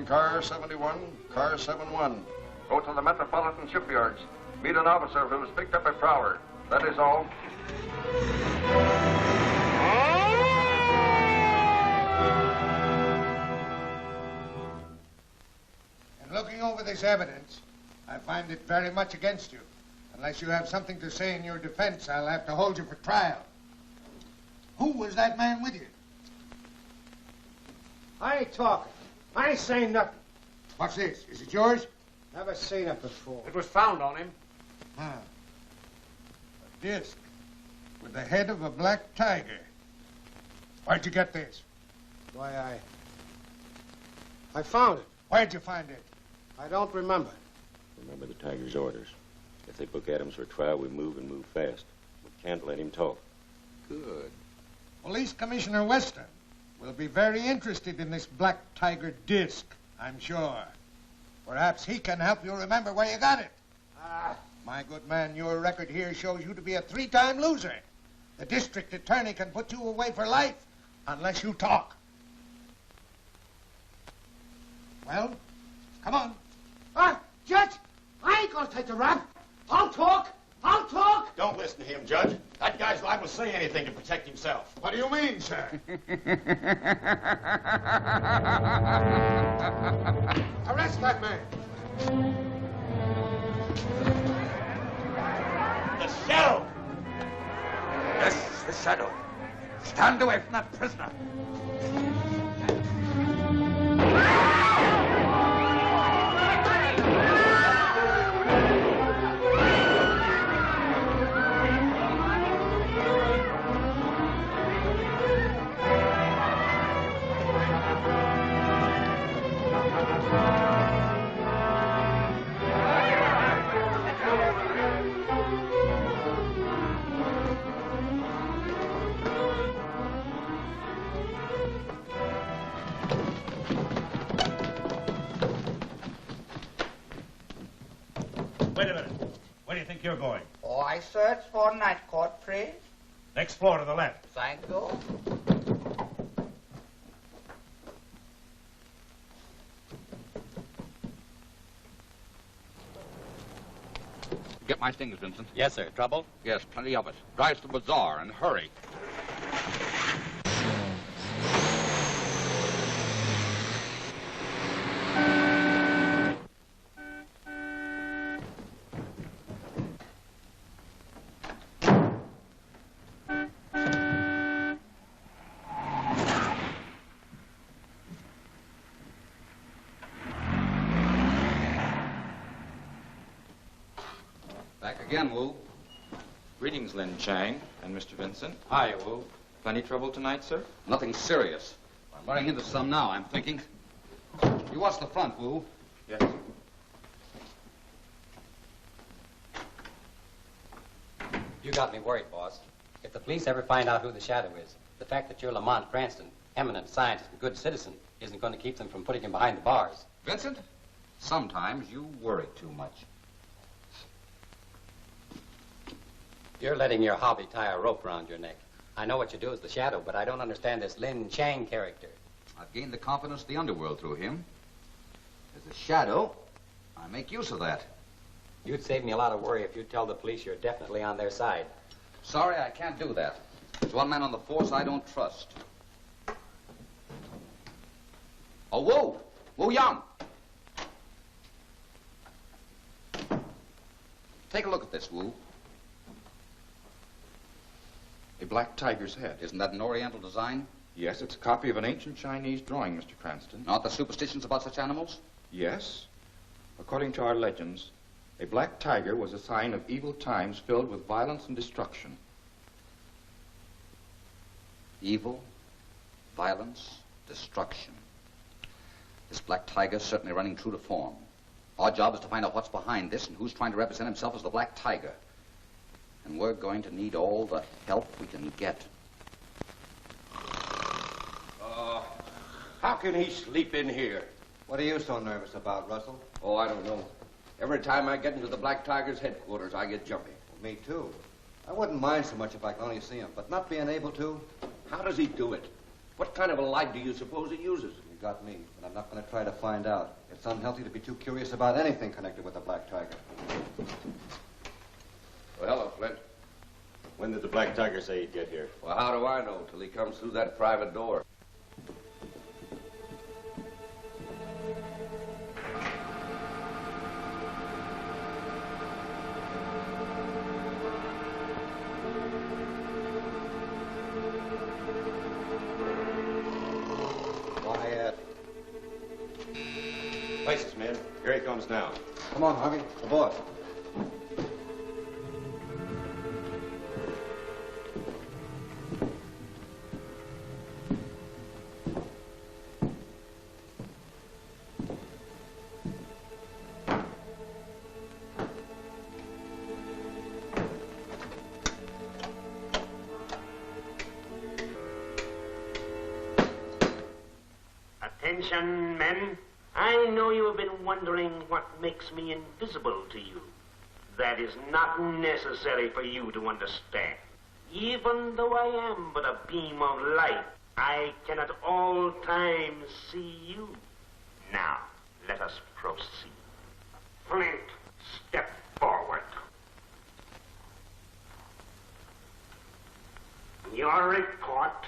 Car 71, car 71. Go to the Metropolitan Shipyards. Meet an officer who was picked up a prowler. That is all. In looking over this evidence, I find it very much against you. Unless you have something to say in your defense, I'll have to hold you for trial. Who was that man with you? I ain't talking. I ain't saying nothing. What's this? Is it yours? Never seen it before. It was found on him. Huh. A disc with the head of a black tiger. Where'd you get this? Why, I found it. Where'd you find it? I don't remember. Remember the tiger's orders. If they book Adams for trial, we move and move fast. We can't let him talk. Good. Police Commissioner Weston will be very interested in this black tiger disc, I'm sure. Perhaps he can help you remember where you got it. My good man, your record here shows you to be a 3-time loser. The district attorney can put you away for life unless you talk. Well, come on. Judge, I ain't gonna take the rap. I'll talk. I'll talk. Don't listen to him, Judge. That guy's liable to say anything to protect himself. What do you mean, sir? Arrest that man. The Shadow! Yes, the Shadow. Stand away from that prisoner. Wait a minute. Where do you think you're going? Oh, I search for night court, please. Next floor to the left. Thank you. Get my things, Vincent. Yes, sir. Trouble? Yes, plenty of it. Drive to the bazaar and hurry. Back again, Wu. Greetings, Lin Chang and Mr. Vincent. Hi, Wu. Plenty trouble tonight, sir? Nothing serious. I'm running into some now, I'm thinking. You watch the front, Wu. Yes. You got me worried, boss. If the police ever find out who the Shadow is, the fact that you're Lamont Cranston, eminent scientist and good citizen, isn't going to keep them from putting him behind the bars. Vincent, sometimes you worry too much. You're letting your hobby tie a rope around your neck. I know what you do as the Shadow, but I don't understand this Lin Chang character. I've gained the confidence of the underworld through him. As a shadow, I make use of that. You'd save me a lot of worry if you'd tell the police you're definitely on their side. Sorry, I can't do that. There's one man on the force I don't trust. Oh, Wu! Wu Yang! Take a look at this, Wu. A black tiger's head. Isn't that an Oriental design? Yes, it's a copy of an ancient Chinese drawing, Mr. Cranston. Aren't there superstitions about such animals? Yes. According to our legends, a black tiger was a sign of evil times filled with violence and destruction. Evil, violence, destruction. This black tiger's certainly running true to form. Our job is to find out what's behind this and who's trying to represent himself as the black tiger. And we're going to need all the help we can get. How can he sleep in here? What are you so nervous about, Russell? Oh, I don't know. Every time I get into the Black Tiger's headquarters, I get jumpy. Well, me too. I wouldn't mind so much if I could only see him, but not being able to. How does he do it? What kind of a light do you suppose he uses? You got me, but I'm not going to try to find out. It's unhealthy to be too curious about anything connected with the Black Tiger. Well, hello, Flint. When did the Black Tiger say he'd get here? Well, how do I know till he comes through that private door? Places, men. Here he comes now. Come on, Harvey. Aboard. Attention, men. I know you have been wondering what makes me invisible to you. That is not necessary for you to understand. Even though I am but a beam of light, I can at all times see you. Now, let us proceed. Flint, step forward. Your report.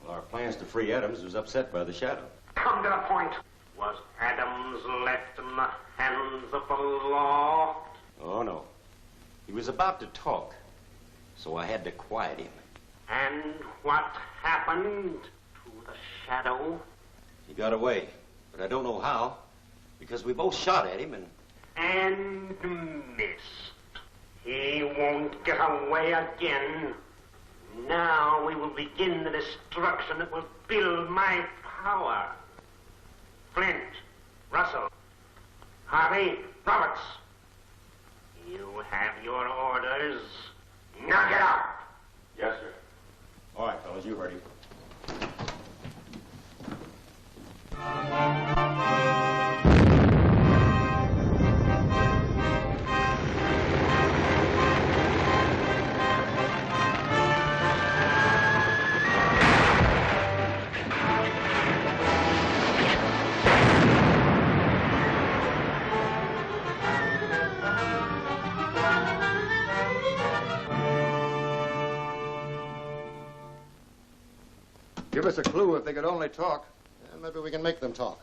Well, our plans to free Adams was upset by the shadow. Come to the point. Was Adams left in the hands of the law? Oh, no. He was about to talk, so I had to quiet him. And what happened to the shadow? He got away, but I don't know how, because we both shot at him and missed. He won't get away again. Now we will begin the destruction that will build my power. Flint, Russell, Harvey, Roberts. You have your orders. Knock it out. Yes, sir. All right, fellas, you heard him. Give us a clue if they could only talk. Yeah, maybe we can make them talk.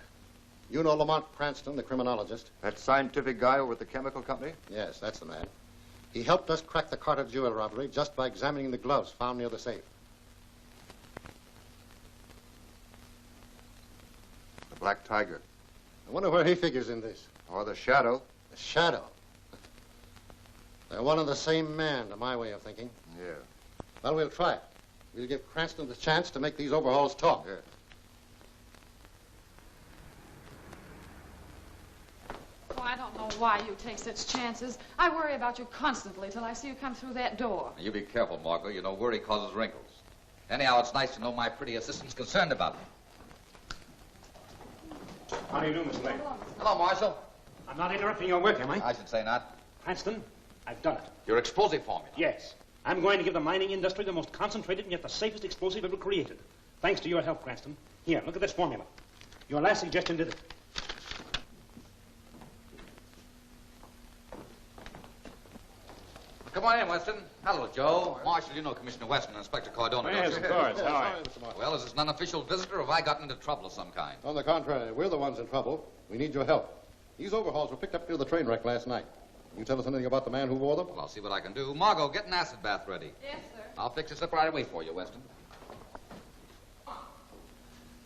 You know Lamont Cranston, the criminologist? That scientific guy over at the chemical company? Yes, that's the man. He helped us crack the Carter jewel robbery just by examining the gloves found near the safe. The Black Tiger. I wonder where he figures in this. Or the Shadow. The Shadow? They're one and the same man, to my way of thinking. Yeah. Well, we'll try it. We'll give Cranston the chance to make these overhauls talk. Yeah. Oh, I don't know why you take such chances. I worry about you constantly till I see you come through that door. You be careful, Margot. You know worry causes wrinkles. Anyhow, it's nice to know my pretty assistant's concerned about me. How do you do, Miss Lane? Hello, Marshal. I'm not interrupting your work, am I? I should say not. Cranston, I've done it. Your explosive formula. Yes. I'm going to give the mining industry the most concentrated and yet the safest explosive ever created. Thanks to your help, Cranston. Here, look at this formula. Your last suggestion did it. come on in, Weston. Hello, Joe. Marshal, you know Commissioner Weston and Inspector Cardona, Yes, don't of you? course. How are you? Well, is this an unofficial visitor, or have I gotten into trouble of some kind? On the contrary, we're the ones in trouble. We need your help. These overhauls were picked up near the train wreck last night. Can you tell us anything about the man who wore them? Well, I'll see what I can do. Margot, get an acid bath ready. Yes, sir. I'll fix this up right away for you, Weston.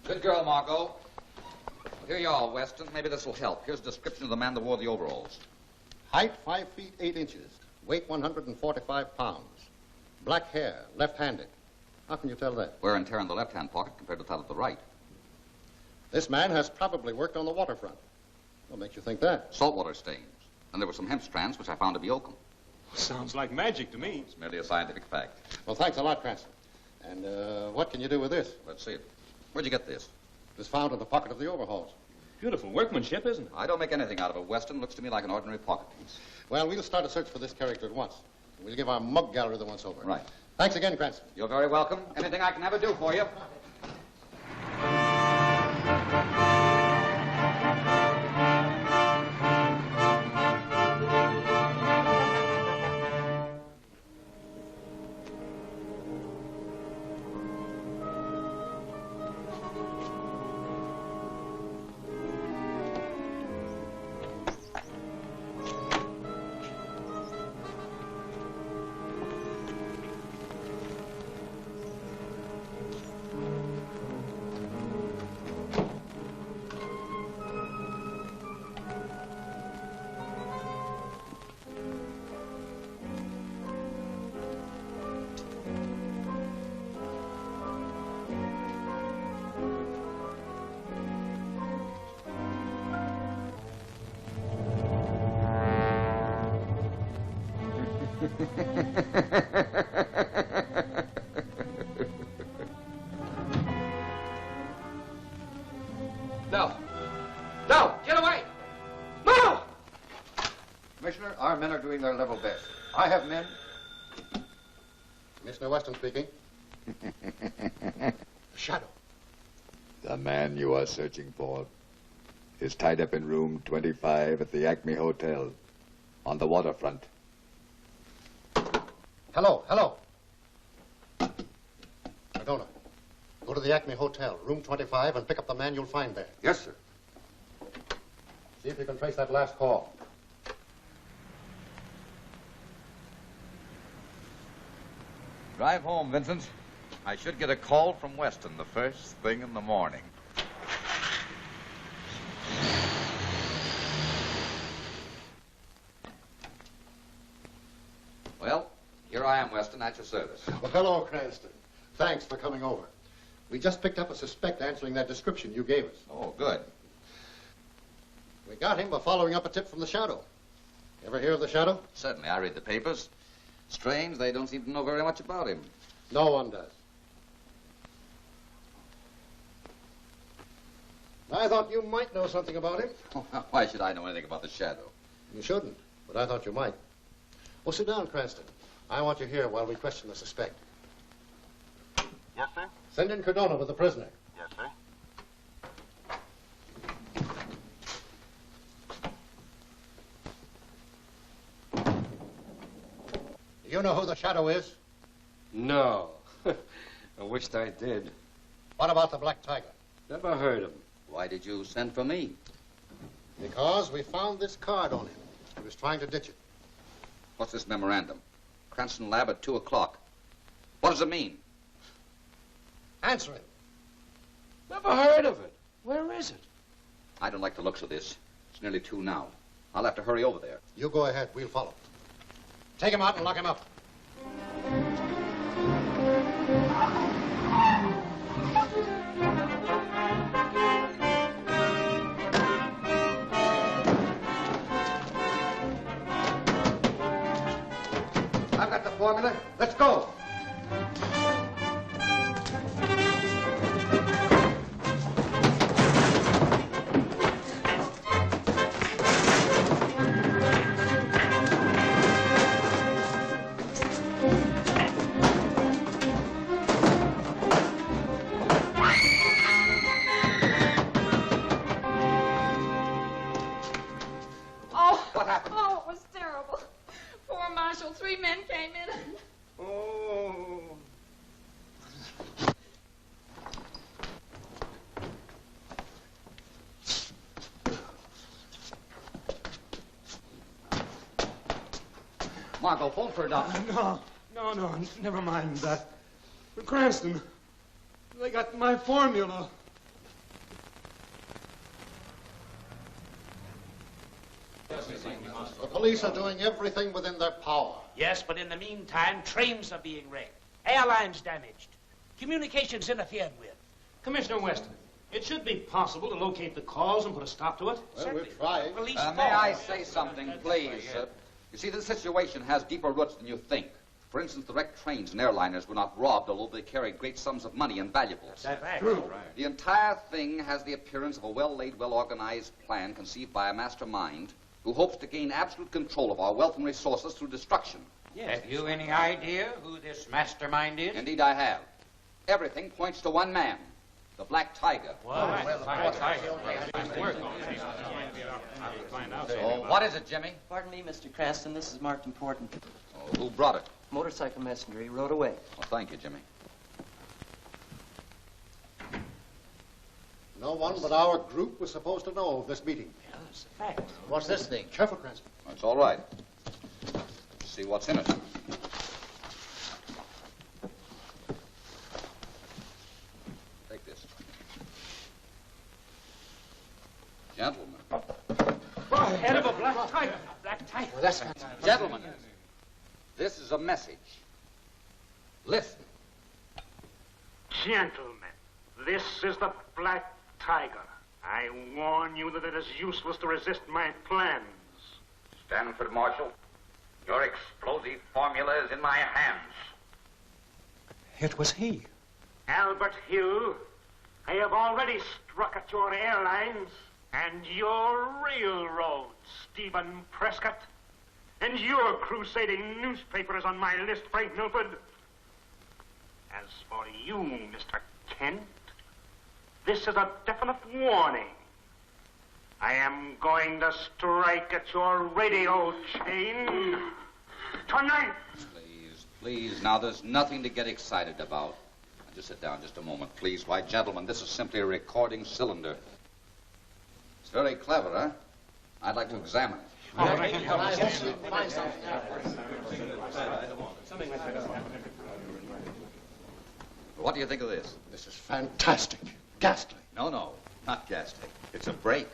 Good girl, Margot. Here you are, Weston. Maybe this will help. Here's a description of the man that wore the overalls. Height 5 feet 8 inches. Weight 145 pounds. Black hair, left-handed. How can you tell that? Wear and tear in the left-hand pocket compared to that of the right. This man has probably worked on the waterfront. What makes you think that? Saltwater stains. And there were some hemp strands, which I found to be oakum. Sounds like magic to me. It's merely a scientific fact. Well, thanks a lot, Cranston. And what can you do with this? Let's see it. Where'd you get this? It was found in the pocket of the overhauls. Beautiful workmanship, isn't it? I don't make anything out of it, Weston. Looks to me like an ordinary pocket piece. Well, we'll start a search for this character at once. We'll give our mug gallery the once over. Right. Thanks again, Cranston. You're very welcome. Anything I can ever do for you. No. No! Get away! No! Commissioner, our men are doing their level best. I have men. Commissioner Weston speaking. Shadow. The man you are searching for is tied up in room 25 at the Acme Hotel on the waterfront. Hello, hello. Cardona, go to the Acme Hotel, room 25, and pick up the man you'll find there. Yes, sir. See if you can trace that last call. Drive home, Vincent. I should get a call from Weston the first thing in the morning. Well, here I am, Weston, at your service. Well, hello, Cranston. Thanks for coming over. We just picked up a suspect answering that description you gave us. Oh, good. We got him by following up a tip from the Shadow. Ever hear of the Shadow? Certainly, I read the papers. Strange, they don't seem to know very much about him. No one does. I thought you might know something about him. Why should I know anything about the Shadow? You shouldn't, but I thought you might. Well, sit down, Cranston. I want you here while we question the suspect. Yes, sir? Send in Cardona with the prisoner. Yes, sir. Do you know who the Shadow is? No. I wished I did. What about the Black Tiger? Never heard of him. Why did you send for me? Because we found this card on him. He was trying to ditch it. What's this memorandum? Cranston Lab at 2 o'clock. What does it mean? Answer him. Never heard of it. Where is it? I don't like the looks of this. It's nearly 2 now. I'll have to hurry over there. You go ahead. We'll follow. Take him out and lock him up. I've got the formula. Let's go. Oh, what happened? Oh, it was terrible. Poor Marshal. 3 men Margot, phone for a doctor. No, never mind that. Cranston, they got my formula. The police are doing everything within their power. Yes, but in the meantime, trains are being wrecked, airlines damaged, communications interfered with. Commissioner Weston, it should be possible to locate the cause and put a stop to it. Well, we're trying. May I say something, please? You see, this situation has deeper roots than you think. For instance, the wrecked trains and airliners were not robbed, although they carried great sums of money and valuables. That's true. The entire thing has the appearance of a well-laid, well-organized plan conceived by a mastermind who hopes to gain absolute control of our wealth and resources through destruction. Yes. Have you any idea who this mastermind is? Indeed, I have. Everything points to one man, the Black Tiger. What is it, Jimmy? Pardon me, Mr. Cranston. This is marked important. Oh, who brought it? Motorcycle messenger. He rode away. Well, thank you, Jimmy. No one but our group was supposed to know of this meeting. Yeah, that's a fact. What's this thing? Careful, Cranston. That's all right. See what's in it. Take this. Gentlemen. Head of a black tiger. A black tiger. Well, that's Gentlemen, this is a message. Listen. Gentlemen, this is the Black Tiger. I warn you that it is useless to resist my plans. Stanford Marshal, your explosive formula is in my hands. It was he. Albert Hill, I have already struck at your airlines and your railroads, Stephen Prescott. And your crusading newspaper is on my list, Frank Milford. As for you, Mr. Kent, this is a definite warning. I am going to strike at your radio chain tonight. Please, now there's nothing to get excited about. Now, just sit down just a moment, please. Why, gentlemen, this is simply a recording cylinder. It's very clever, huh? I'd like to examine it. What do you think of this? This is fantastic. Ghastly. No, not ghastly. It's a break.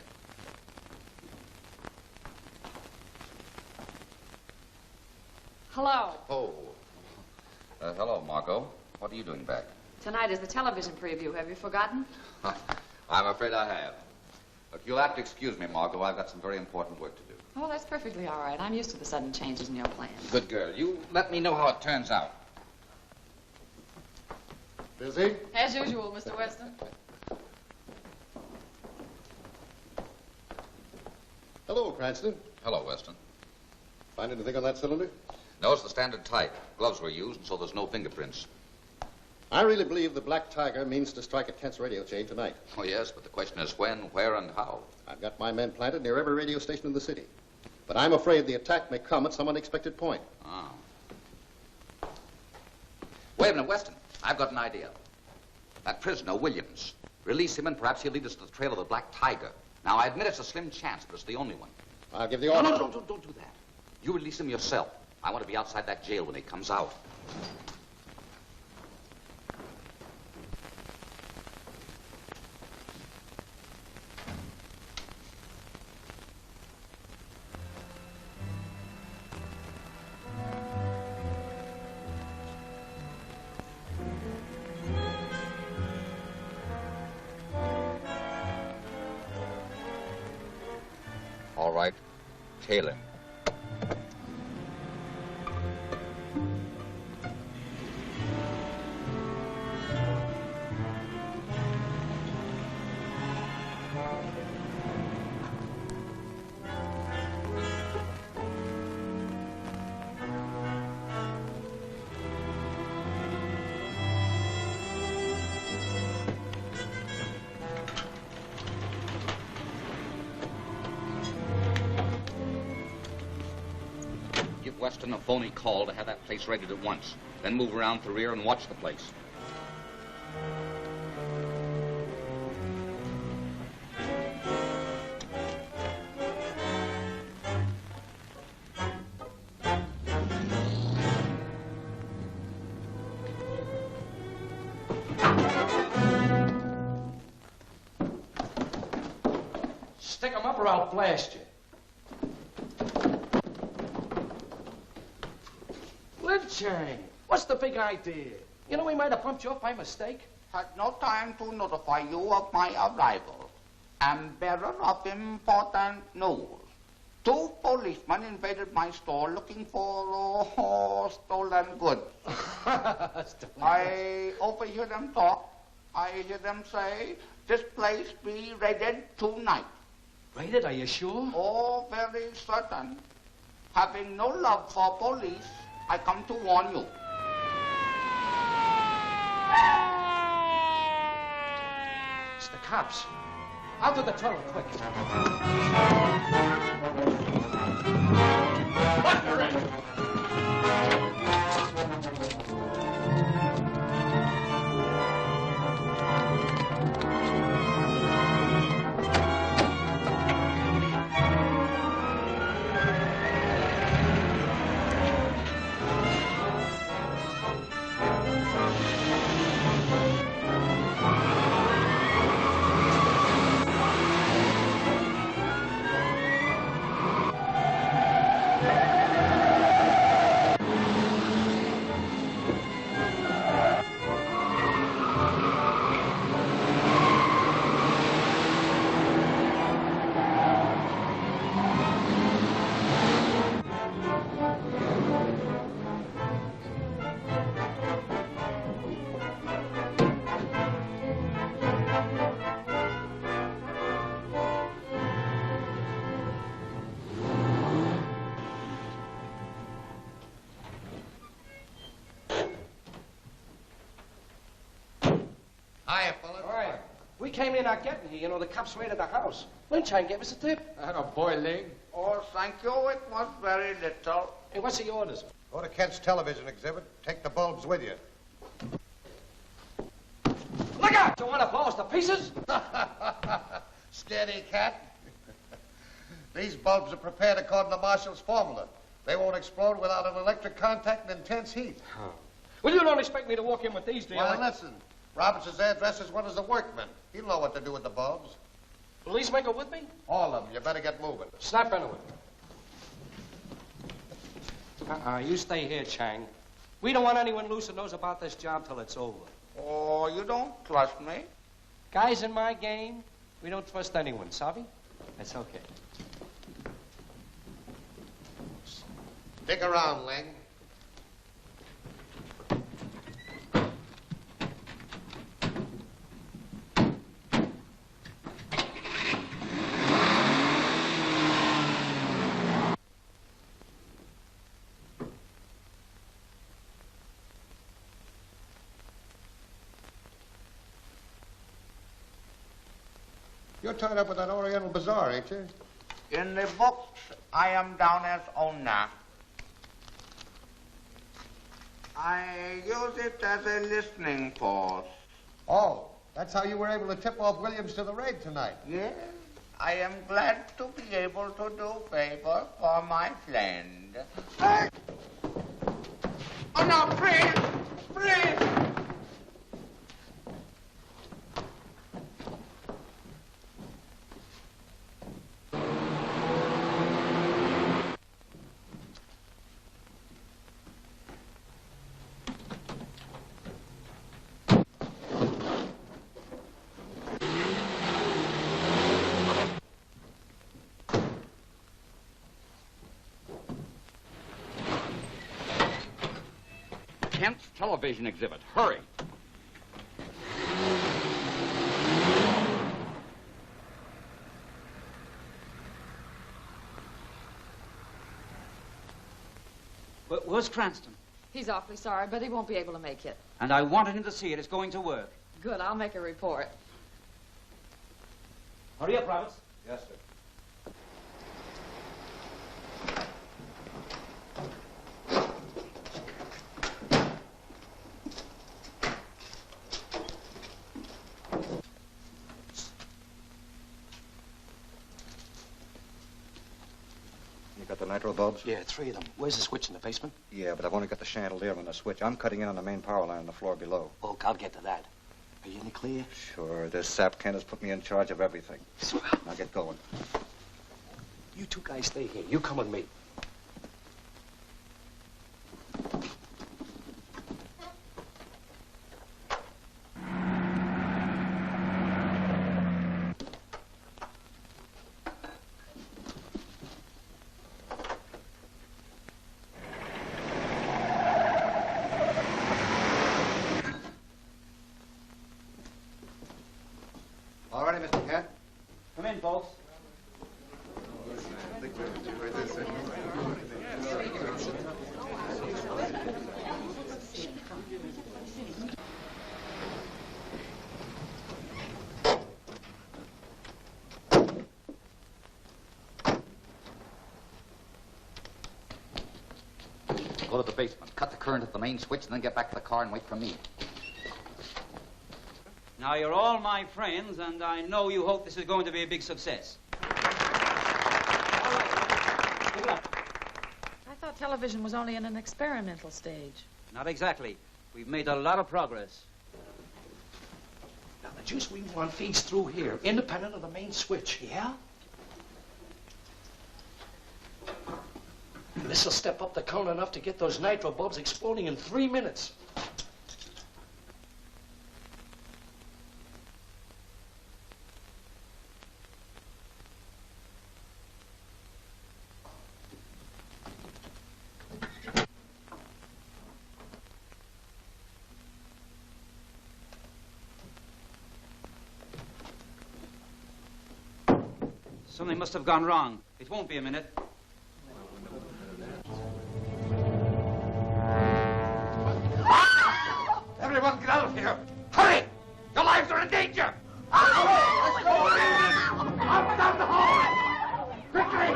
Hello. Oh. Hello, Margot. What are you doing back? Tonight is the television preview. Have you forgotten? I'm afraid I have. Look, you'll have to excuse me, Margot. I've got some very important work to do. Oh, that's perfectly all right. I'm used to the sudden changes in your plans. Good girl. You let me know how it turns out. Busy? As usual, Mr. Weston. Hello, Cranston. Hello, Weston. Find anything on that cylinder? No, it's the standard type. Gloves were used, so there's no fingerprints. I really believe the Black Tiger means to strike at Kent's radio chain tonight. Oh, yes, but the question is when, where, and how. I've got my men planted near every radio station in the city. But I'm afraid the attack may come at some unexpected point. Ah. Wait a minute, Weston. I've got an idea. That prisoner, Williams. Release him and perhaps he'll lead us to the trail of the Black Tiger. Now, I admit it's a slim chance, but it's the only one. I'll give the order. No, don't do that. You release him yourself. I want to be outside that jail when he comes out. All right. Tail him. Weston a phony call to have that place raided at once. Then move around to the rear and watch the place. Stick 'em up or I'll blast you. Lin Chang, what's the big idea? You know we might have bumped you up by mistake. Had no time to notify you of my arrival. Am bearer of important news. 2 policemen invaded my store looking for stolen goods. I overhear them talk. I hear them say, this place be raided tonight. Raided, are you sure? Oh, very certain. Having no love for police, I come to warn you. It's the cops. Out to the tunnel, quick. What the ring? Hiya, fellas. All right. We came in not getting here. You know, the cops raided the house. Lin Chang gave us a tip. Atta boy, Ling. Oh, thank you. It was very little. Hey, what's the orders? Go to Kent's television exhibit. Take the bulbs with you. Look out! You want to blow us to pieces? Steady, cat. These bulbs are prepared according to Marshall's formula. They won't explode without an electric contact and intense heat. Well, you don't expect me to walk in with these, do you? Well, listen. Roberts is there dressed as one of the workmen. He'll know what to do with the bulbs. Police make it with me? All of them. You better get moving. Snap into it. You stay here, Chang. We don't want anyone loose who knows about this job till it's over. Oh, you don't trust me? Guys in my game, we don't trust anyone, Savvy? That's okay. Stick around, Ling. You're tied up with that Oriental Bazaar, ain't you? In the books, I am down as owner. I use it as a listening post. Oh, that's how you were able to tip off Williams to the raid tonight. Yes, I am glad to be able to do favor for my friend. Oh, no, please, please. Kent's television exhibit. Hurry. Where's Cranston? He's awfully sorry, but he won't be able to make it. And I wanted him to see it. It's going to work. Good, I'll make a report. Hurry up, Roberts. Yes, sir. You got the nitro bulbs? Yeah, 3 of them. Where's the switch in the basement? Yeah, but I've only got the chandelier and the switch. I'm cutting in on the main power line on the floor below. Oh, I'll get to that. Are you in the clear? Sure. This sap can has put me in charge of everything. Now get going. You two guys stay here. You come with me. All righty, Mr. Kent. Come in, folks. Go to the basement, cut the current at the main switch, and then get back to the car and wait for me. Now, you're all my friends, and I know you hope this is going to be a big success. I thought television was only in an experimental stage. Not exactly. We've made a lot of progress. Now, the juice we want feeds through here, independent of the main switch, yeah? And this'll step up the current enough to get those nitro bulbs exploding in 3 minutes. Something must have gone wrong. It won't be a minute. Everyone get out of here! Hurry! Your lives are in danger! Up down the hall! Quickly!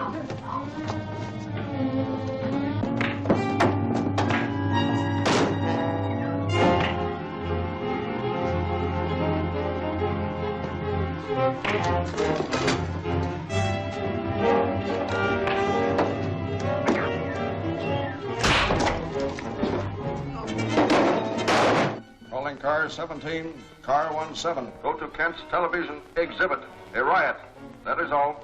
Calling car 17, car 17. Go to Kent's television exhibit. A riot. That is all.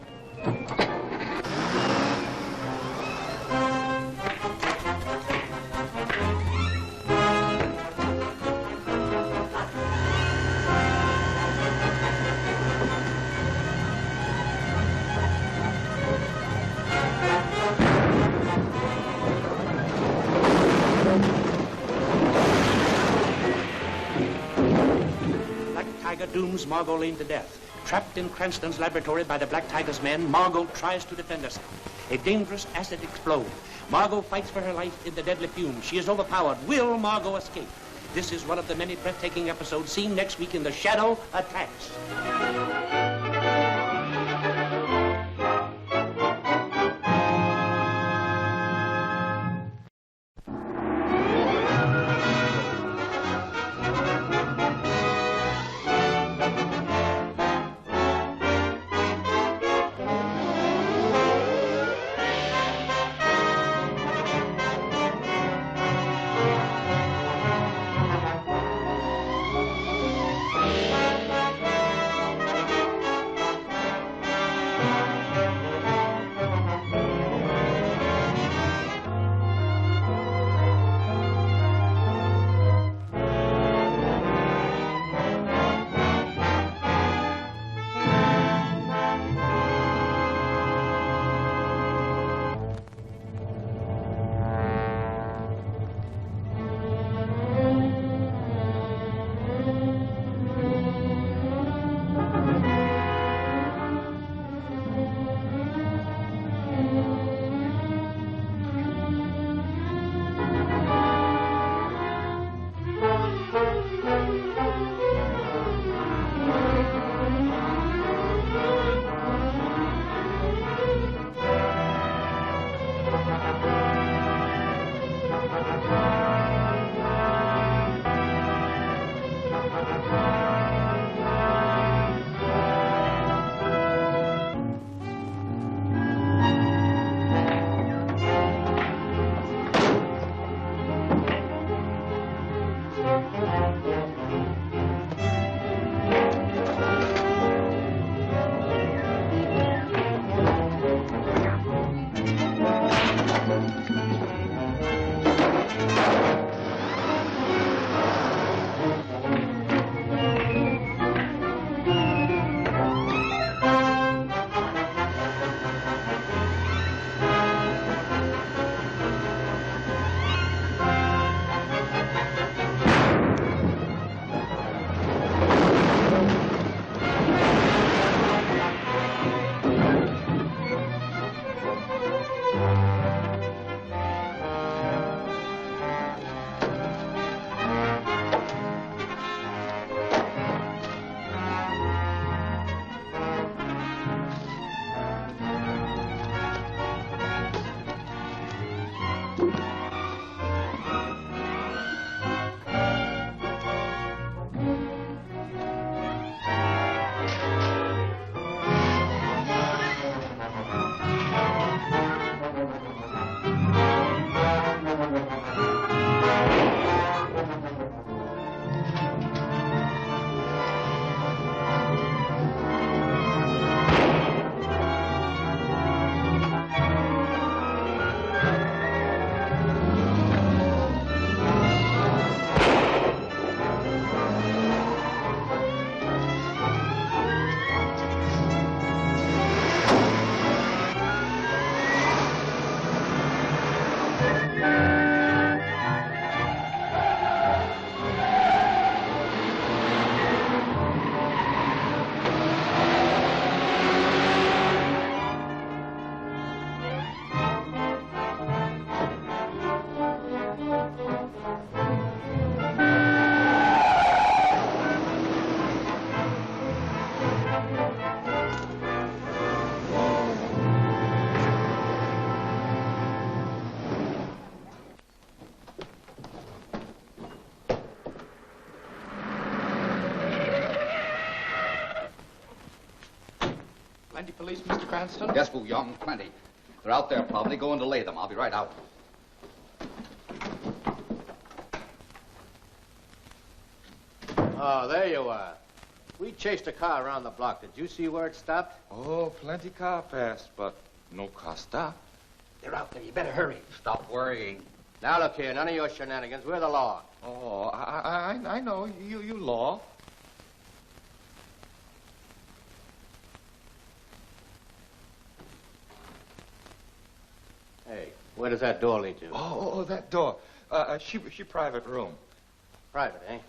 Tiger dooms Margot Lane to death. Trapped in Cranston's laboratory by the Black Tiger's men, Margot tries to defend herself. A dangerous acid explodes. Margot fights for her life in the deadly fumes. She is overpowered. Will Margot escape? This is one of the many breathtaking episodes seen next week in The Shadow Attacks. Plenty police, Mr. Cranston? Yes, Wu Young, plenty. They're out there probably. Go and delay them. I'll be right out. Oh, there you are. We chased a car around the block. Did you see where it stopped? Oh, plenty car passed, but no car stopped. They're out there. You better hurry. Stop worrying. Now, look here. None of your shenanigans. We're the law. Oh, I know. You law. Hey, where does that door lead to? Oh, that door. She private room. Private, eh?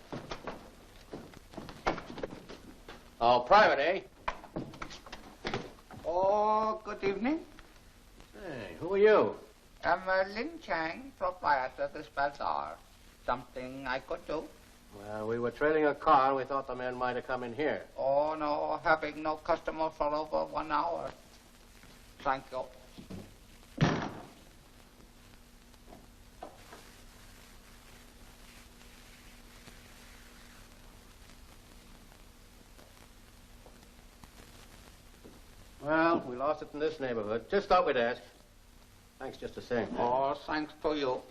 Oh, private, eh? Oh, good evening. Hey, who are you? I'm Lin Chang, proprietor of this bazaar. Something I could do? Well, we were trailing a car and we thought the man might have come in here. Oh, no, having no customer for over 1 hour. Thank you. Well, we lost it in this neighborhood. Just thought we'd ask. Thanks just the same. Oh, thanks to you.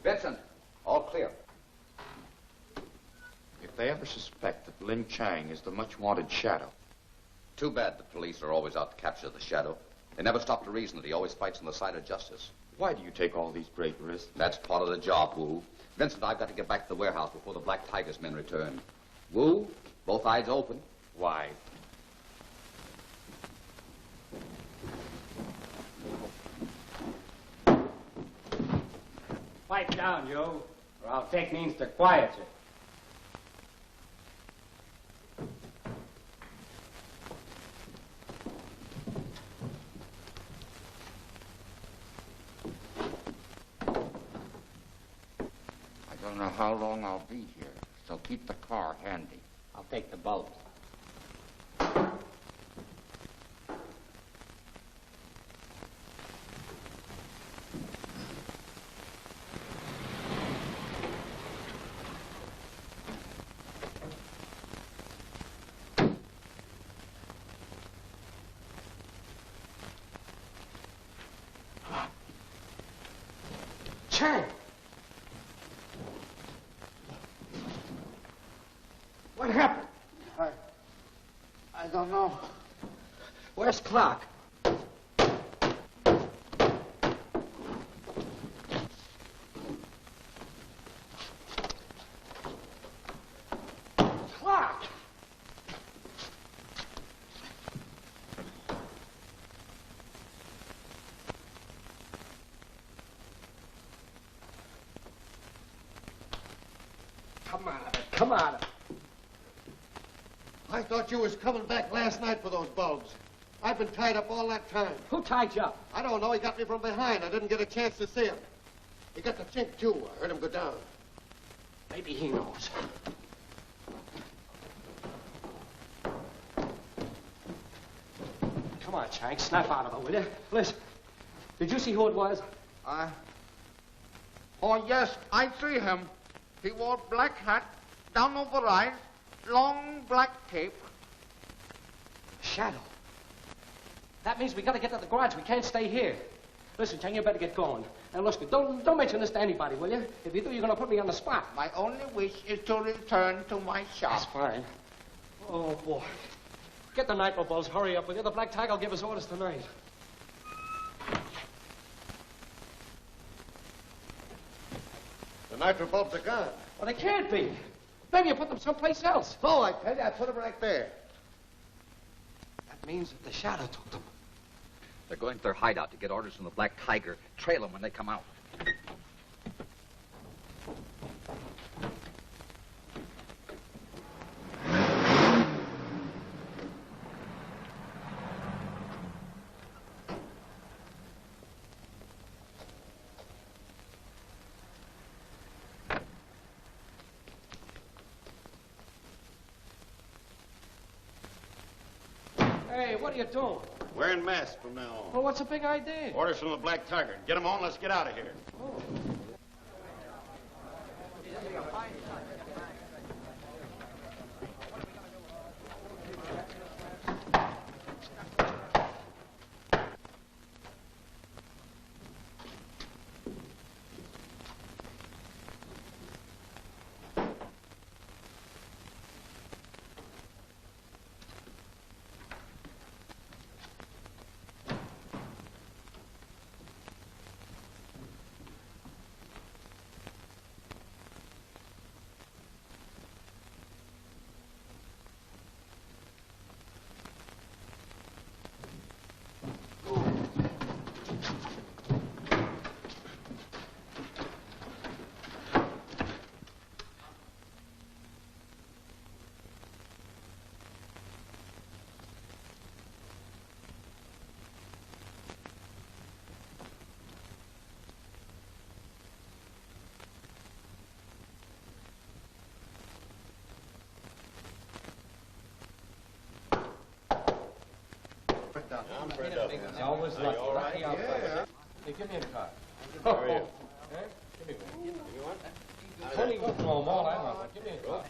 Vincent, all clear. If they ever suspect that Lin Chang is the much-wanted Shadow. Too bad the police are always out to capture the Shadow. They never stop to reason that he always fights on the side of justice. Why do you take all these great risks? That's part of the job, Wu. Vincent, I've got to get back to the warehouse before the Black Tiger's men return. Wu, both eyes open. Why? Pipe down, Joe, or I'll take means to quiet you. I don't know how long I'll be here, so keep the car handy. I'll take the bulbs. Chang! What happened? I don't know. Where's Clark? Clark! Come on, come on. I thought you was coming back last night for those bulbs. I've been tied up all that time. Who tied you up? I don't know. He got me from behind. I didn't get a chance to see him. He got the chink, too. I heard him go down. Maybe he knows. Come on, Chang, snap out of it, will you? Listen, did you see who it was? Oh, yes, I see him. He wore black hat, down over eyes, long black cape. Shadow. That means we got to get to the garage. We can't stay here. Listen, Chang, you better get going. And listen, don't mention this to anybody, will you? If you do, you're going to put me on the spot. My only wish is to return to my shop. That's fine. Oh, boy. Get the nitro bulbs. Hurry up with you. The Black Tiger will give us orders tonight. The nitro bulbs are gone. Well, they can't be. Maybe you put them someplace else. No, I tell you, I put them right there. That means that the Shadow took them. They're going to their hideout to get orders from the Black Tiger. Trail them when they come out. Hey, what are you doing? Wearing masks from now on. Well, what's the big idea? Orders from the Black Tiger. Get them on, let's get out of here. I'm Fred Duffy. It's always lucky. Lucky out there. Hey, give me a card. How are you? Huh? Give me one. You want? Tony won't throw them all. I want one. Give me a card.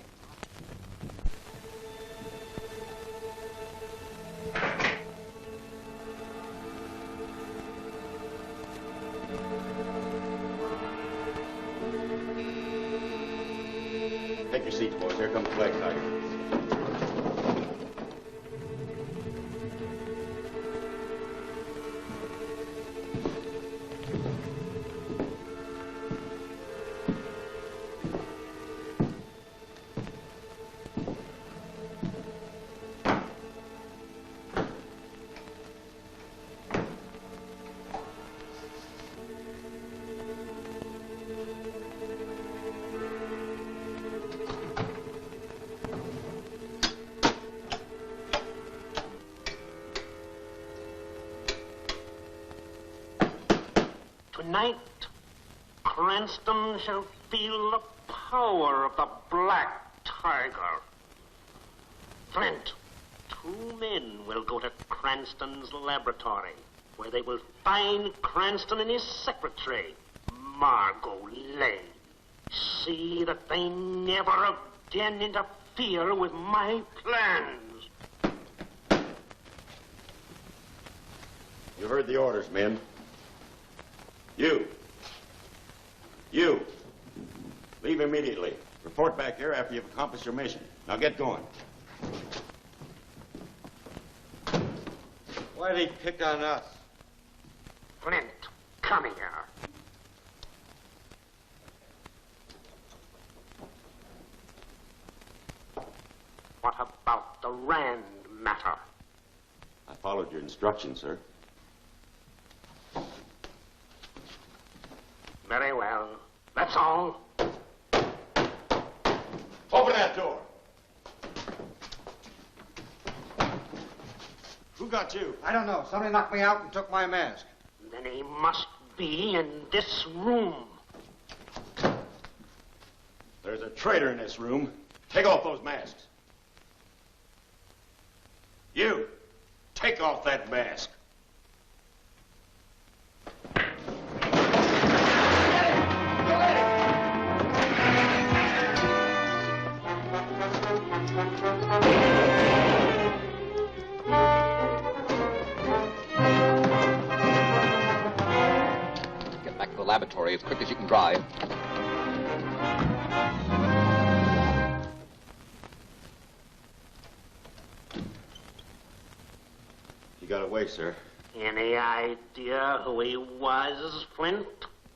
Take your seats, boys. Here comes the Black Tiger. Tonight, Cranston shall feel the power of the Black Tiger. Flint, 2 men will go to Cranston's laboratory, where they will find Cranston and his secretary, Margot Lane. See that they never again interfere with my plans. You heard the orders, men. You. Leave immediately. Report back here after you've accomplished your mission. Now get going. Why'd he pick on us? Flint, come here. What about the Rand matter? I followed your instructions, sir. Very well. That's all. Open that door. Who got you? I don't know. Somebody knocked me out and took my mask. Then he must be in this room. There's a traitor in this room. Take off those masks. You, take off that mask. Get back to the laboratory as quick as you can drive. He got away, sir. Any idea who he was, Flint?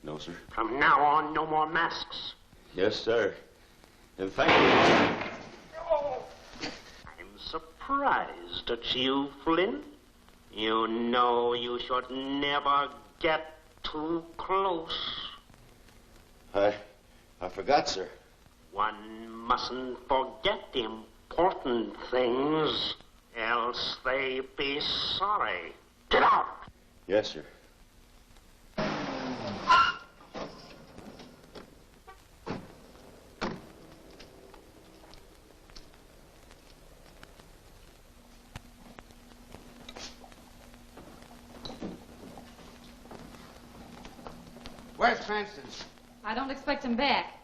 No, sir. From now on, no more masks. Yes, sir. And thank you. I'm surprised at you, Flint. You know you should never get too close. I forgot, sir. One mustn't forget important things, else they be sorry. Get out! Yes, sir. Where's Cranston? I don't expect him back.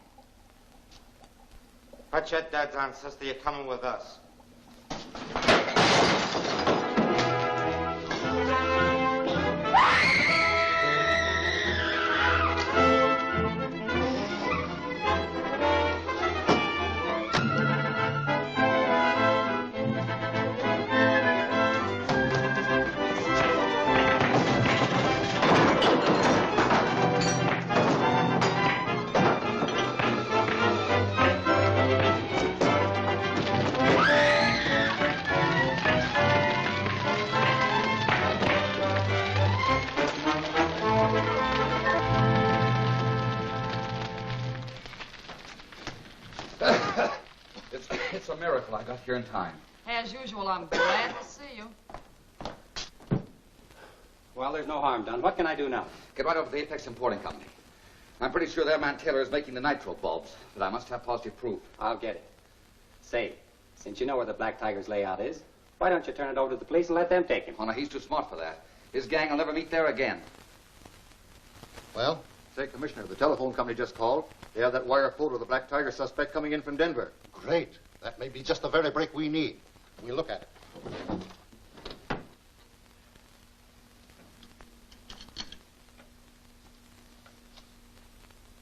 Put your duds on, sister. You're coming with us. It's a miracle I got here in time. As usual, I'm glad to see you. Well, there's no harm done. What can I do now? Get right over to the Apex Importing Company. I'm pretty sure their man Taylor is making the nitro bulbs, but I must have positive proof. I'll get it. Say, since you know where the Black Tiger's layout is, Why don't you turn it over to the police and let them take him? Oh, no, he's too smart for that. His gang will never meet there again. Well, say, Commissioner, the telephone company just called. They have that wire photo of the Black Tiger suspect coming in from Denver. Great. That may be just the very break we need. We'll look at it.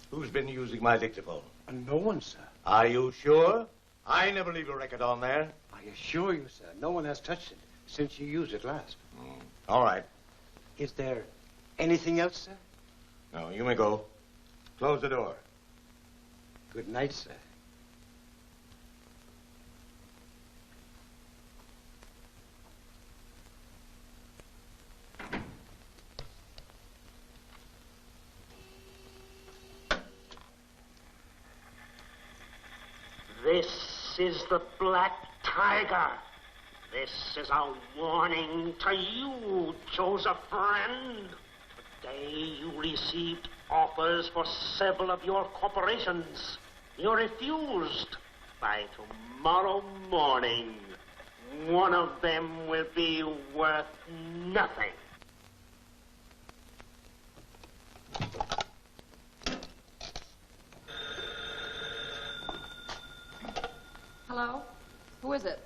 Who's been using my dictaphone? No one, sir. Are you sure? I never leave a record on there. I assure you, sir, no one has touched it since you used it last. All right. Is there anything else, sir? No, you may go. Close the door. Good night, sir. This is the Black Tiger. This is a warning to you, Joseph Rand. Today you received offers for several of your corporations. You refused. By tomorrow morning, one of them will be worth nothing. Hello? Who is it?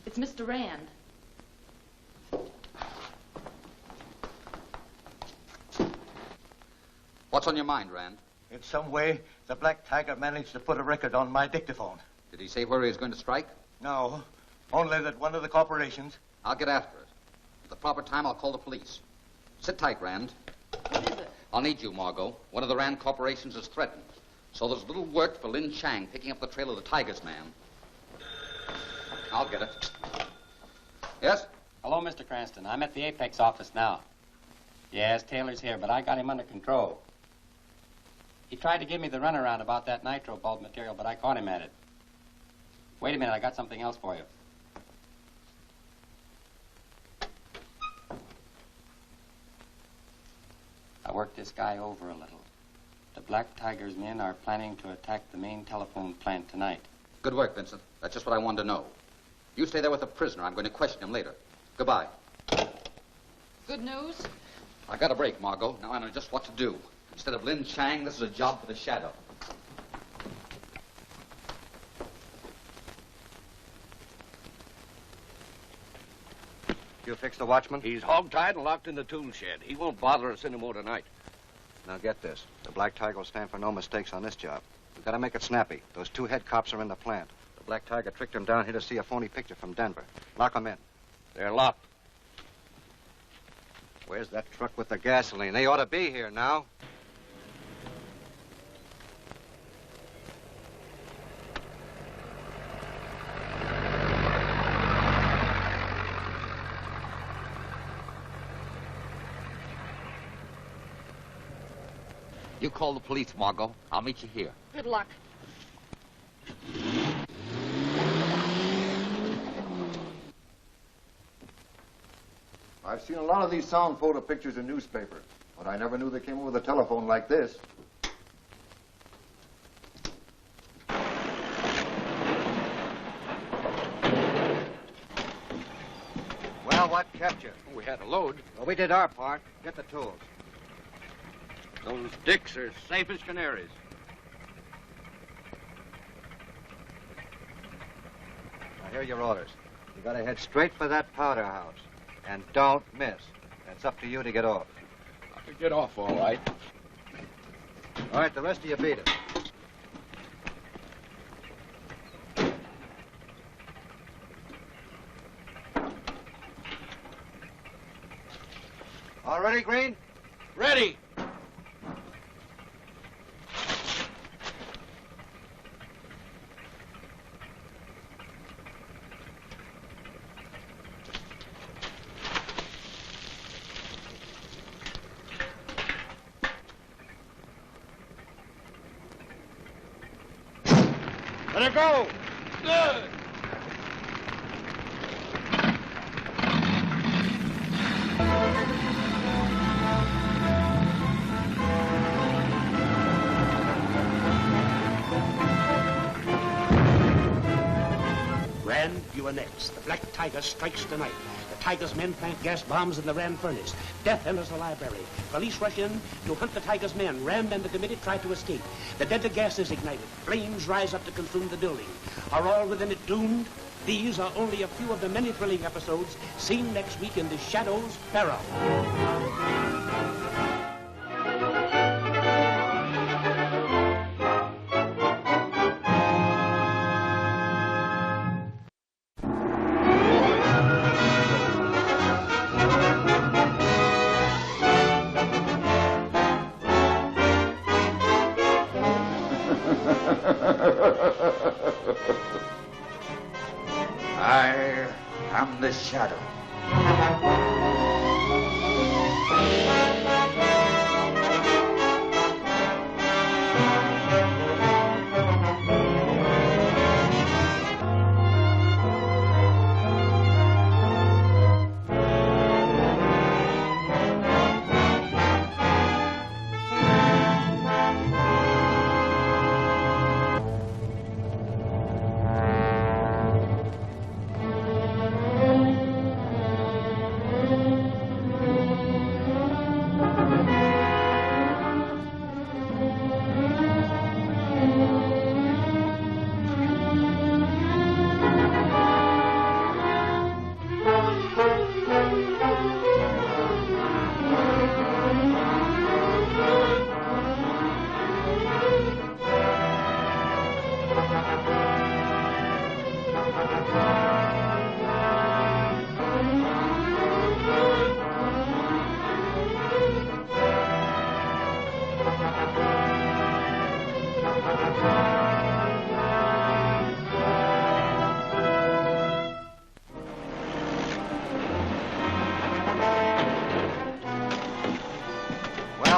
It's Mr. Rand. What's on your mind, Rand? In some way, the Black Tiger managed to put a record on my dictaphone. Did he say where he was going to strike? No, only that one of the corporations... I'll get after it. At the proper time, I'll call the police. Sit tight, Rand. What is it? I'll need you, Margot. One of the Rand corporations is threatened. So there's little work for Lin Chang picking up the trail of the Tiger's man. I'll get it. Yes? Hello, Mr. Cranston. I'm at the Apex office now. Yes, Taylor's here, but I got him under control. He tried to give me the runaround about that nitro bulb material, but I caught him at it. Wait a minute, I got something else for you. I worked this guy over a little. The Black Tiger's men are planning to attack the main telephone plant tonight. Good work, Vincent. That's just what I wanted to know. You stay there with the prisoner. I'm going to question him later. Goodbye. Good news? I got a break, Margot. Now I know just what to do. Instead of Lin Chang, this is a job for the Shadow. You fix the watchman? He's hog-tied and locked in the tool shed. He won't bother us anymore tonight. Now get this. The Black Tiger will stand for no mistakes on this job. We've got to make it snappy. Those two head cops are in the plant. The Black Tiger tricked him down here to see a phony picture from Denver. Lock them in. They're locked. Where's that truck with the gasoline? They ought to be here now. You call the police, Margot. I'll meet you here. Good luck. I've seen a lot of these sound photo pictures in newspapers, but I never knew they came with a telephone like this. Well, what kept you? We had a load. Well, we did our part. Get the tools. Those dicks are safe as canaries. Now, here are your orders. You got to head straight for that powder house. And don't miss. It's up to you to get off. I could get off all right. All right, the rest of you beat it. All ready, Green? Ready. Let her go. Good. Rand, you you are next. The Black Tiger strikes tonight. The Tiger's men plant gas bombs in the Rand furnace. Death enters the library. Police rush in to hunt the Tiger's men. Rand and the committee try to escape. The deadly gas is ignited. Flames rise up to consume the building. Are all within it doomed? These are only a few of the many thrilling episodes seen next week in The Shadow's Peril. I am the Shadow.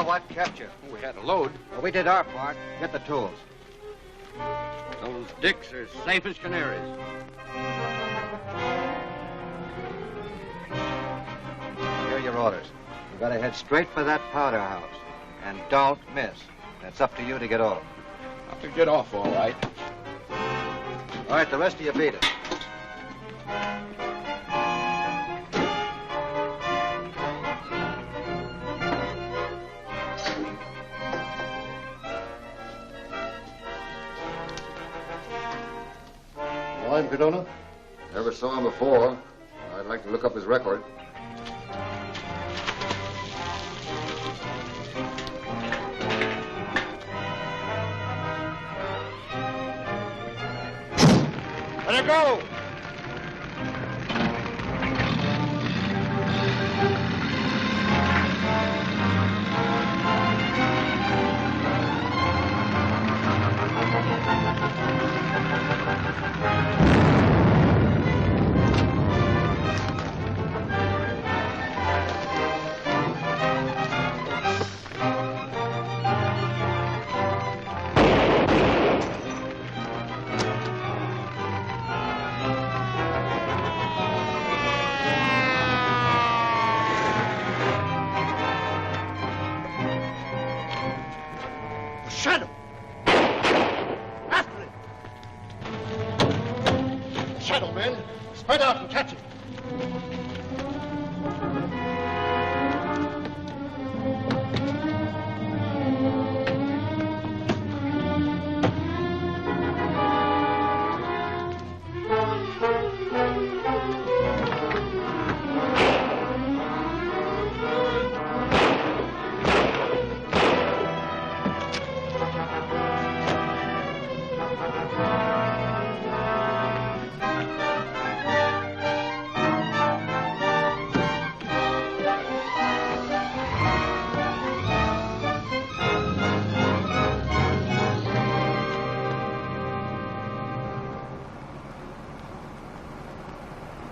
What kept you? We had a load. Well, we did our part. Get the tools. Those dicks are safe as canaries. Here are your orders. You gotta head straight for that powder house. And don't miss. That's up to you to get off. I'll to get off, all right. All right, the rest of you beat it. Cadona? Never saw him before. I'd like to look up his record. Let her go! Shadow! After it! Shadow, men. Spread out and catch it.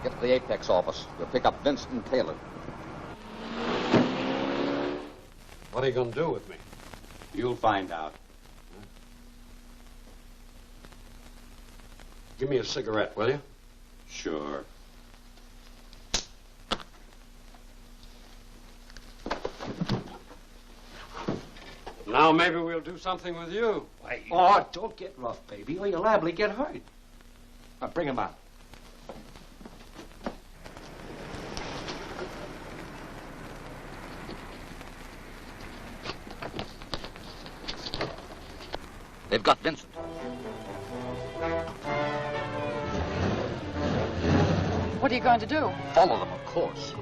Get to the Apex office. We'll pick up Vincent Taylor. What are you going to do with me? You'll find out. Give me a cigarette, will you? Sure. Now maybe we'll do something with you. Oh, don't get rough, baby, or you'll liable to get hurt. Now, bring him out. They've got Vincent. What are you going to do? Follow them, of course.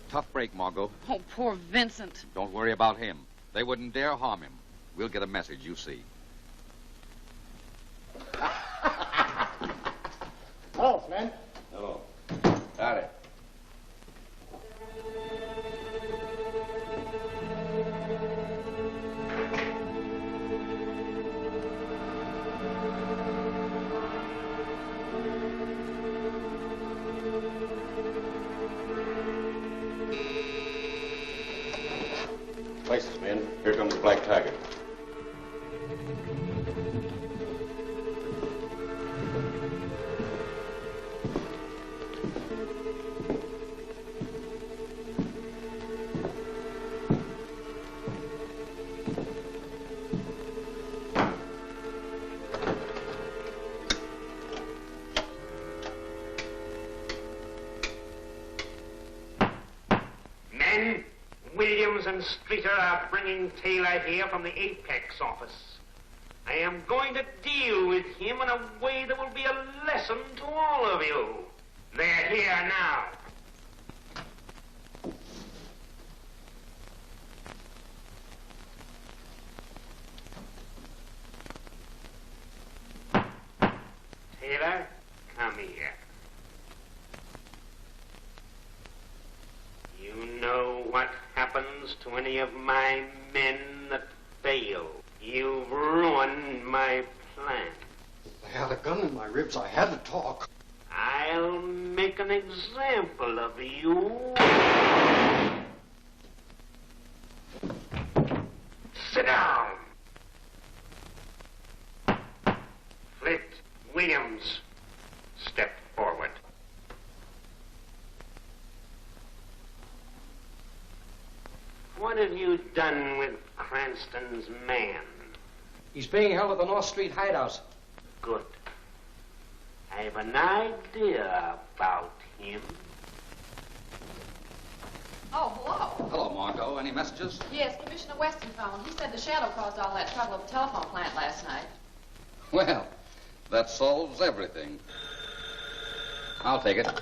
Tough break, Margot. Oh, poor Vincent. Don't worry about him. They wouldn't dare harm him. We'll get a message, you see. Hello, Flynn. Hello. Got it. Places, men. Here comes the Black Tiger. Men, Williams and Streeter are bringing Taylor here from the Apex office. I am going to deal with him in a way that will be a lesson to all of you. They're here now. Taylor, come here. You know what happens to any of my men that fail. You've ruined my plan. I had a gun in my ribs. I had to talk. I'll make an example of you. Sit down. Flint, Williams, step forward. What have you done with Cranston's man? He's being held at the North Street hideout. Good. I have an idea about him. Oh, hello. Hello, Margot. Any messages? Yes, Commissioner Weston phoned. He said the shadow caused all that trouble at the telephone plant last night. Well, that solves everything. I'll take it.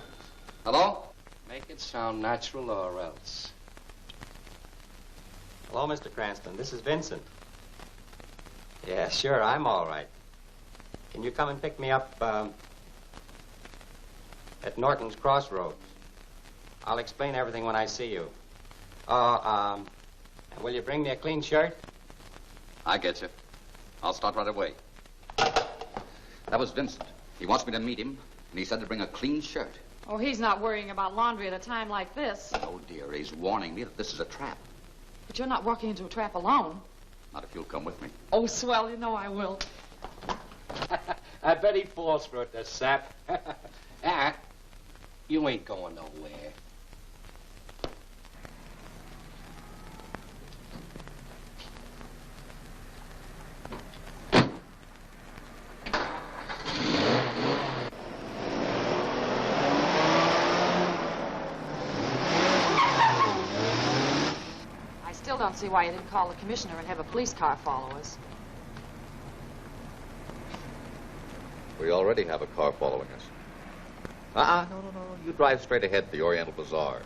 Hello? Make it sound natural or else. Hello, Mr. Cranston. This is Vincent. Yeah, sure, I'm all right. Can you come and pick me up at Norton's Crossroads? I'll explain everything when I see you. And will you bring me a clean shirt? I get you. I'll start right away. That was Vincent. He wants me to meet him, and he said to bring a clean shirt. Oh, he's not worrying about laundry at a time like this. Oh, dear, he's warning me that this is a trap. But you're not walking into a trap alone. Not if you'll come with me. Oh, swell, you know I will. I bet he falls for it, the sap. You ain't going nowhere. I still don't see why you didn't call the commissioner and have a police car follow us. We already have a car following us. No. You drive straight ahead to the Oriental Bazaar.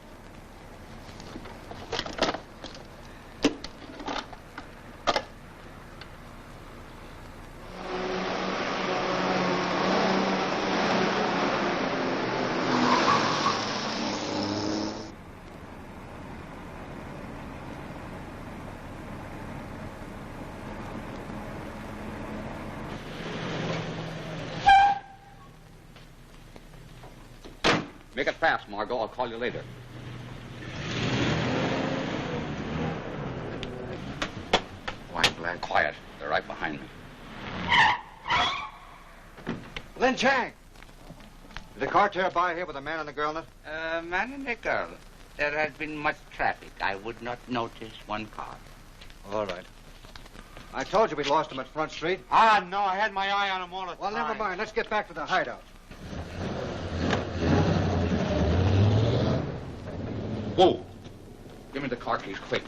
Make it fast, Margot. I'll call you later. Quiet, lad. Quiet. They're right behind me. Lin Chang! Did the car tear by here with a man and a girl in it? A man and a girl. There has been much traffic. I would not notice one car. All right. I told you we lost him at Front Street. Ah, no, I had my eye on him all the time. Well, never mind. Let's get back to the hideout. Whoa! Give me the car keys, quick.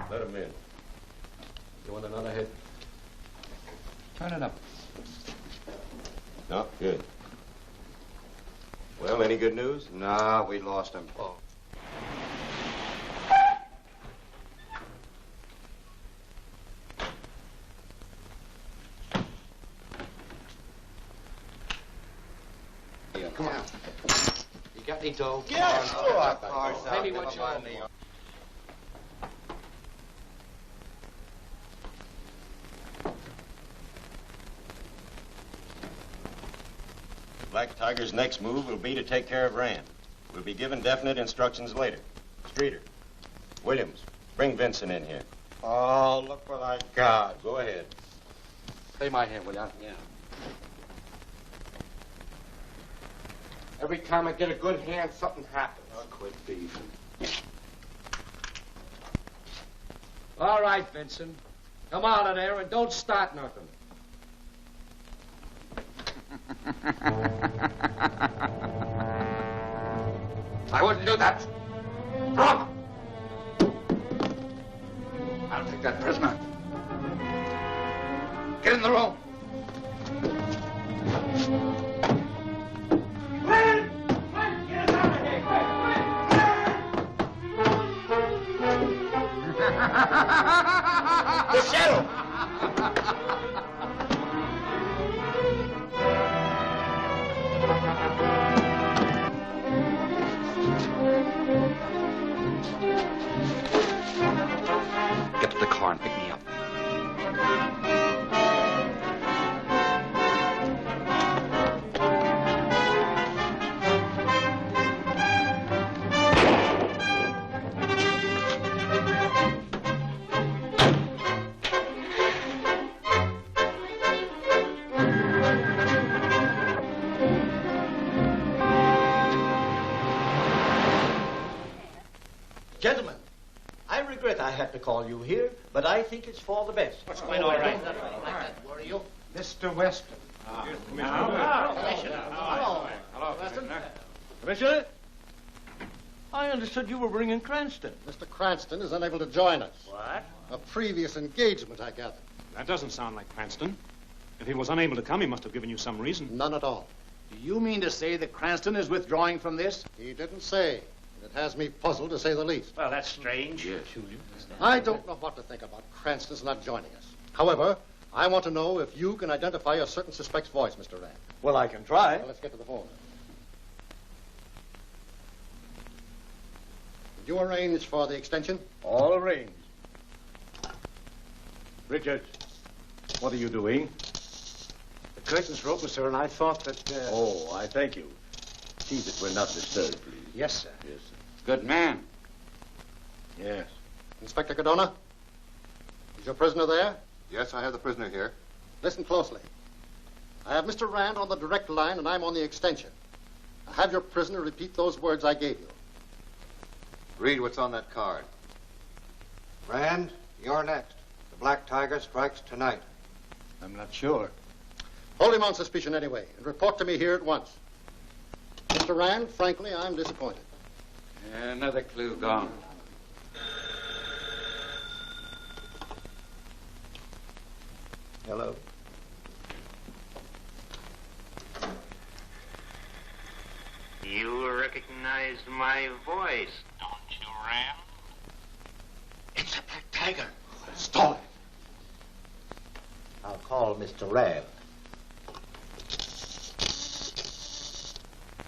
Let him in. You want another hit? Turn it up. No, good. Well, any good news? No, we lost him. Oh. Come on. You got any dough? Yes, Come sure. on. Pay me what you owe me. Black Tiger's next move will be to take care of Rand. We'll be given definite instructions later. Streeter, Williams, bring Vincent in here. Oh, look what I got. Go ahead. Pay my hand, will you? Yeah. Every time I get a good hand, something happens. Oh, quit beefing. All right, Vincent. Come out of there and don't start nothing. I wouldn't do that. Wrong. I'll take that prisoner. Get in the room. The shadow! Get to the car and pick me up. Gentlemen, I regret I had to call you here, but I think it's for the best. What's going on, right? Where are you? Mr. Weston. Hello, Commissioner. Commissioner? I understood you were bringing Cranston. Mr. Cranston is unable to join us. What? A previous engagement, I gather. That doesn't sound like Cranston. If he was unable to come, he must have given you some reason. None at all. Do you mean to say that Cranston is withdrawing from this? He didn't say. It has me puzzled, to say the least. Well, that's strange. Yes. I don't know what to think about Cranston's not joining us. However, I want to know if you can identify a certain suspect's voice, Mr. Rand. Well, I can try. Well, let's get to the phone. Did you arrange for the extension? All arranged. Richard, what are you doing? The curtains were open, sir, and I thought that... Oh, I thank you. See that we're not disturbed, please. Yes, sir. Yes, sir. Good man. Yes. Inspector Cardona? Is your prisoner there? Yes, I have the prisoner here. Listen closely. I have Mr. Rand on the direct line, and I'm on the extension. Now have your prisoner repeat those words I gave you. Read what's on that card. Rand, you're next. The Black Tiger strikes tonight. I'm not sure. Hold him on suspicion anyway, and report to me here at once. Mr. Rand, frankly, I'm disappointed. Another clue gone. Hello. You recognize my voice, don't you, Ram? It's a black tiger. I'll call Mr. Rand.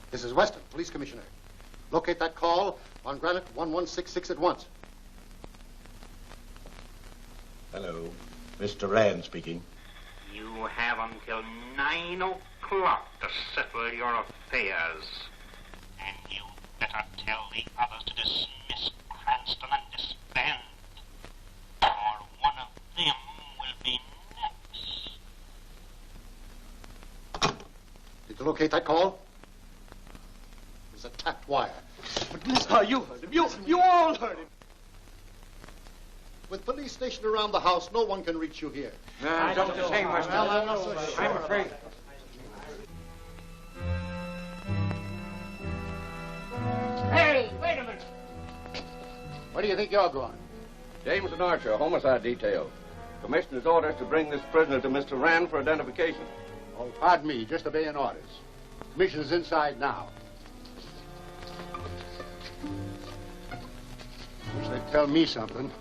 This is Weston, Police Commissioner. Locate that call on Granite 1166 at once. Hello. Mr. Rand speaking. You have until 9 o'clock to settle your affairs. And you better tell the others to dismiss Cranston and disband, or one of them will be next. Did you locate that call? It was a tapped wire. But, mister, you heard him. You all heard him. With police stationed around the house, no one can reach you here. No, don't say, Weston. I'm not so sure. I'm afraid. Hey, wait a minute. Where do you think you're going? James and Archer, homicide detail. Commissioner's orders to bring this prisoner to Mr. Rand for identification. Oh, pardon me, just obeying orders. Commissioner's inside now. Wish they'd tell me something.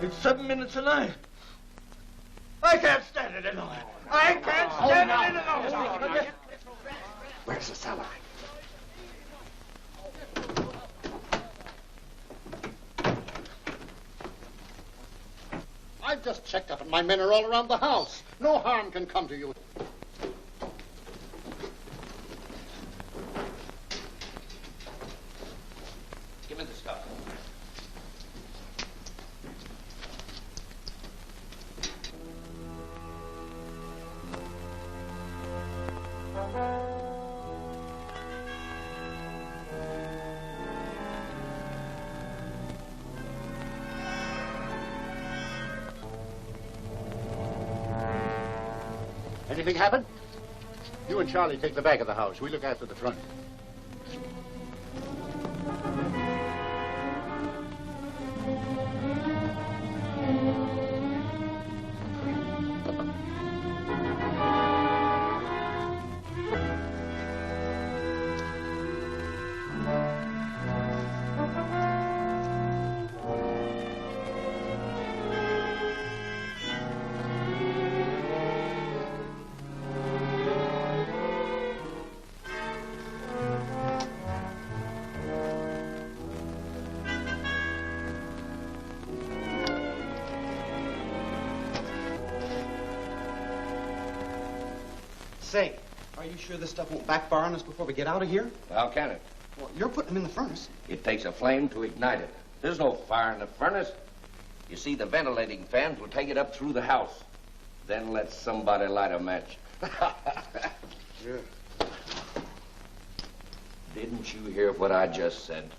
It's 7 minutes to 9. I can't stand it any longer. I can't stand it any longer. Where's the cellar? I've just checked up, and my men are all around the house. No harm can come to you. Give me the stuff. Anything happen? You and Charlie take the back of the house. We look after the front. Say, are you sure this stuff won't backfire on us before we get out of here? How can it? Well, you're putting them in the furnace. It takes a flame to ignite it. There's no fire in the furnace. You see, the ventilating fans will take it up through the house. Then let somebody light a match. Sure. Didn't you hear what I just said?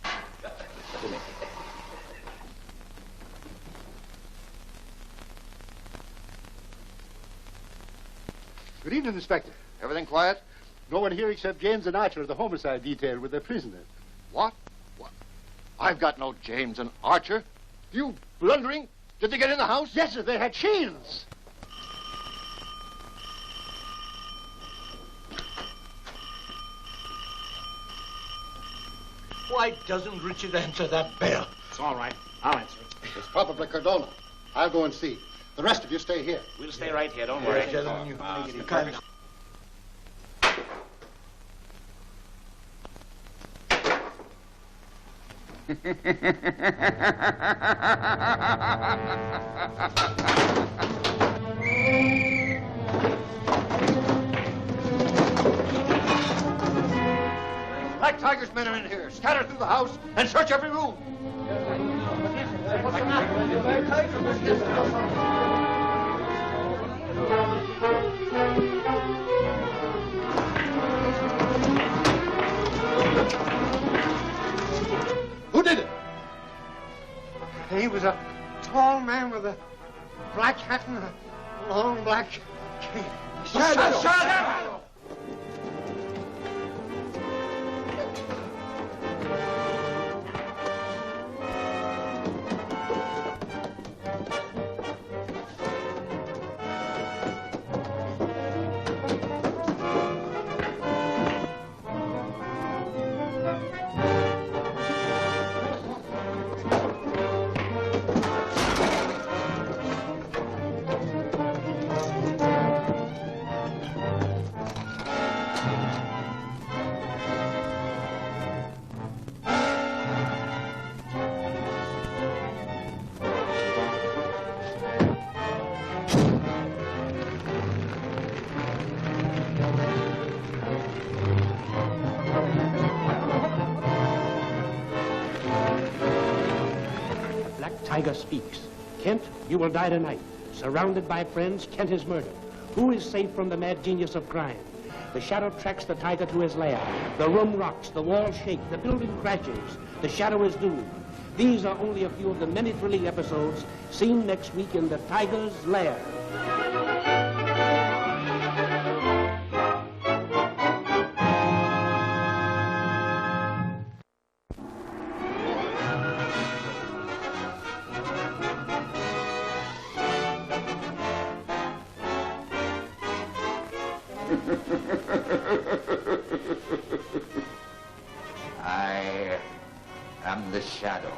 Come here. Good evening, Inspector. Everything quiet? No one here except James and Archer of the homicide detail with their prisoner. What? I've got no James and Archer. You blundering? Did they get in the house? Yes, sir. They had shields. Why doesn't Richard answer that bell? It's all right. I'll answer it. It's probably Cardona. I'll go and see. The rest of you stay here. We'll stay right here. Don't worry. Gentlemen, you Black Tiger's men are in here. Scatter through the house and search every room. Who did it? He was a tall man with a black hat and a long black cane. Shadow! Tiger speaks. Kent, you will die tonight. Surrounded by friends, Kent is murdered. Who is safe from the mad genius of crime? The Shadow tracks the Tiger to his lair. The room rocks, the walls shake, the building crashes. The Shadow is doomed. These are only a few of the many thrilling episodes seen next week in The Tiger's Lair. I am the Shadow.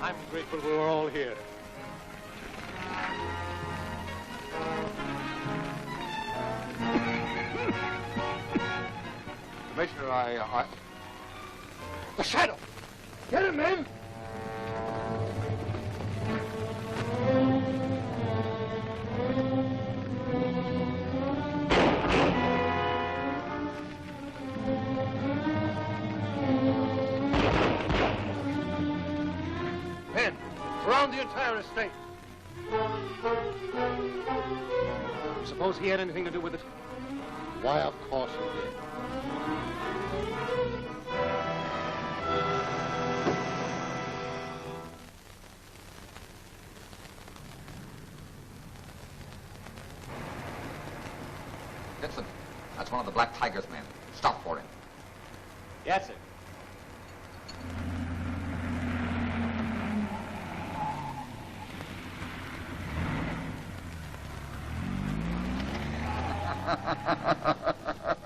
I'm grateful we were all here. Commissioner, The Shadow! Get him, men! Men, surround the entire estate. Suppose he had anything to do with it? Why, of course he did. Dixon, that's one of the Black Tiger's men. Stop for him. Yes, sir.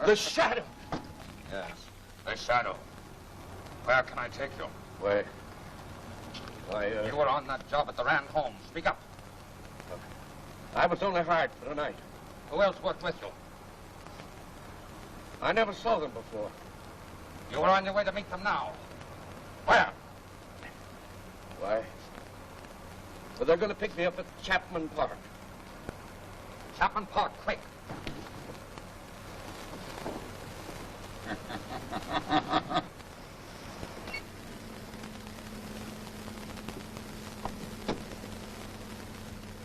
The Shadow! Yes, the Shadow. Where can I take you? Why, You were on that job at the Rand home. Speak up. I was only hired for the night. Who else worked with you? I never saw them before. You were on your way to meet them now. Where? Why? Well, they're going to pick me up at Chapman Park. Chapman Park, quick.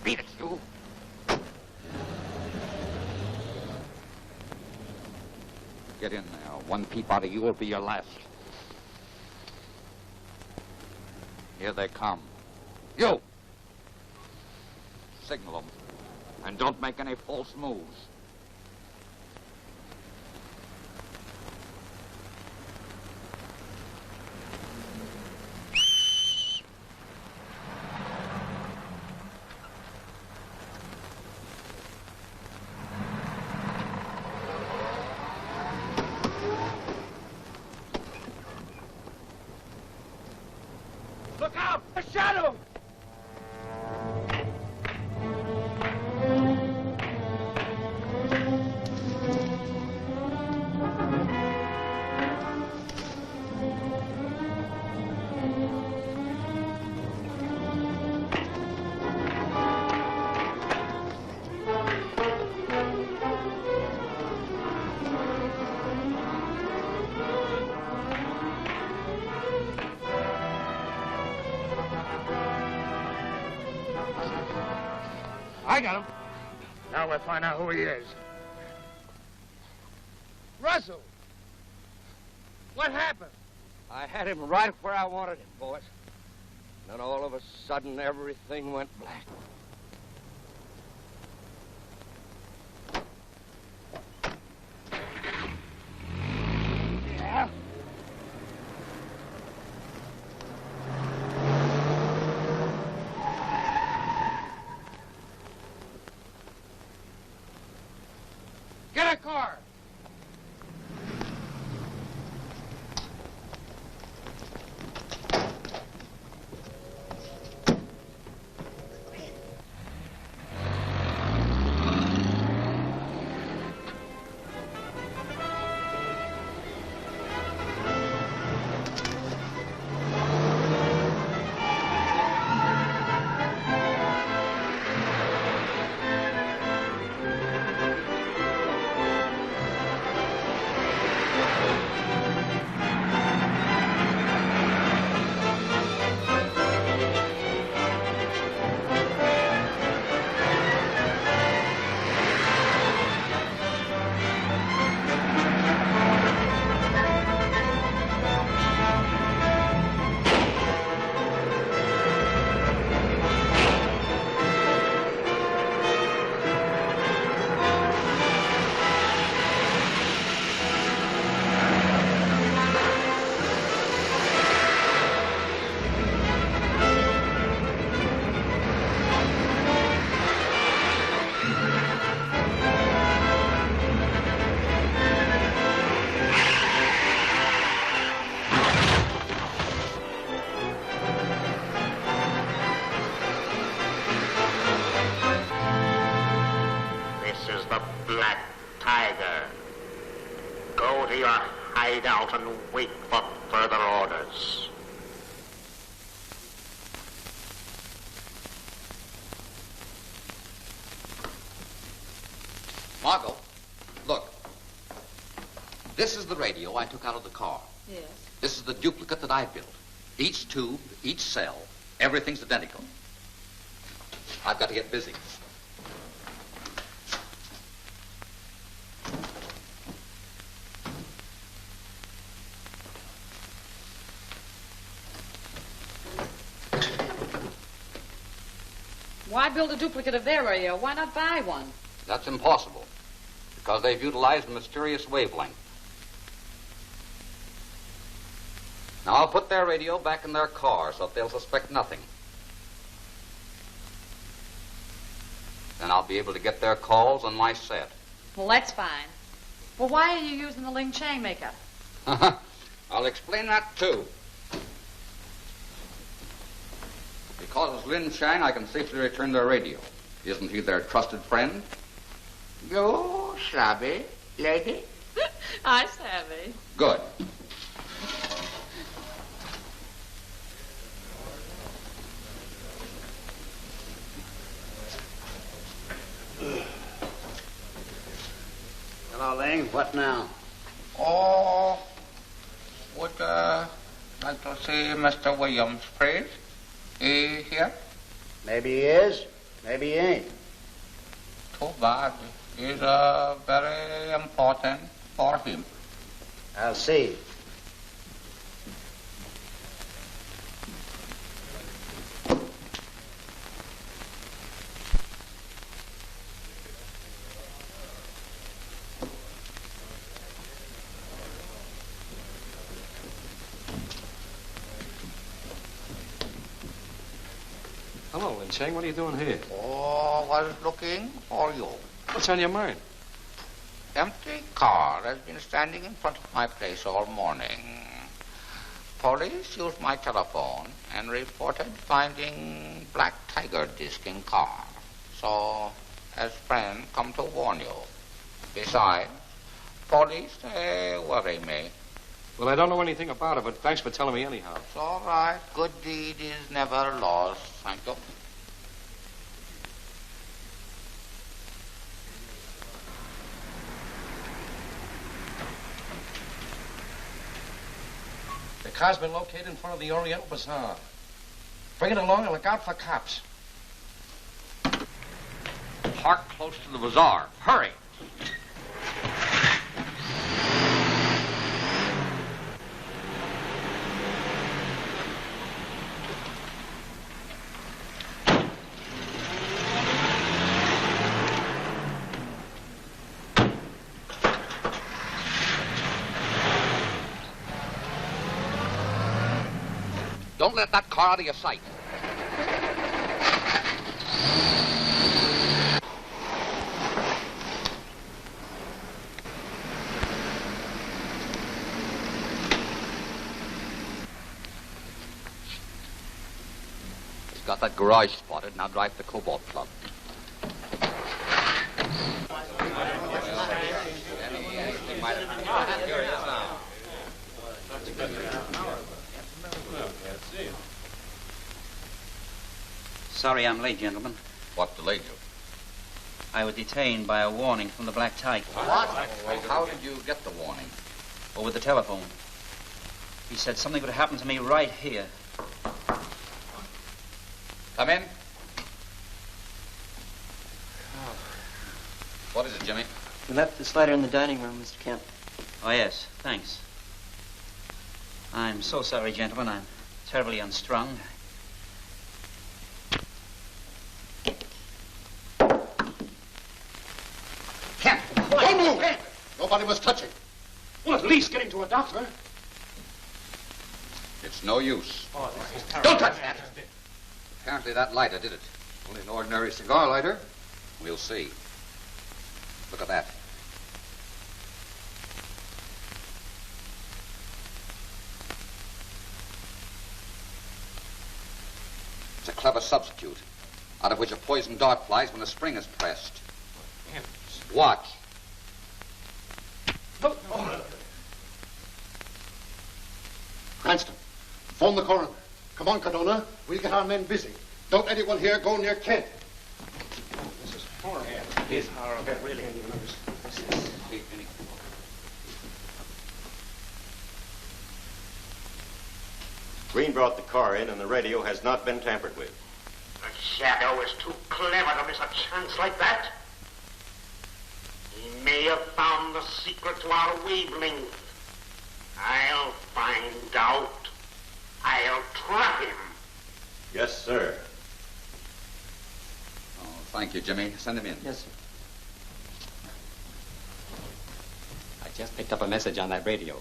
Beat it, you. Get in there. One peep out of you will be your last. Here they come. You! signal them. And don't make any false moves. Look out! A shadow! I got him. Now we'll find out who he is. Russell! What happened? I had him right where I wanted him, boys. Then all of a sudden, everything went black. Yeah? Get a car! Hideout and wait for further orders. Margot, look. This is the radio I took out of the car. Yes. This is the duplicate that I built. Each tube, each cell, everything's identical. I've got to get busy. Why build a duplicate of their radio? Why not buy one? That's impossible, because they've utilized a mysterious wavelength. Now, I'll put their radio back in their car so that they'll suspect nothing. Then I'll be able to get their calls on my set. Well, that's fine. Well, why are you using the Ling Chang makeup? I'll explain that, too. Because it's Lin Chang, I can safely return their radio. Isn't he their trusted friend? You savvy, lady? I savvy. Good. Hello, Ling. What now? Oh, would like to see Mr. Williams, please. He here? Maybe he is. Maybe he ain't. Too bad. It's very important for him. I'll see. morning, Chang. What are you doing here? Oh, was looking for you. What's on your mind? Empty car has been standing in front of my place all morning. Police used my telephone and reported finding Black Tiger disc in car. So, as friend, come to warn you. Besides, police, they worry me. Well, I don't know anything about it, but thanks for telling me anyhow. It's all right. Good deed is never lost. Thank you. The car's been located in front of the Oriental Bazaar. Bring it along and look out for cops. Park close to the bazaar. Hurry. Don't let that car out of your sight. He's got that garage spotted. Now drive to the Cobalt Club. Sorry I'm late, gentlemen. What delayed you? I was detained by a warning from the Black Tiger. What? How did you get the warning? Over the telephone. He said something would happen to me right here. Come in. What is it, Jimmy? We left this letter in the dining room, Mr. Kemp. Oh, yes. Thanks. I'm so sorry, gentlemen. I'm terribly unstrung. Don't move! Nobody must touch it. Well, at least get him to a doctor. It's no use. Oh, this is Don't touch that! Apparently that lighter did it. Only an ordinary cigar lighter. We'll see. Look at that. It's a clever substitute, out of which a poison dart flies when a spring is pressed. Watch. Cranston, phone the coroner. Come on, Cardona. We'll get our men busy. Don't anyone here go near Kent. This is horrible. It is horrible, really. Green brought the car in, and the radio has not been tampered with. The Shadow is too clever to miss a chance like that. He may have found the secret to our wavelength. I'll find out. I'll trap him. Yes, sir. Oh, thank you, Jimmy. Send him in. Yes, sir. I just picked up a message on that radio.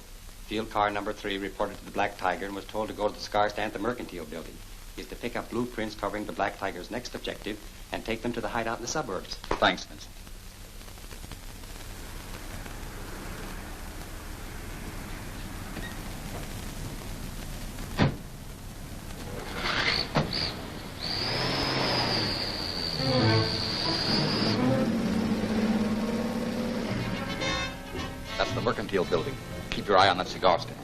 Field car number 3 reported to the Black Tiger and was told to go to the cigar stand at the Mercantile Building. He is to pick up blueprints covering the Black Tiger's next objective and take them to the hideout in the suburbs. Thanks, Vincent. That's the Mercantile Building. Keep your eye on that cigar stand.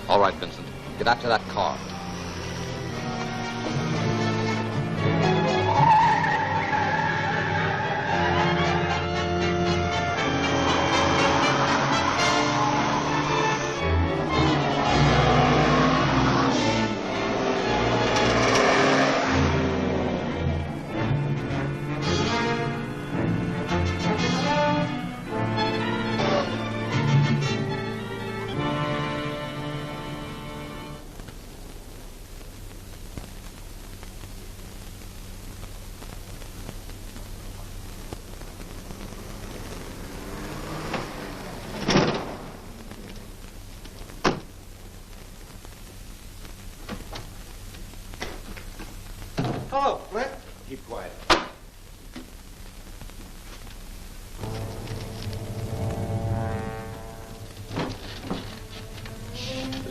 All right, Vincent. Get after that car.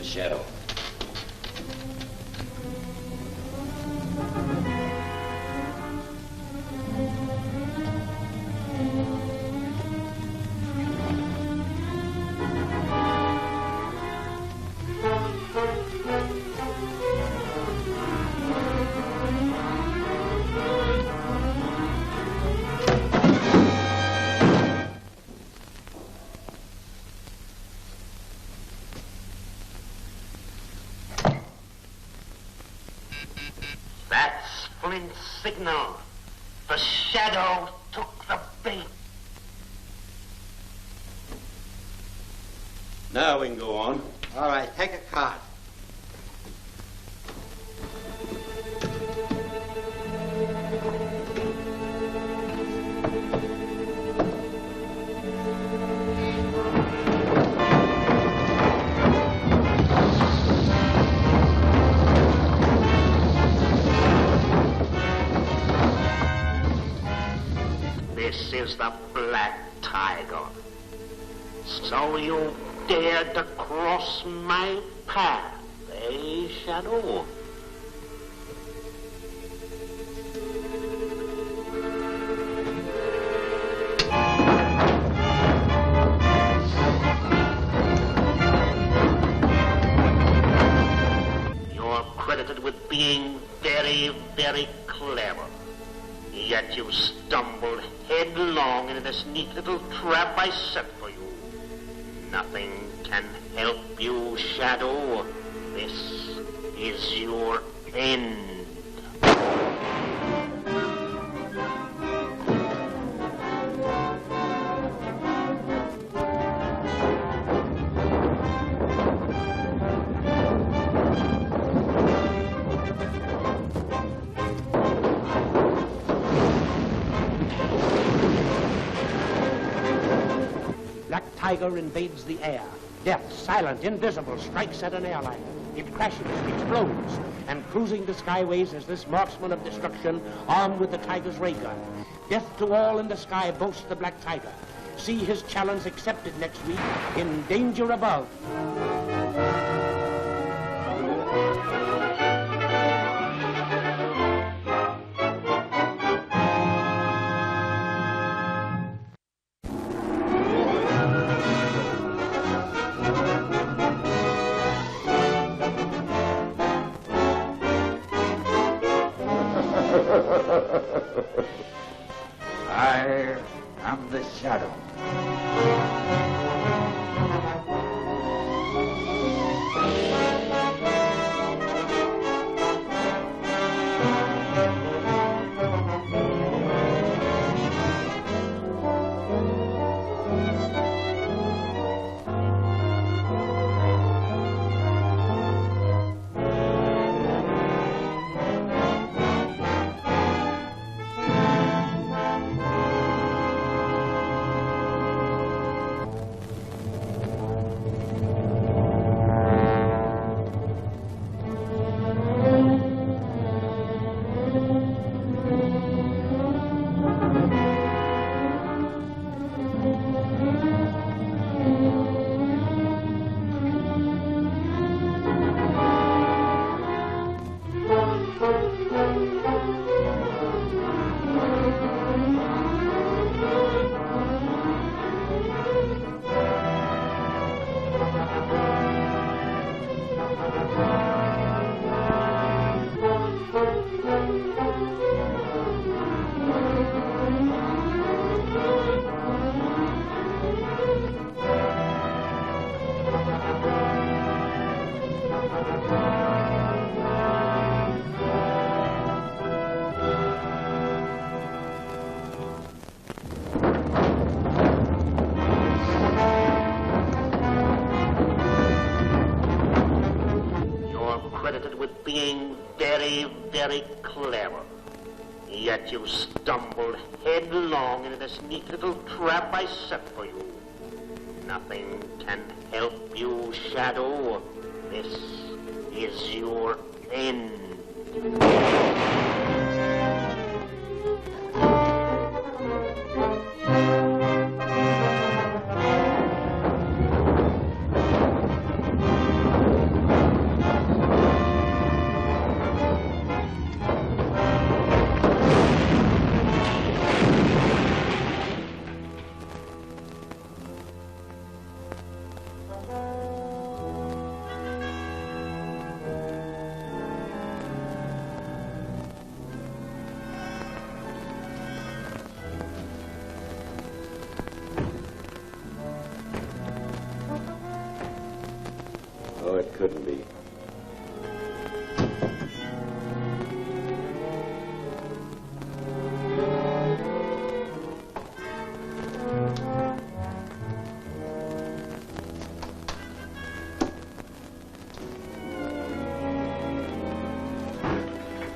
the shadow. That's Flint's signal. The shadow took the bait. Now we can go on. All right, take a card. This is the Black Tiger. So you dared to cross my path, eh, Shadow? You're credited with being very, very clever. Yet you stumbled headlong into this neat little trap I set for you. Nothing can help you, Shadow. This is your end. Black Tiger invades the air. Death, silent, invisible, strikes at an airliner. It crashes, explodes, and cruising the skyways is this marksman of destruction armed with the Tiger's ray gun. Death to all in the sky boasts the Black Tiger. See his challenge accepted next week in Danger Above. I am the shadow. Being very, very clever. Yet you stumbled headlong into this neat little trap I set for you. Nothing can help you, Shadow. This is your end. can be.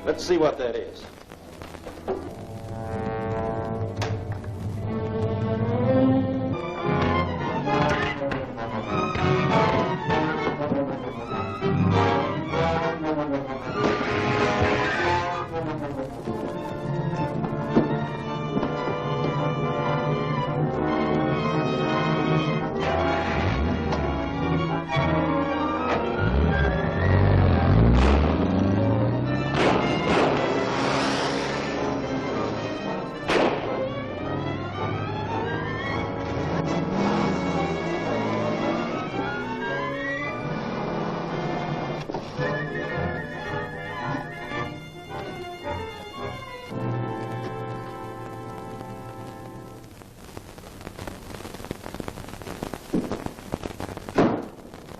Let's see what that is.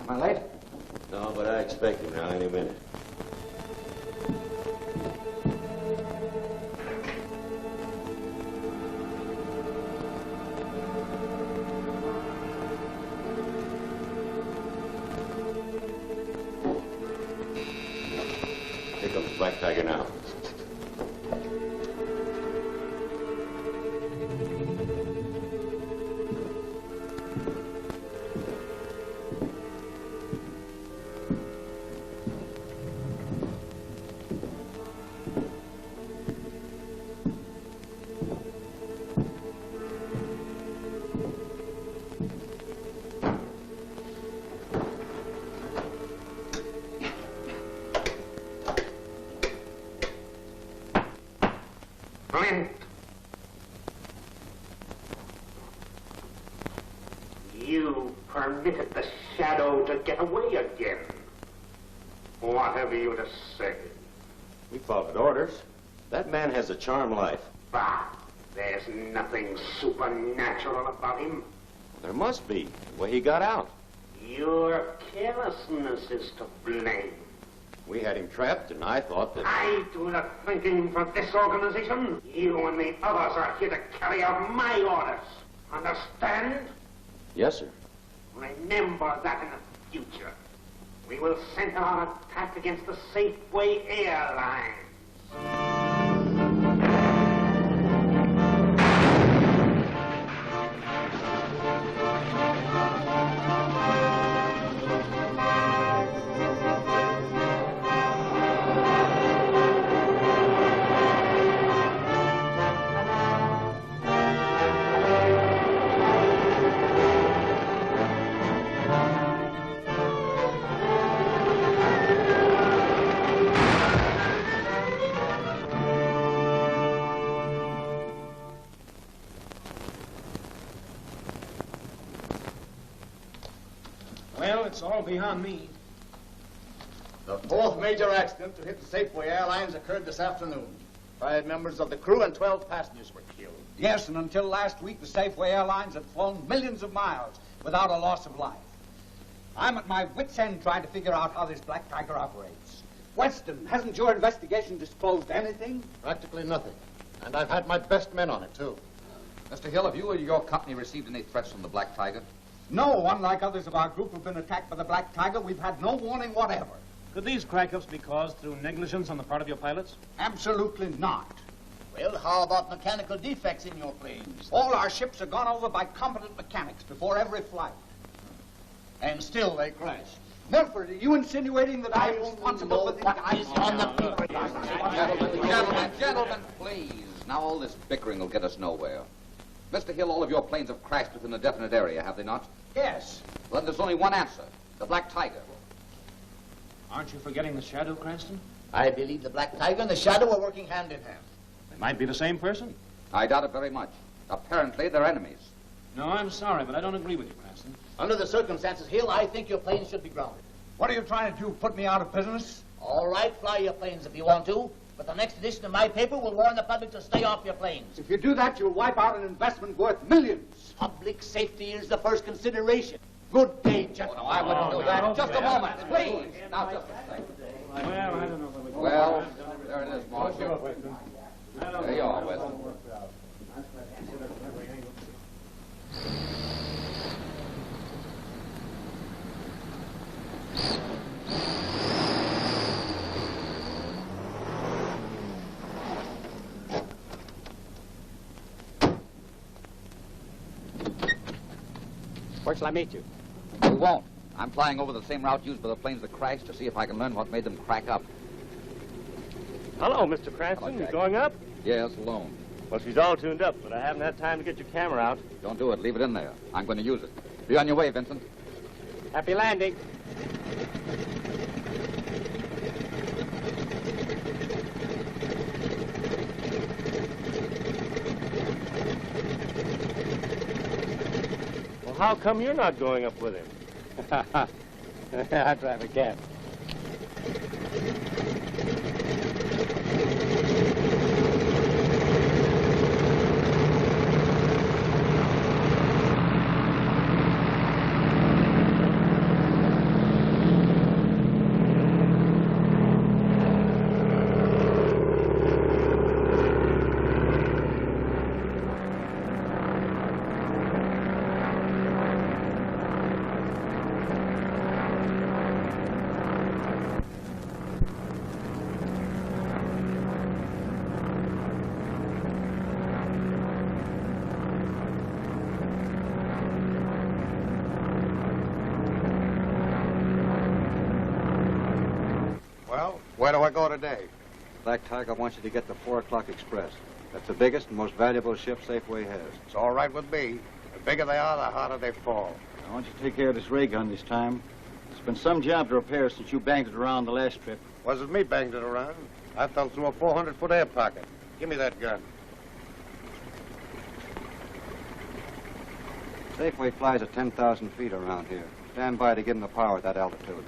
Am I late? No, but I expect him now any minute. Here comes Black Tiger now. Flint. You permitted the shadow to get away again. What have you to say? We followed orders. That man has a charmed life. Bah, there's nothing supernatural about him. There must be. The way he got out. Your carelessness is to blame. We had him trapped, and I thought that... I do the thinking for this organization. You and the others are here to carry out my orders. Understand? Yes, sir. Remember that in the future. We will center our attack against the Safeway Airlines. Well, it's all beyond me. The fourth major accident to hit the Safeway Airlines occurred this afternoon. 5 members of the crew and 12 passengers were killed. Yes, and until last week, the Safeway Airlines had flown millions of miles without a loss of life. I'm at my wit's end trying to figure out how this Black Tiger operates. Weston, hasn't your investigation disclosed anything? Practically nothing. And I've had my best men on it, too. Mr. Hill, have you or your company received any threats from the Black Tiger? No, unlike others of our group who've been attacked by the Black Tiger, we've had no warning whatever. Could these crack-ups be caused through negligence on the part of your pilots? Absolutely not. Well, how about mechanical defects in your planes? All our ships are gone over by competent mechanics before every flight. And still they crash. Milford, are you insinuating that I'm responsible for the... What is on the paper? Gentlemen, please. Now all this bickering will get us nowhere. Mr. Hill, all of your planes have crashed within a definite area, have they not? Yes. Well, then there's only one answer. The Black Tiger. Aren't you forgetting the Shadow, Cranston? I believe the Black Tiger and the Shadow are working hand in hand. They might be the same person. I doubt it very much. Apparently, they're enemies. No, I'm sorry, but I don't agree with you, Cranston. Under the circumstances, Hill, I think your planes should be grounded. What are you trying to do, put me out of business? All right, fly your planes if you want to. But the next edition of my paper will warn the public to stay off your planes. If you do that, you'll wipe out an investment worth millions. Public safety is the first consideration. Good day, gentlemen. Oh, no, I wouldn't do that. Just a moment, please. Now, just a second. Well, I don't know. Well, there it is, Marshal. There you are, Weston. Where shall I meet you? We won't. I'm flying over the same route used by the planes that crashed to see if I can learn what made them crack up. Hello, Mr. Cranston. You going up? Yes, alone. Well, she's all tuned up, but I haven't had time to get your camera out. Don't do it. Leave it in there. I'm going to use it. Be on your way, Vincent. Happy landing. Well, how come you're not going up with him? I drive a cab. Well, where do I go today? Black Tiger wants you to get the 4 o'clock express. That's the biggest and most valuable ship Safeway has. It's all right with me. The bigger they are, the harder they fall. I want you to take care of this ray gun this time. It's been some job to repair since you banged it around the last trip. Wasn't me banged it around. I fell through a 400-foot air pocket. Give me that gun. Safeway flies at 10,000 feet around here. Stand by to give them the power at that altitude.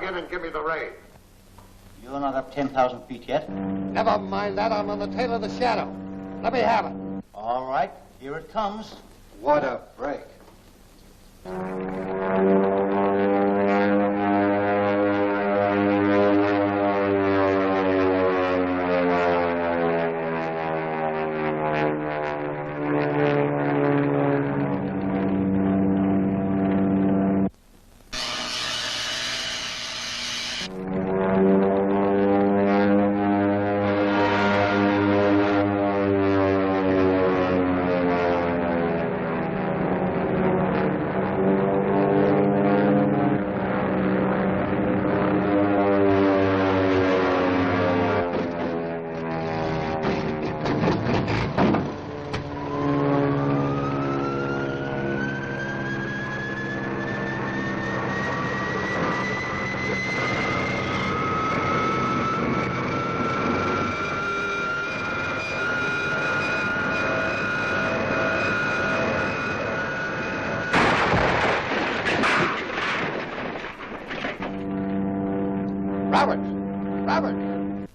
And give me the ray. You're not up 10,000 feet yet. Never mind that. I'm on the tail of the shadow. Let me have it. All right, here it comes. What a break.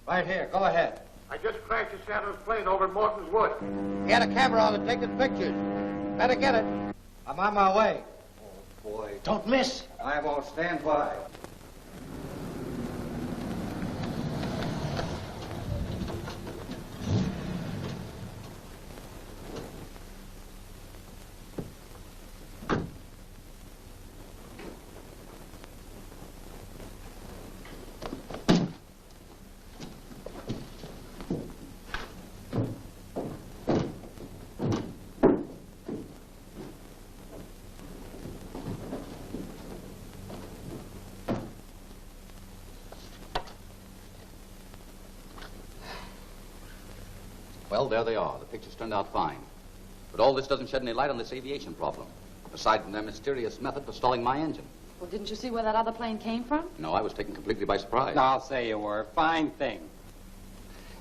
Right here. Go ahead. I just crashed the Shadow's plane over at Morton's Wood. He had a camera on it taking pictures. Better get it. I'm on my way. Oh, boy. Don't miss. I won't stand by. Well, there they are. The pictures turned out fine. But all this doesn't shed any light on this aviation problem, aside from their mysterious method for stalling my engine. Well, didn't you see where that other plane came from? No, I was taken completely by surprise. I'll say you were. Fine thing.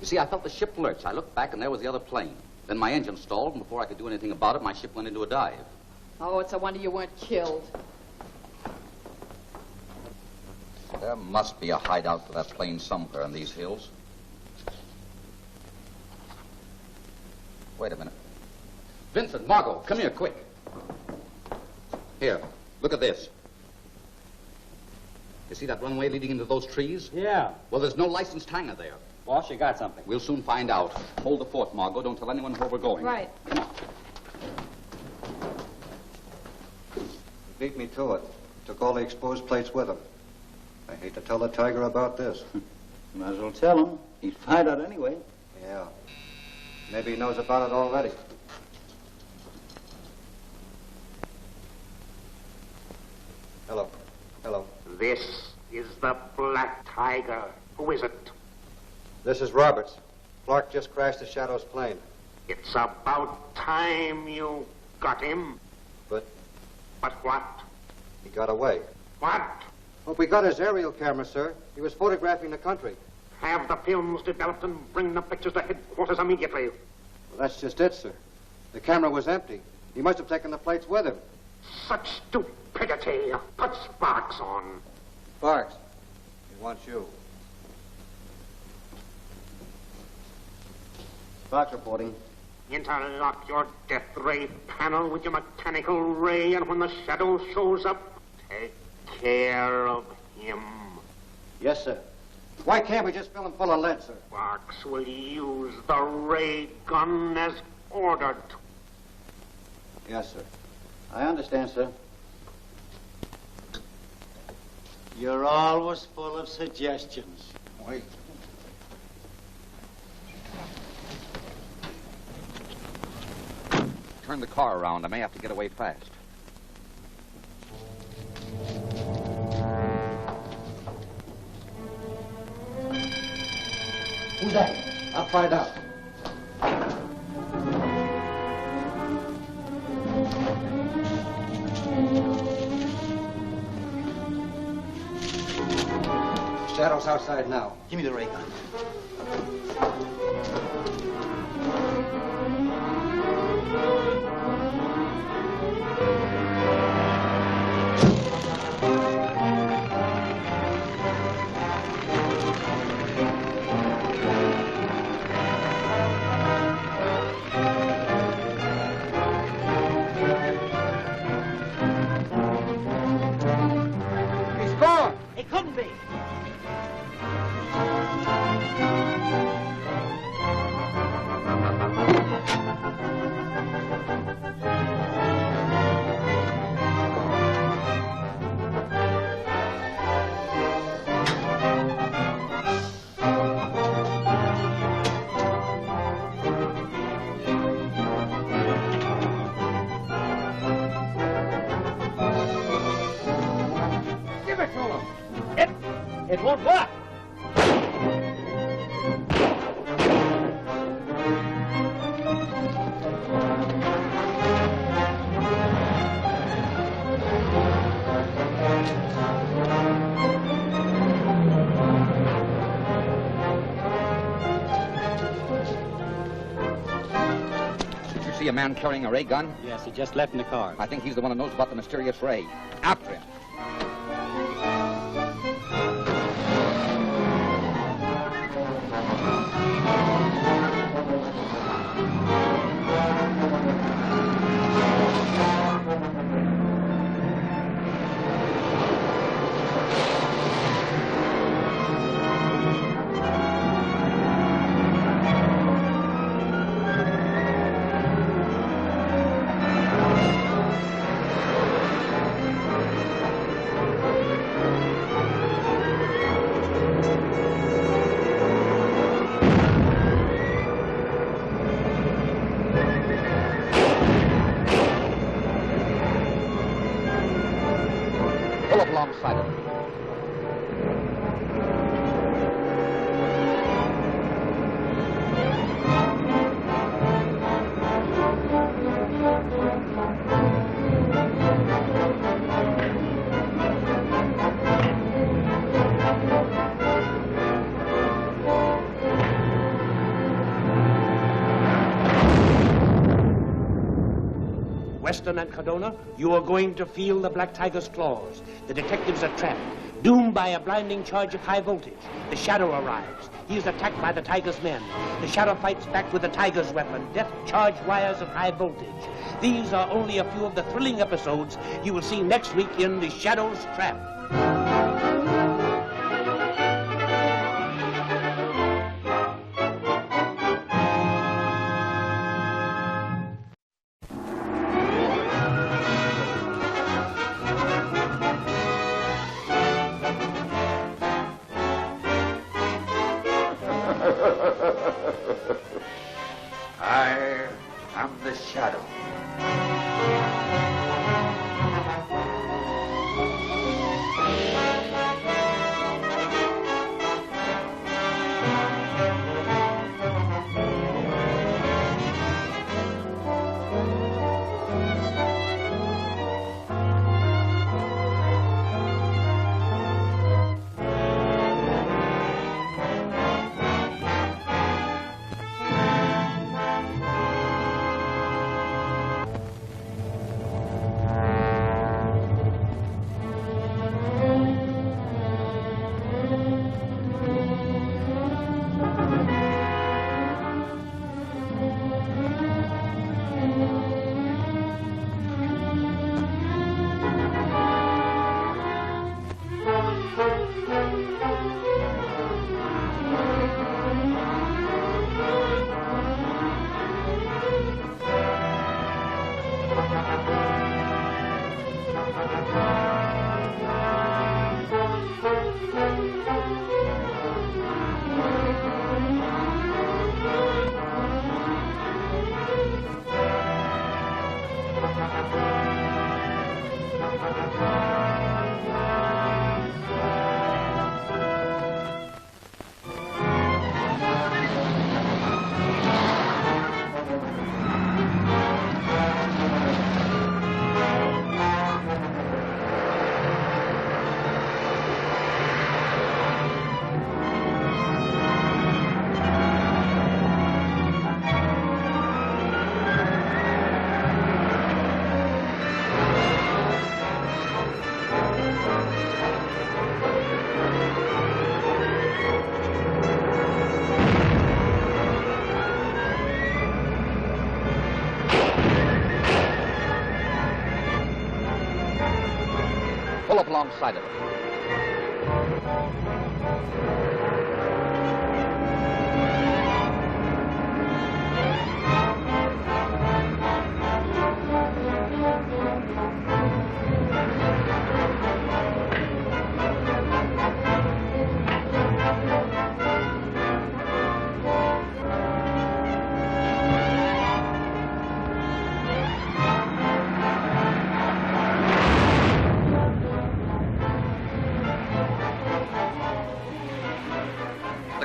You see, I felt the ship lurch. I looked back, and there was the other plane. Then my engine stalled, and before I could do anything about it, my ship went into a dive. Oh, it's a wonder you weren't killed. There must be a hideout for that plane somewhere in these hills. Wait a minute. Vincent, Margot, come here, quick. Here, look at this. You see that runway leading into those trees? Yeah. Well, there's no licensed hangar there. Boss, you got something. We'll soon find out. Hold the fort, Margot. Don't tell anyone where we're going. Right. Come on. He beat me to it. Took all the exposed plates with him. I hate to tell the Tiger about this. Might as well tell him. He'd find out anyway. Yeah. Maybe he knows about it already. Hello. Hello. This is the Black Tiger. Who is it? This is Roberts. Clark just crashed the Shadow's plane. It's about time you got him. But But what? he got away. What? Well, we got his aerial camera, sir. He was photographing the country. Have the films developed and bring the pictures to headquarters immediately. Well, that's just it, sir. The camera was empty. He must have taken the plates with him. Such stupidity. Put Sparks on. Sparks, he wants you. Sparks reporting. Interlock your death ray panel with your mechanical ray, and when the shadow shows up, take care of him. Yes, sir. Why can't we just fill him full of lead, sir? Sparks will use the ray gun as ordered. Yes, sir. I understand, sir. You're always full of suggestions. Wait. Turn the car around. I may have to get away fast. Who's that? I'll find out. Shadow's outside now. Give me the ray gun. He's gone. It couldn't be. Give it to him. It won't work. Did you see a man carrying a ray gun? Yes, he just left in the car. I think he's the one who knows about the mysterious ray. After him. Pull up alongside of him. Weston and Cardona, you are going to feel the Black Tiger's claws. The detectives are trapped, doomed by a blinding charge of high voltage. The Shadow arrives. He is attacked by the Tiger's men. The Shadow fights back with the Tiger's weapon, death-charged wires of high voltage. These are only a few of the thrilling episodes you will see next week in The Shadow's Trap. I am the Shadow. Pull up alongside of it.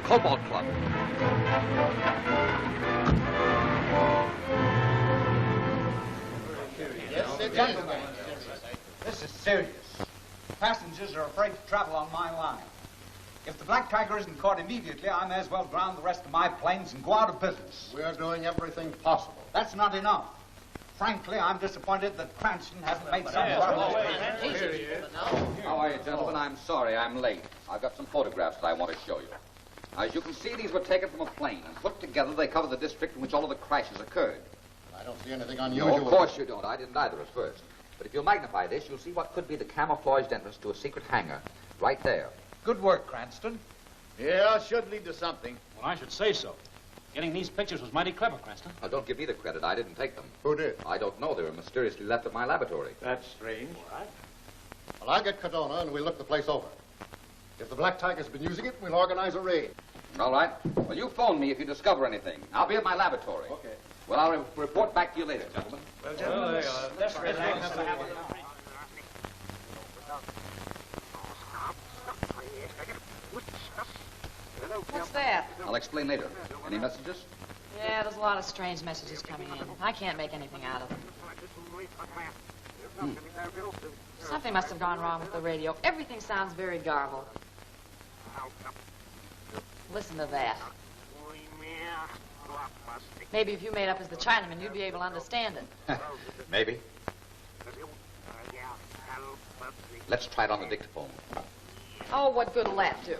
Cobalt Club. Gentlemen, this is serious. Passengers are afraid to travel on my line. If the Black Tiger isn't caught immediately, I may as well ground the rest of my planes and go out of business. We're doing everything possible. That's not enough. Frankly, I'm disappointed that Cranston hasn't made some How are you, gentlemen? I'm sorry I'm late. I've got some photographs that I want to show you. As you can see, these were taken from a plane, and put together, they cover the district in which all of the crashes occurred. I don't see anything unusual. No, of course you don't. I didn't either at first. But if you'll magnify this, you'll see what could be the camouflaged entrance to a secret hangar right there. Good work, Cranston. Yeah, should lead to something. Well, I should say so. Getting these pictures was mighty clever, Cranston. Now, don't give me the credit. I didn't take them. Who did? I don't know. They were mysteriously left at my laboratory. That's strange. All right. Well, I'll get Cardona and we'll look the place over. If the Black Tiger's been using it, we'll organize a raid. All right. Well, you phone me if you discover anything. I'll be at my laboratory. Okay. Well, I'll report back to you later, gentlemen. Well, gentlemen, let's relax. What's that? I'll explain later. Any messages? Yeah, there's a lot of strange messages coming in. I can't make anything out of them. Something must have gone wrong with the radio. Everything sounds very garbled. Listen to that. Maybe if you made up as the Chinaman, you'd be able to understand it. Maybe. Let's try it on the dictaphone. Oh, what good will that do?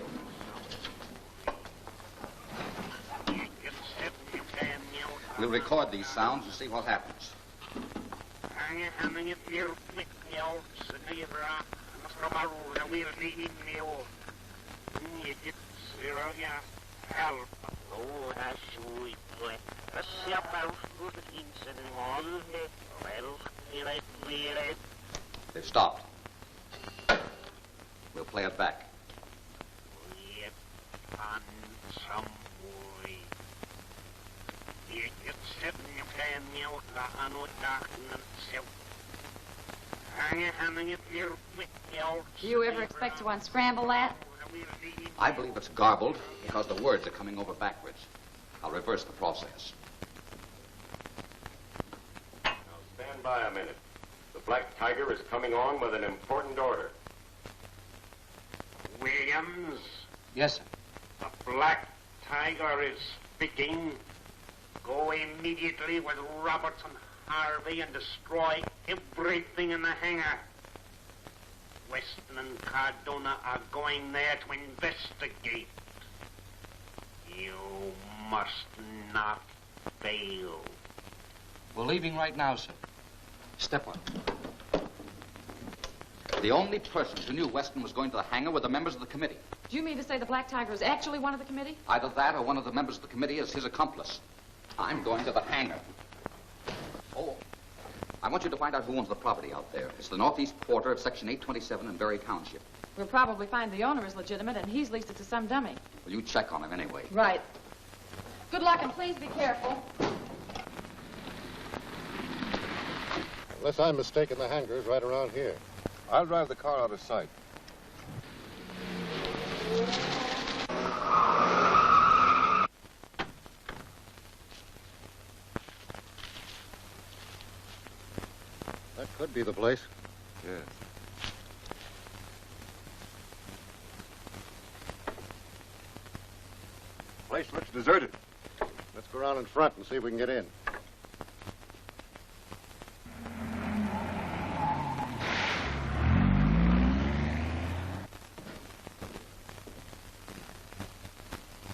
We'll record these sounds and see what happens. They've stopped. We'll play it back. Do you ever expect to unscramble that? I believe it's garbled because the words are coming over backwards. I'll reverse the process. Now stand by a minute. The Black Tiger is coming on with an important order. Williams, Yes, sir. the Black Tiger is speaking. Go immediately with Roberts and Harvey and destroy everything in the hangar. Weston and Cardona are going there to investigate. You must not fail. We're leaving right now, sir. Step one. The only persons who knew Weston was going to the hangar were the members of the committee. Do you mean to say the Black Tiger is actually one of the committee? Either that or one of the members of the committee is his accomplice. I'm going to the hangar. Oh, I want you to find out who owns the property out there. It's the northeast quarter of Section 827 in Berry Township. We'll probably find the owner is legitimate and he's leased it to some dummy. Well, you check on him anyway. Right. Good luck and please be careful. Unless I'm mistaken, the hangar's right around here. I'll drive the car out of sight. That could be the place. Yes. Place looks deserted. Let's go around in front and see if we can get in.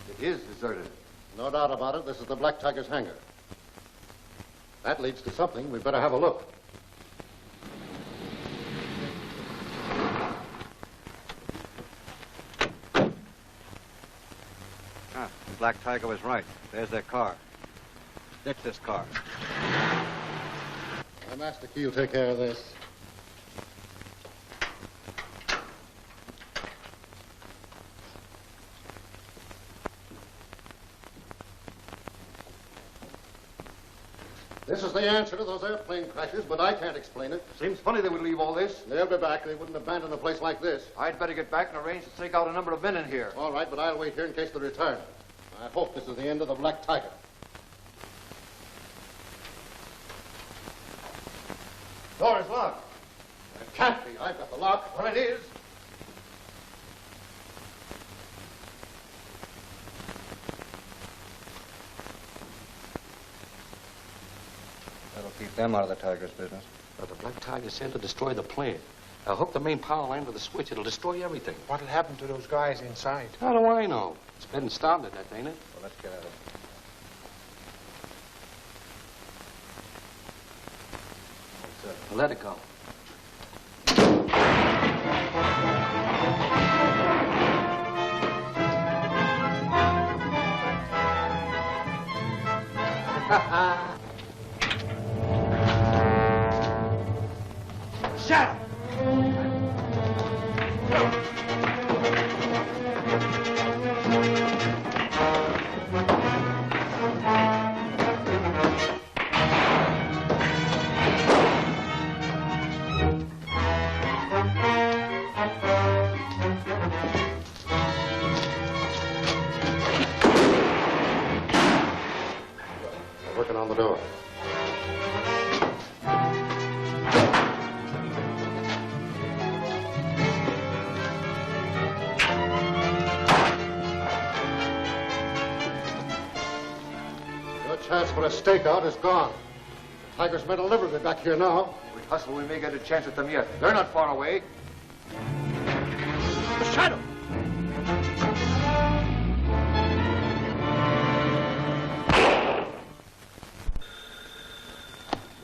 It is deserted. No doubt about it. This is the Black Tiger's hangar. That leads to something. We'd better have a look. The Black Tiger was right. There's their car. Ditch this car. Master Key will take care of this. This is the answer to those airplane crashes, but I can't explain it. Seems funny they would leave all this. They'll be back. They wouldn't abandon a place like this. I'd better get back and arrange to take out a number of men in here. All right, but I'll wait here in case they return. I hope this is the end of the Black Tiger. Door is locked. It can't be. I've got the lock. Well, it is. That'll keep them out of the Tiger's business. But the Black Tiger's sent to destroy the plant. I'll hook the main power line with a switch. It'll destroy everything. What'll happen to those guys inside? How do I know? It's been started, that, ain't it? Well, let's get at it. Well, let it go. Shut up! They're working on the door. for a stakeout is gone. The Tiger's men will never be back here now. With hustle, we may get a chance at them yet. They're not far away. The Shadow!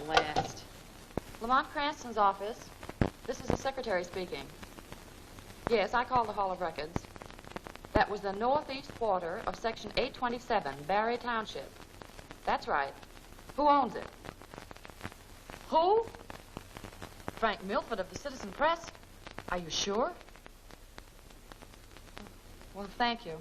Last. Lamont Cranston's office. This is the secretary speaking. Yes, I called the Hall of Records. That was the northeast quarter of Section 827, Barry Township. That's right. Who owns it? Who? Frank Milford of the Citizen Press? Are you sure? Well, thank you.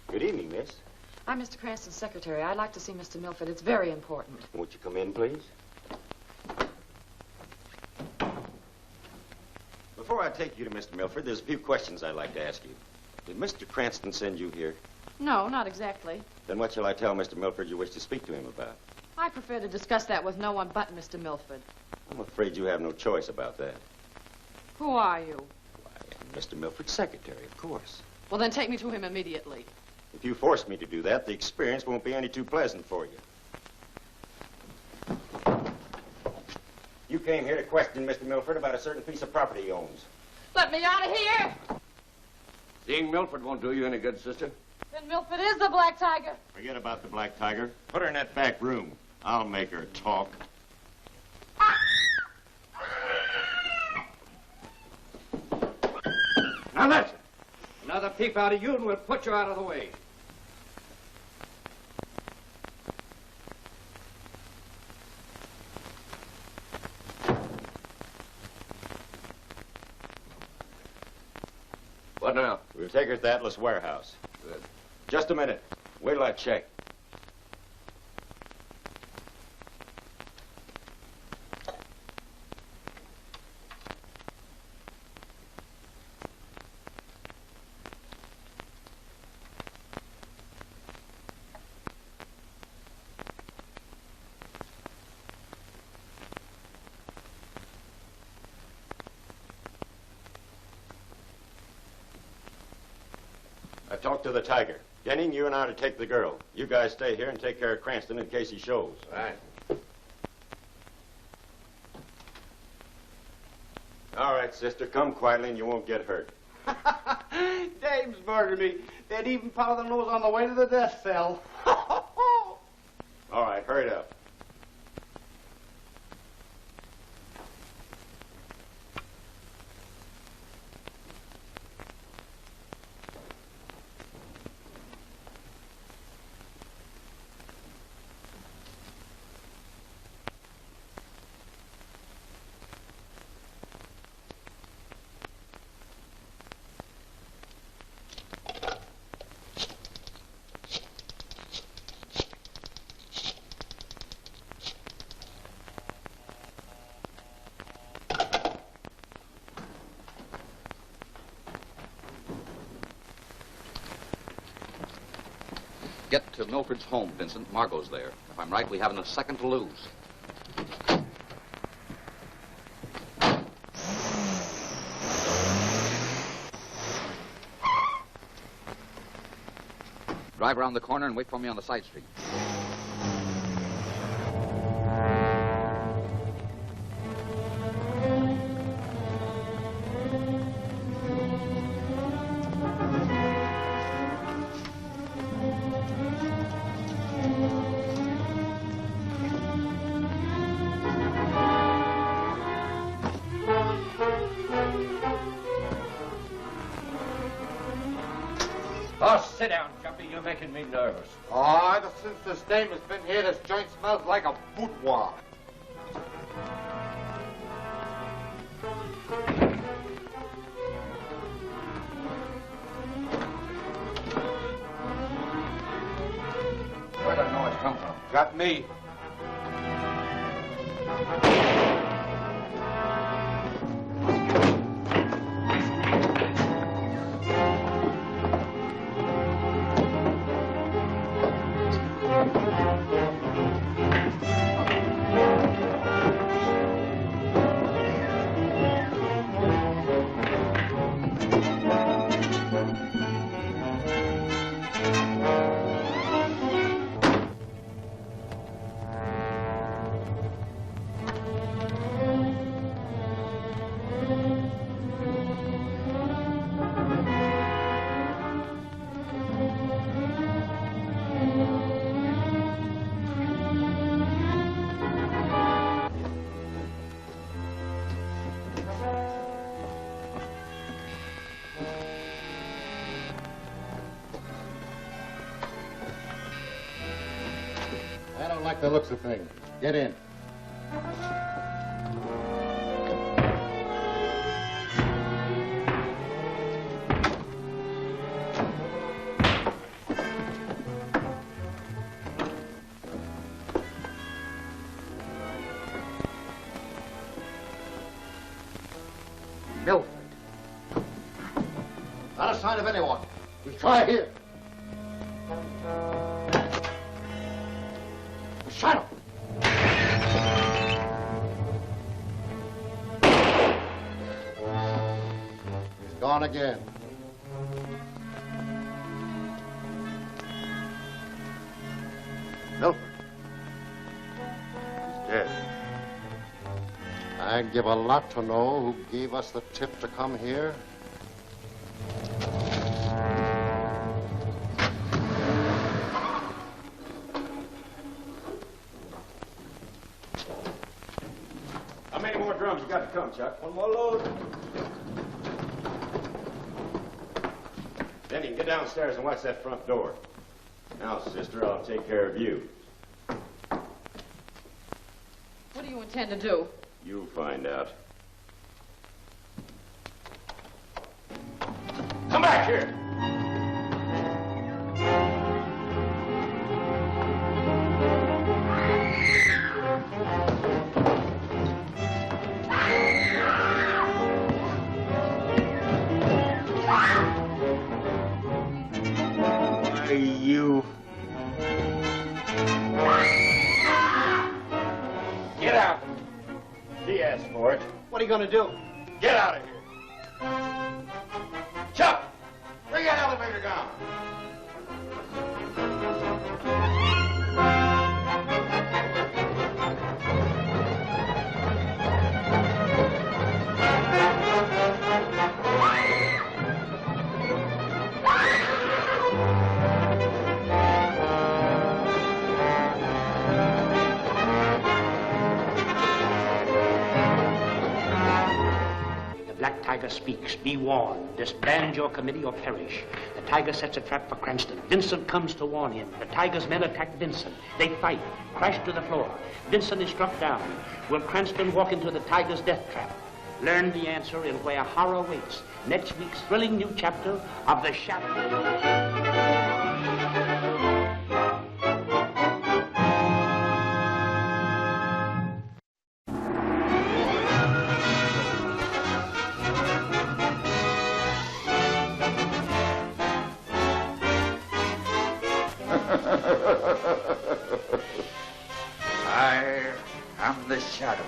Good evening, miss. I'm Mr. Cranston's secretary. I'd like to see Mr. Milford. It's very important. Won't you come in, please? Before I take you to Mr. Milford, there's a few questions I'd like to ask you. Did Mr. Cranston send you here? No, not exactly. Then what shall I tell Mr. Milford you wish to speak to him about? I prefer to discuss that with no one but Mr. Milford. I'm afraid you have no choice about that. Who are you? I'm Mr. Milford's secretary, of course. Well, then take me to him immediately. If you force me to do that, the experience won't be any too pleasant for you. You came here to question Mr. Milford about a certain piece of property he owns. Let me out of here! Seeing Milford won't do you any good, sister. Then Milford is the Black Tiger. Forget about the Black Tiger. Put her in that back room. I'll make her talk. Now listen. Another peep out of you and we'll put you out of the way. What now? We'll take her to the Atlas warehouse. Good. Just a minute. Wait till I check. I talked to the Tiger. Denning, you and I are to take the girl. You guys stay here and take care of Cranston in case he shows. Right. All right, sister. Come quietly and you won't get hurt. Dame's murdered me. They'd even powder the nose on the way to the death cell. All right, hurry it up. Get to Milford's home, Vincent. Margot's there. If I'm right, we haven't a second to lose. Drive around the corner and wait for me on the side street. Oh, sit down, Jumpy. You're making me nervous. Oh, ever since this dame has been here, this joint smells like a boudoir. Where'd that noise come from? Got me. I don't like the looks of things. Get in. Milford. Not a sign of anyone. We'll try here. Shadow. He's gone again. Milford. He's dead. I'd give a lot to know who gave us the tip to come here. How many more drums you got to come, Chuck? One more load. Then you can get downstairs and watch that front door. Now, sister, I'll take care of you. What do you intend to do? You'll find out. Come back here! You. Get out. He asked for it. What are you going to do? Get out of here. Chuck, bring that elevator down. Black Tiger speaks. Be warned. Disband your committee or perish. The Tiger sets a trap for Cranston. Vincent comes to warn him. The Tiger's men attack Vincent. They fight, crash to the floor. Vincent is struck down. Will Cranston walk into the Tiger's death trap? Learn the answer in Where Horror Waits. Next week's thrilling new chapter of The Shadow. I am the Shadow.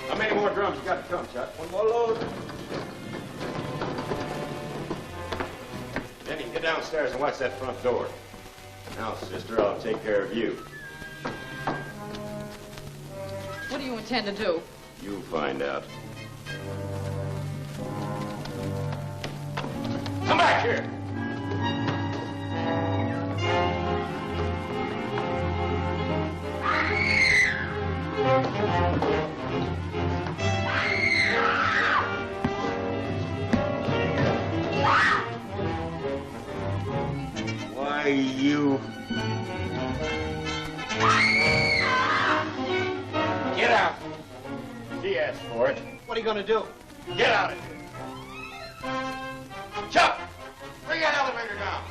How many more drums you got to come, Chuck? One more load. head downstairs and watch that front door. Now, sister, I'll take care of you. What do you intend to do? You find out. Come back here! Why, you... Get out! She asked for it. What are you going to do? Get out of here! Chuck! Bring that elevator down!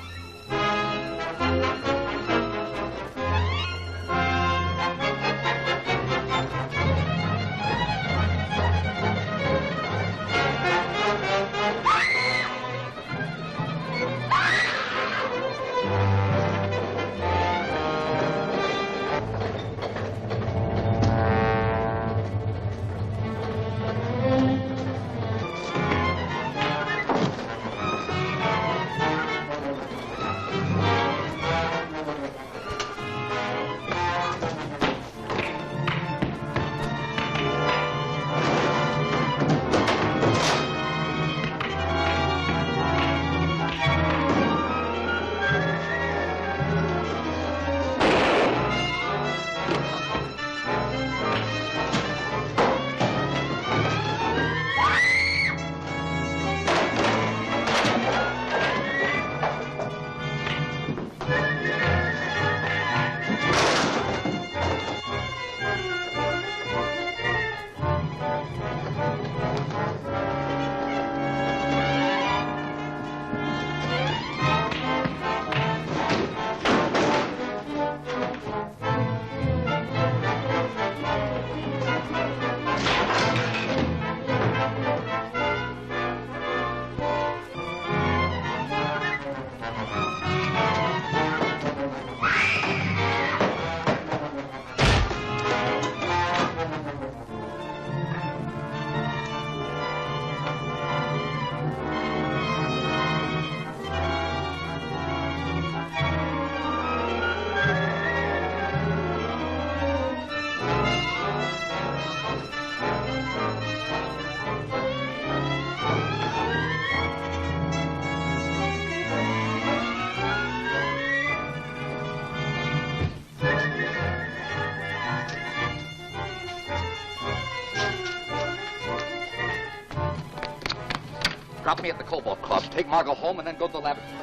Drop me at the Cobalt Club. Take Margot home and then go to the laboratory.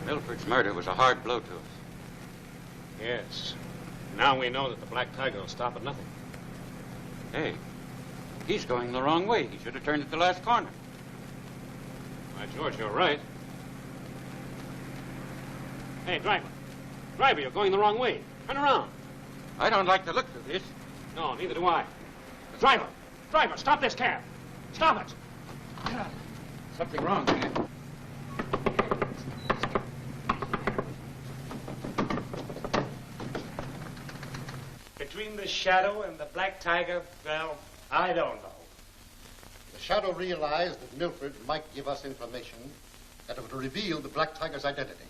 Milford's murder was a hard blow to us. Yes. Now we know that the Black Tiger will stop at nothing. Hey, he's going the wrong way. He should have turned at the last corner. Why, George, you're right. Hey, driver. Driver, you're going the wrong way. Turn around. I don't like the look of this. No, neither do I. Driver! Driver, stop this cab! Stop it! Something wrong, man. Between the Shadow and the Black Tiger, well, I don't know. The Shadow realized that Milford might give us information that would reveal the Black Tiger's identity.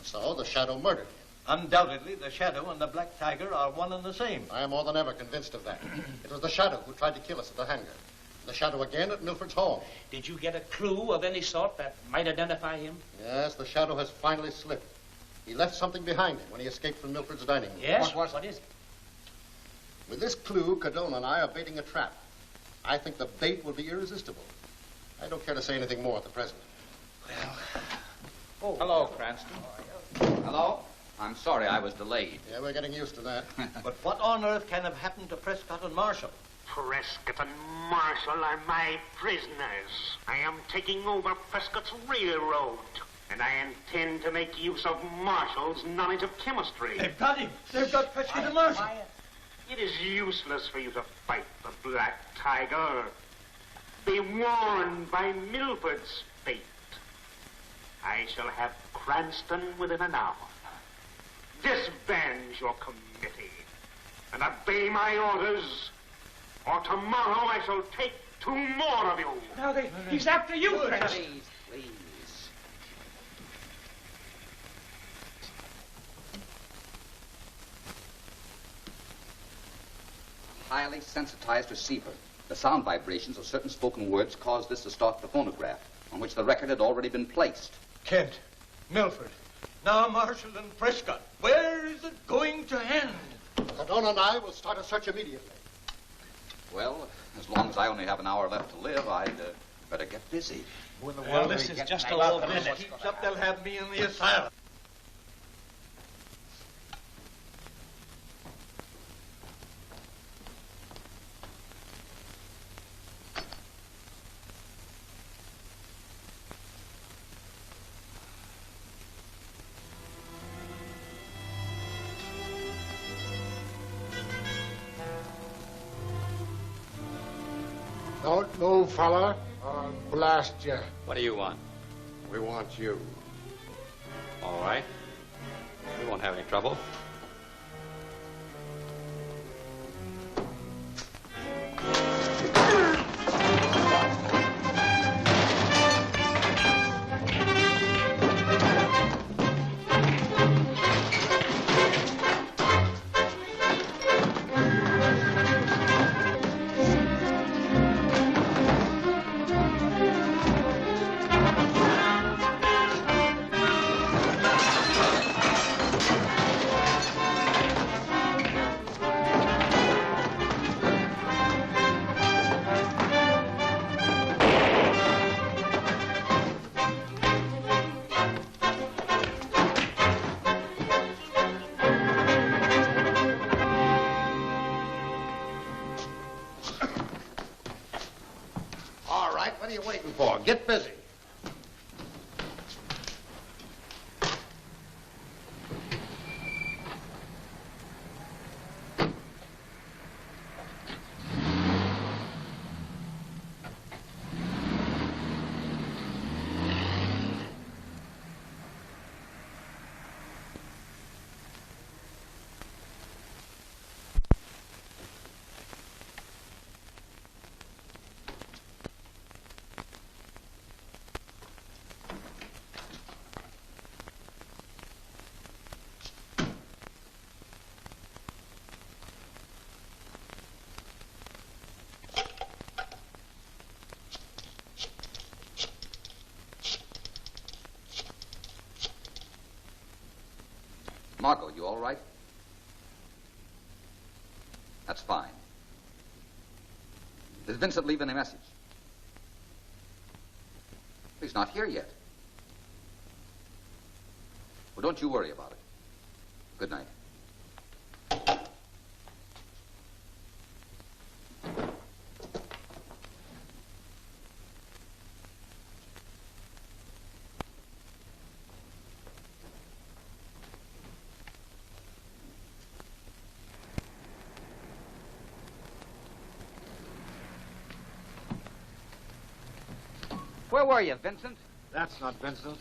So the Shadow murdered him. Undoubtedly, the Shadow and the Black Tiger are one and the same. I am more than ever convinced of that. It was the Shadow who tried to kill us at the hangar. The Shadow again at Milford's home. Did you get a clue of any sort that might identify him? Yes, the Shadow has finally slipped. He left something behind him when he escaped from Milford's dining room. Yes? What is it? With this clue, Cadone and I are baiting a trap. I think the bait will be irresistible. I don't care to say anything more at the present. Oh. Hello, Cranston. Hello? I'm sorry I was delayed. Yeah, we're getting used to that. But what on earth can have happened to Prescott and Marshall? Prescott and Marshall are my prisoners. I am taking over Prescott's railroad. And I intend to make use of Marshall's knowledge of chemistry. They've got him. They've got Prescott and Marshall. It is useless for you to fight the Black Tiger. Be warned by Milford's fate. I shall have Cranston within an hour. Disband your committee and obey my orders, or tomorrow I shall take 2 more of you. Now, he's after you, Cranston. Please. Highly sensitized receiver. The sound vibrations of certain spoken words caused this to start the phonograph, on which the record had already been placed. Kent, Milford, now Marshall and Prescott. Where is it going to end? Cardona and I will start a search immediately. Well, as long as I only have an hour left to live, I'd better get busy. Well, this is just a little minute. If this keeps up, they'll have me in the asylum. Don't move, fella, or I'll blast you. What do you want? We want you. All right. We won't have any trouble. What are you waiting for? Get busy. Margot, you all right? That's fine. Did Vincent leave any message? He's not here yet. Well, don't you worry about it. Good night. Where were you, Vincent? That's not Vincent.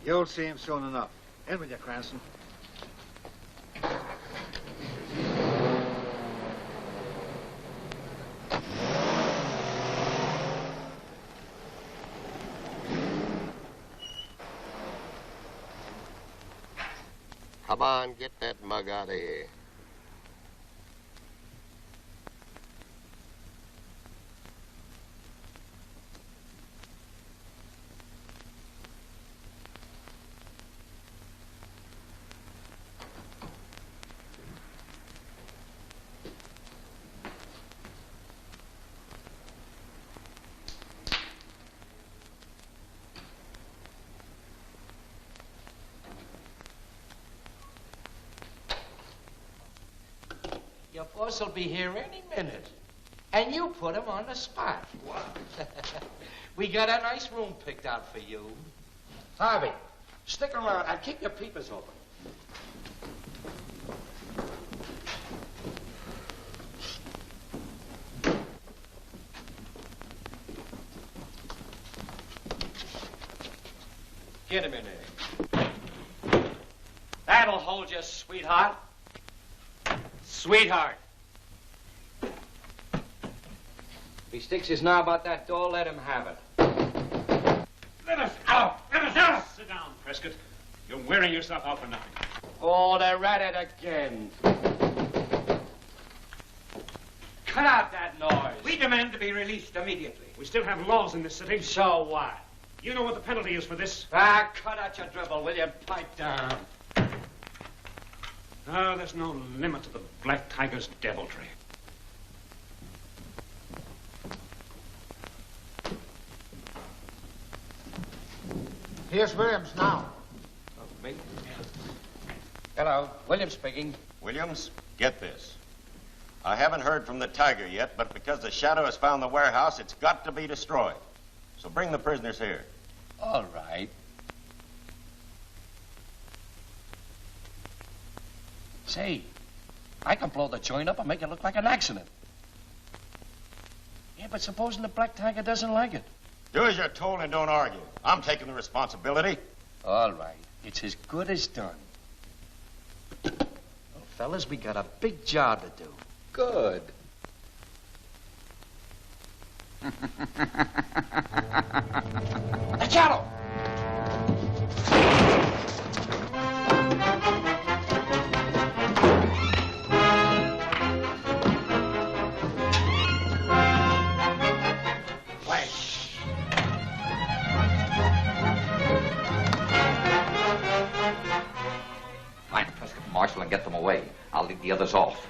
You'll see him soon enough. In with you, Cranston. Come on, get that mug out of here. Your boss will be here any minute. And you put him on the spot. What? We got a nice room picked out for you. Harvey, stick around and keep your peepers open. Get him in there. That'll hold you, sweetheart. Sweetheart. If he sticks his knob out that door, let him have it. Let us out! Let us out! Sit down, Prescott. You're wearing yourself out for nothing. Oh, they're at it again. Cut out that noise. We demand to be released immediately. We still have laws in this city. So what? You know what the penalty is for this? Ah, cut out your dribble, will you? Pipe down. Oh, there's no limit to the Black Tiger's deviltry. Here's Williams now. Me? Hello, Williams speaking. Williams, get this. I haven't heard from the Tiger yet, but because the Shadow has found the warehouse, it's got to be destroyed. So bring the prisoners here. All right. Say, I can blow the joint up and make it look like an accident. Yeah, but supposing the Black Tiger doesn't like it? Do as you're told and don't argue. I'm taking the responsibility. All right. It's as good as done. Well, fellas, we got a big job to do. Good. The Shadow! Find Prescott and Marshall and get them away. I'll lead the others off.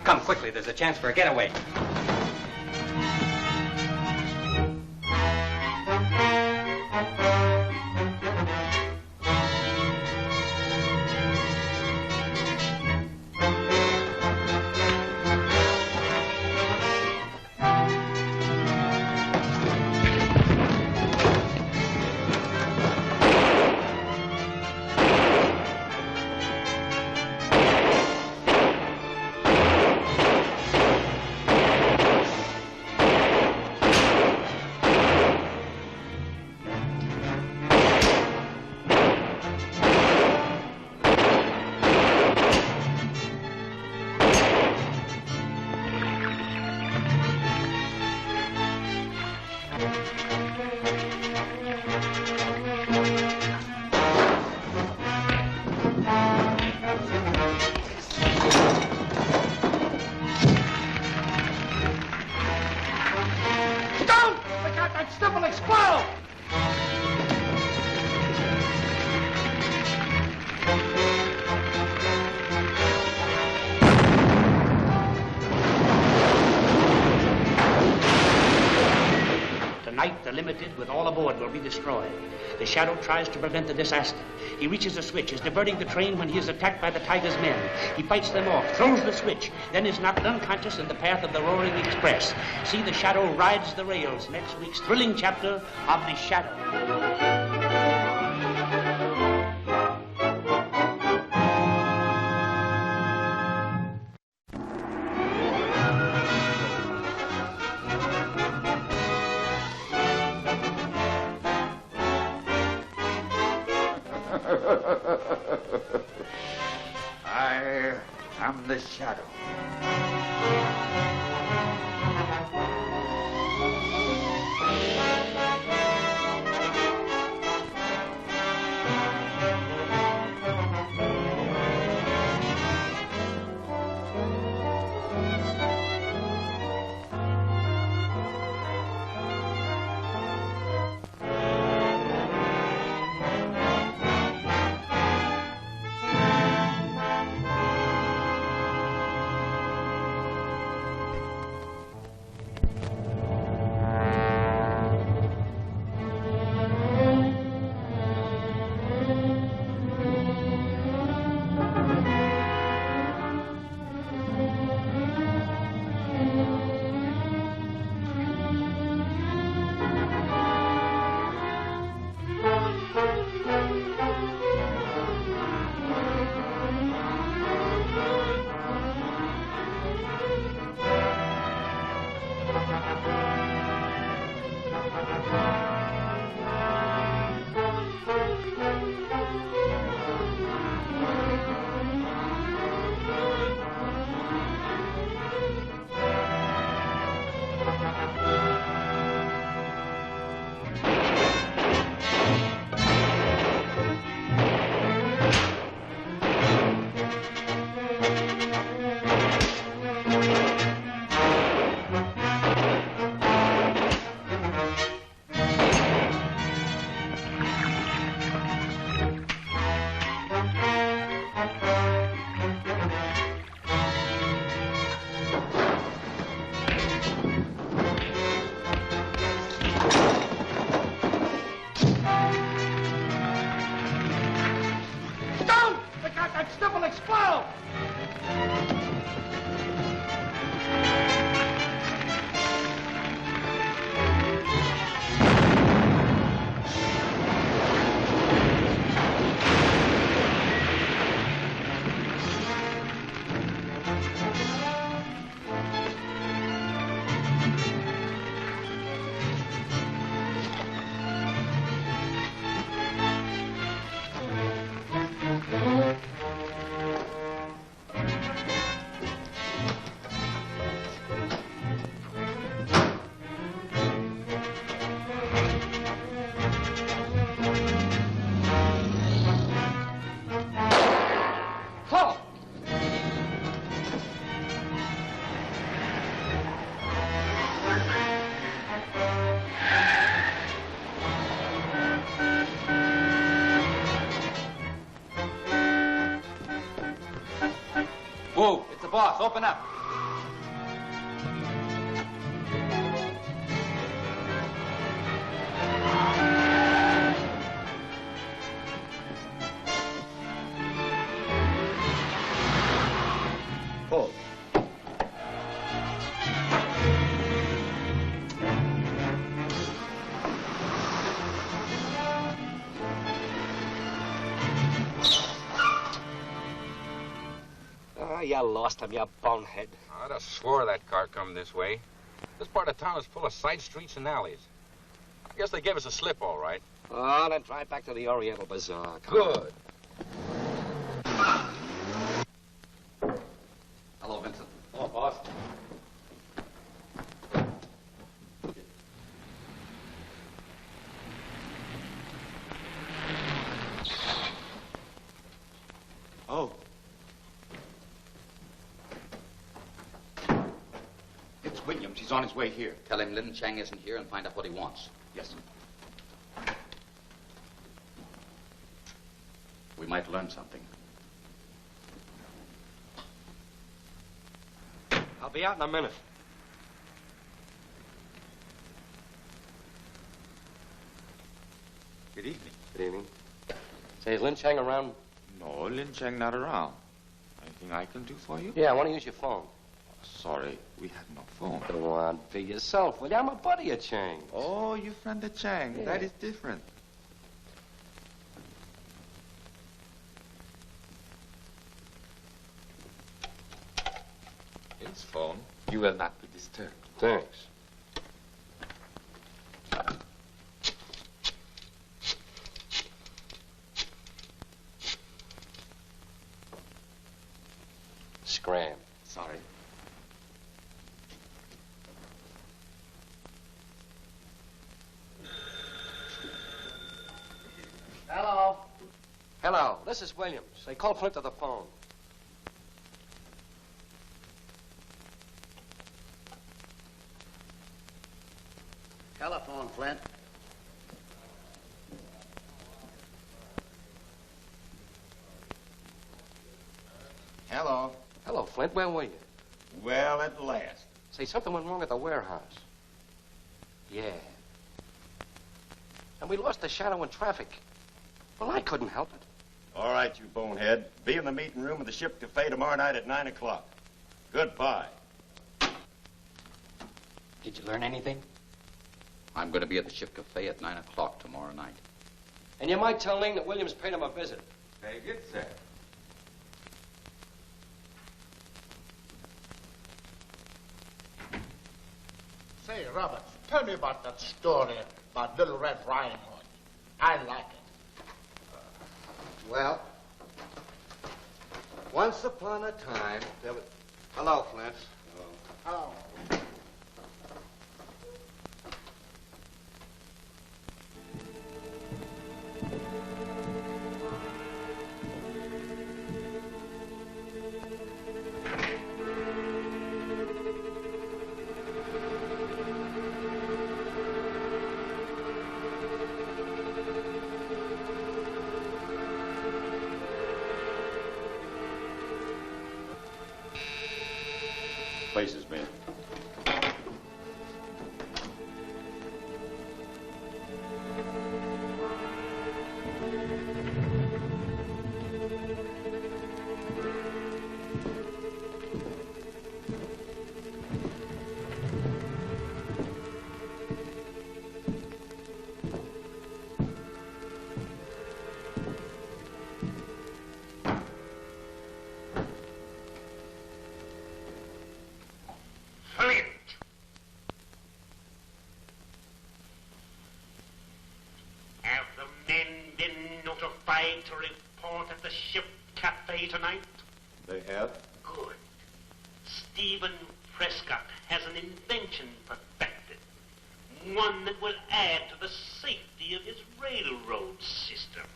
Come quickly, there's a chance for a getaway. Tonight, the Limited, with all aboard, will be destroyed. The Shadow tries to prevent the disaster. He reaches a switch, is diverting the train when he is attacked by the Tiger's men. He fights them off, throws the switch, then is knocked unconscious in the path of the Roaring Express. See The Shadow Rides the Rails, next week's thrilling chapter of The Shadow. I am the Shadow. boss. Open up. Pull. Oh, you lost him, you bonehead. I'd have swore that car come this way. This part of town is full of side streets and alleys. I guess they gave us a slip, all right. Oh, then drive back to the Oriental Bazaar. Come on. Good. Hello, Vincent. Oh, boss. Oh. It's Williams. He's on his way here. Tell him Lin Chang isn't here and find out what he wants. Yes, sir. We might learn something. I'll be out in a minute. Good evening. Good evening. Say, is Lin Chang around? No, Lin Chang not around. Anything I can do for you? Yeah, I want to use your phone. Sorry, we have no phone. Go on, be yourself, will you? I'm a buddy of Chang. Oh, you friend of Chang. Yeah. That is different. His phone. You will not be disturbed. Thanks. Scram. Sorry. Hello. Hello, this is Williams. They called Flint to the phone. Telephone, Flint. Hello. Hello, Flint. Where were you? Well, at last. Say, something went wrong at the warehouse. Yeah. And we lost the shadow in traffic. Well, I couldn't help it. All right, you bonehead. Be in the meeting room of the Ship Cafe tomorrow night at 9 o'clock. Goodbye. Did you learn anything? I'm going to be at the Ship Cafe at 9 o'clock tomorrow night. And you might tell Ling that Williams paid him a visit. Very good, sir. Say, Roberts, tell me about that story about Little Red Riding Hood. I like it. Well, once upon a time, there was... Hello, Flint. Hello. Places, man. Flint! Have the men been notified to report at the Ship Cafe tonight? They have? Good. Stephen Prescott has an invention perfected. One that will add to the safety of his railroad system.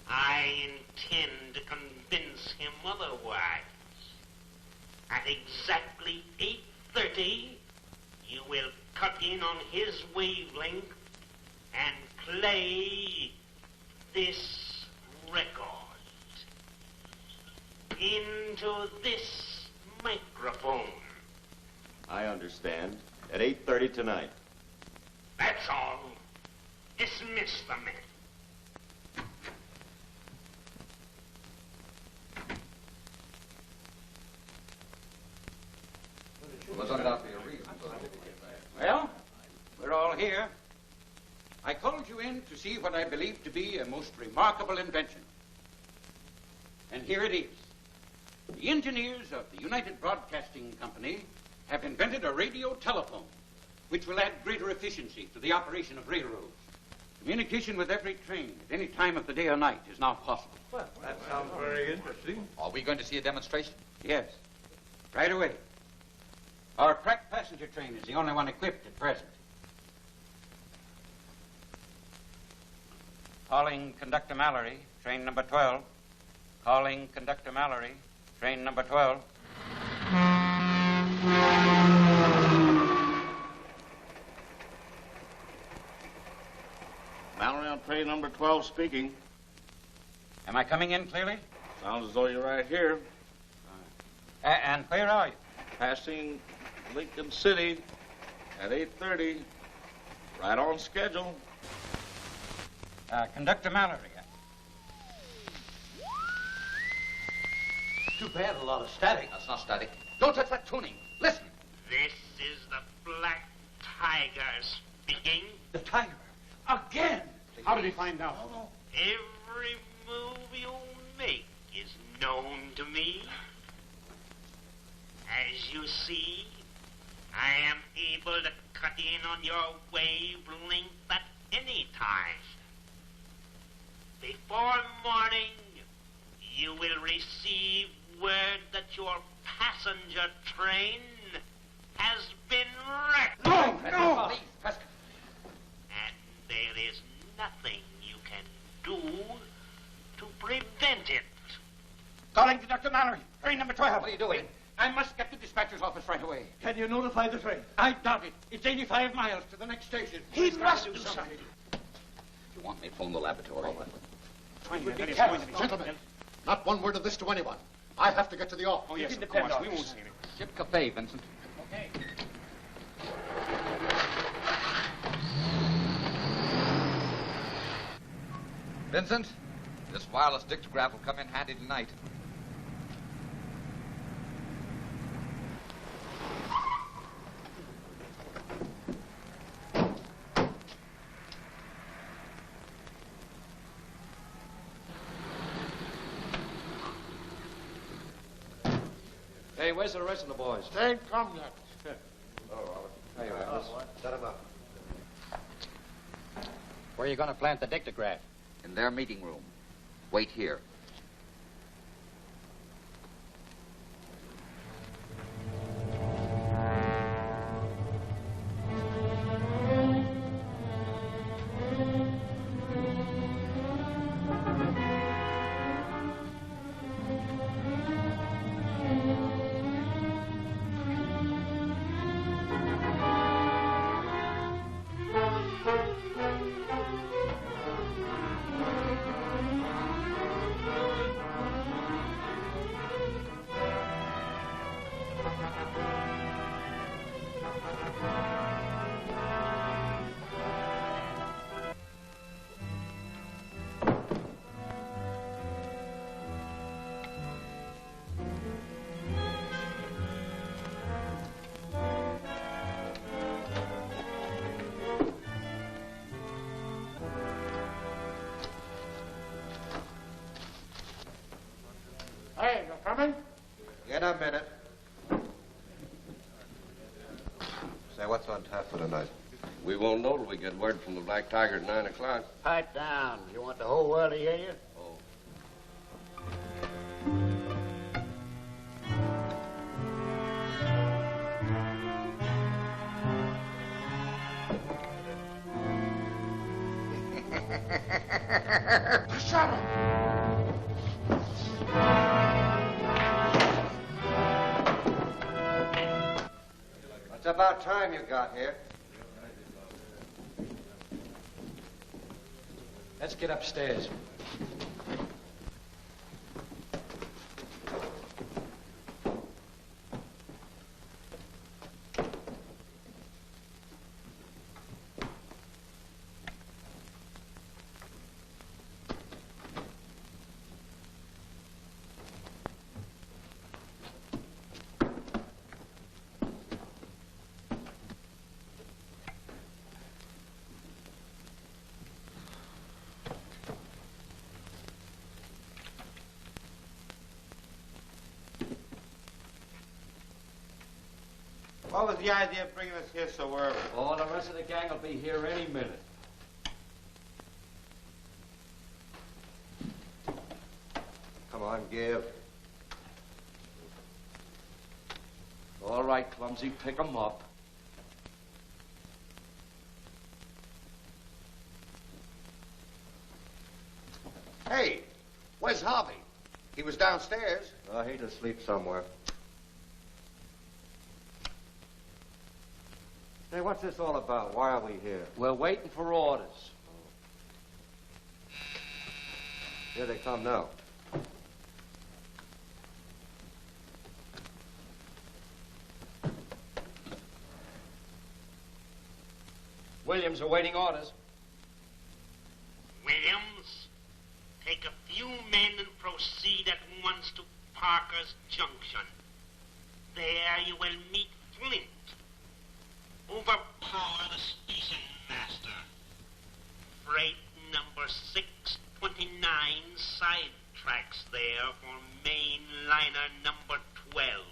I intend to convince him otherwise. At exactly 8:30, you will cut in on his wavelength and play this record. Into this microphone. I understand. At 8:30 tonight. That's all. Dismiss the man. Well, we're all here. I called you in to see what I believe to be a most remarkable invention. And here it is. The engineers of the United Broadcasting Company have invented a radio telephone, which will add greater efficiency to the operation of railroads. Communication with every train at any time of the day or night is now possible. Well, that sounds very interesting. Are we going to see a demonstration? Yes, right away. Our crack passenger train is the only one equipped at present. Calling Conductor Mallory, train number 12. Calling Conductor Mallory, train number 12. Mallory on train number 12 speaking. Am I coming in clearly? Sounds as though you're right here. And where are you? Passing Lincoln City at 8:30. Right on schedule. Conductor Mallory. Too bad, a lot of static. That's not static. Don't touch that tuning. Listen. This is the Black Tiger speaking. The Tiger? Again? How did he find out? Every move you make is known to me. As you see, I am able to cut in on your wavelength at any time. Before morning, you will receive word that your passenger train has been wrecked. No! And there is nothing you can do to prevent it. Calling Conductor Mallory, train number 12. What are you doing? I must get to the dispatcher's office right away. Can you notify the train? I doubt it. It's 85 miles to the next station. He must do something. You want me to phone the laboratory? Gentlemen, not one word of this to anyone. I have to get to the office. Oh, yes, of course. We won't say anything. Ship Cafe, Vincent. Okay. Vincent, this wireless dictograph will come in handy tonight. Hey, where's the rest of the boys? They ain't come yet. Oh, Robert. Hey, Robert. Set them up. Where are you going to plant the dictograph? In their meeting room. Wait here. Hey, you're coming? In a minute. Say, what's on tap for tonight? We won't know till we get word from the Black Tiger at 9 o'clock. Pipe down. You want the whole world to hear you? Shut up! It's about time you got here. Let's get upstairs. What was the idea of bringing us here so early? Oh, the rest of the gang will be here any minute. Come on, Gil. All right, Clumsy, pick 'em up. Hey, where's Harvey? He was downstairs. Oh, he's asleep somewhere. Hey, what's this all about? Why are we here? We're waiting for orders. Here they come now. Williams awaiting orders. Williams, take a few men and proceed at once to Parker's Junction. There you will meet Flint. Overpower the station master. Freight number 629 sidetracks there for main liner number 12.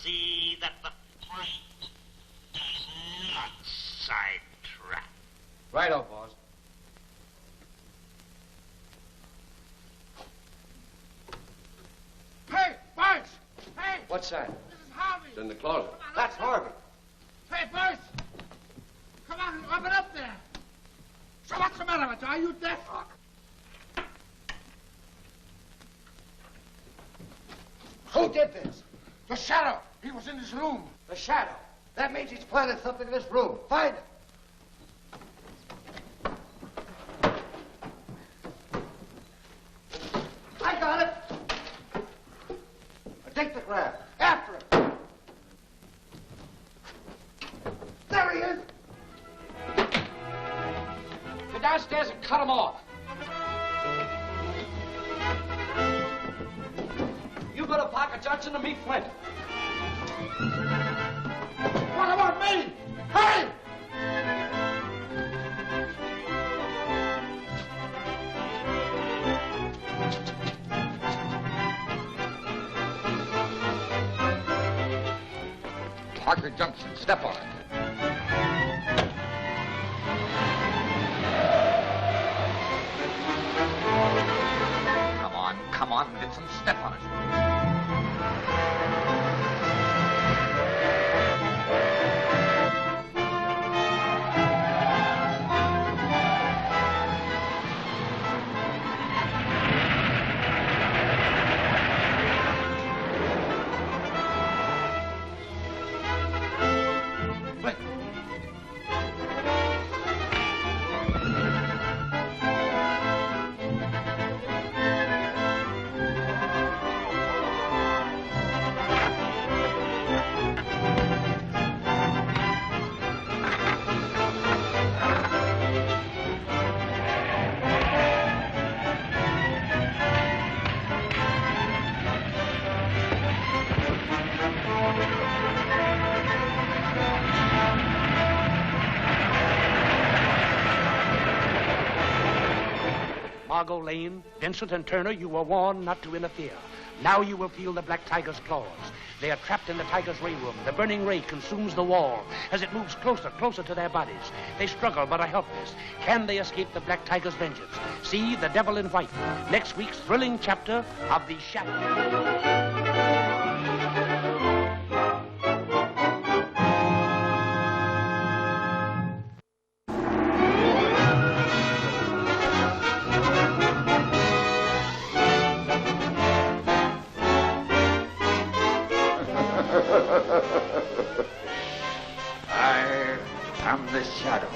See that the freight does not sidetrack. Righto, boss. Hey, Bunch! Hey! What's that? This is Harvey! It's in the closet. That's Harvey. Hey, Bunch! Come on, open up there! So what's the matter with you? Are you deaf? Who did this? The Shadow. He was in his room. The Shadow. That means he's planted something in this room. Find him. I got it. Take the grab. After him. There he is. Go downstairs and cut him off. You go to Parker Junction to meet Flint. What about me? Hey! Parker Junction. Step on it. Come on, Vincent. Step on it. Margot Lane, Vincent and Turner, you were warned not to interfere. Now you will feel the Black Tiger's claws. They are trapped in the Tiger's ray room. The burning ray consumes the wall. As it moves closer to their bodies, they struggle but are helpless. Can they escape the Black Tiger's vengeance? See The Devil in White, next week's thrilling chapter of The Shadow. I am the Shadow.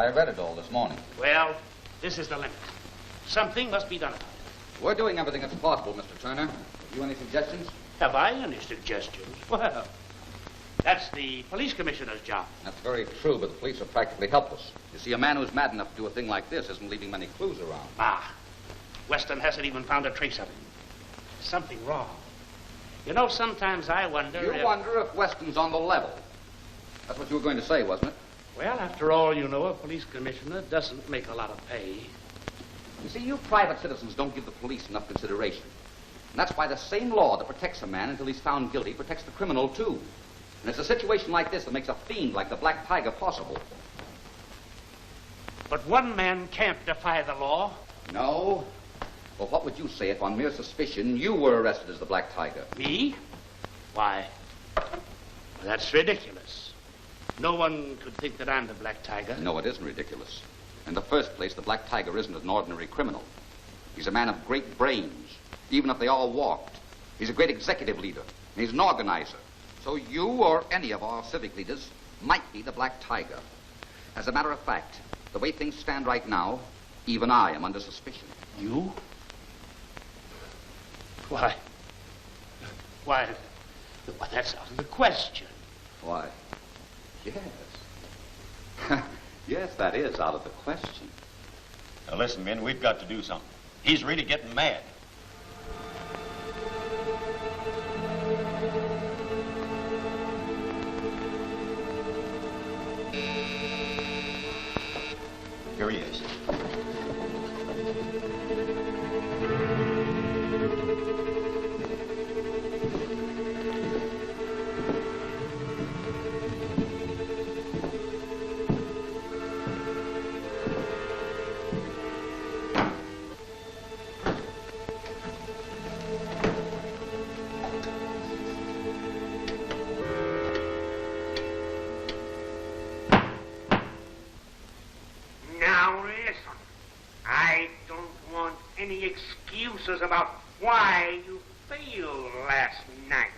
I read it all this morning. Well, this is the limit. Something must be done about it. We're doing everything that's possible, Mr. Turner. Have you any suggestions? Have I any suggestions? Well, that's the police commissioner's job. That's very true, but the police are practically helpless. You see, a man who's mad enough to do a thing like this isn't leaving many clues around. Ah, Weston hasn't even found a trace of him. Something wrong. You know, sometimes I wonder You wonder if Weston's on the level. That's what you were going to say, wasn't it? Well, after all, you know, a police commissioner doesn't make a lot of pay. You see, you private citizens don't give the police enough consideration. And that's why the same law that protects a man until he's found guilty protects the criminal, too. And it's a situation like this that makes a fiend like the Black Tiger possible. But one man can't defy the law. No? Well, what would you say if on mere suspicion you were arrested as the Black Tiger? Me? Why, that's ridiculous. No one could think that I'm the Black Tiger. No, it isn't ridiculous. In the first place, the Black Tiger isn't an ordinary criminal. He's a man of great brains, even if they all walked. He's a great executive leader, and he's an organizer. So you or any of our civic leaders might be the Black Tiger. As a matter of fact, the way things stand right now, even I am under suspicion. You? Why, that's out of the question. Why, yes. Yes, that is out of the question. Now listen, men, we've got to do something. He's really getting mad. Here he is. About why you failed last night.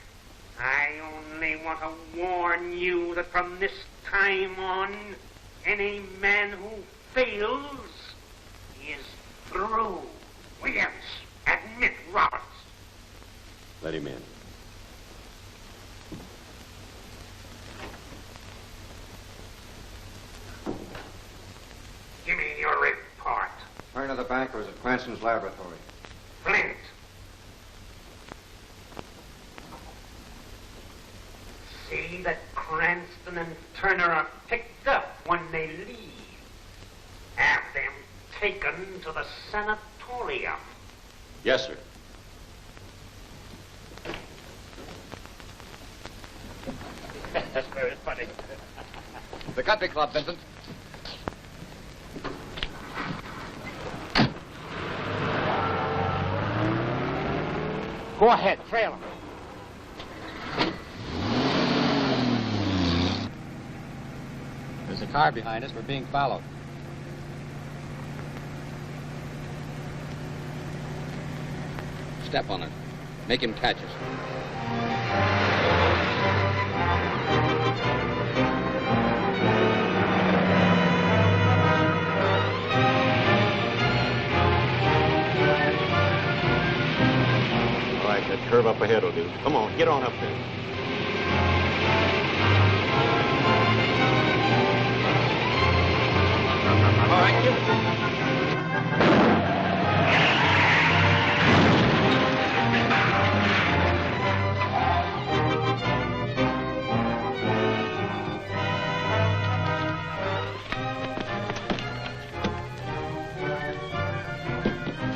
I only want to warn you that from this time on, any man who fails is through. Williams, admit Roberts. Let him in. Give me your report. Turner the banker is at Cranston's laboratory. Flint. See that Cranston and Turner are picked up when they leave. Have them taken to the sanatorium. Yes, sir. That's very funny. The Country Club, Vincent. Go ahead, trail him. There's a car behind us. We're being followed. Step on it. Make him catch us. That curve up ahead will do. Come on, get on up there. All right, give it.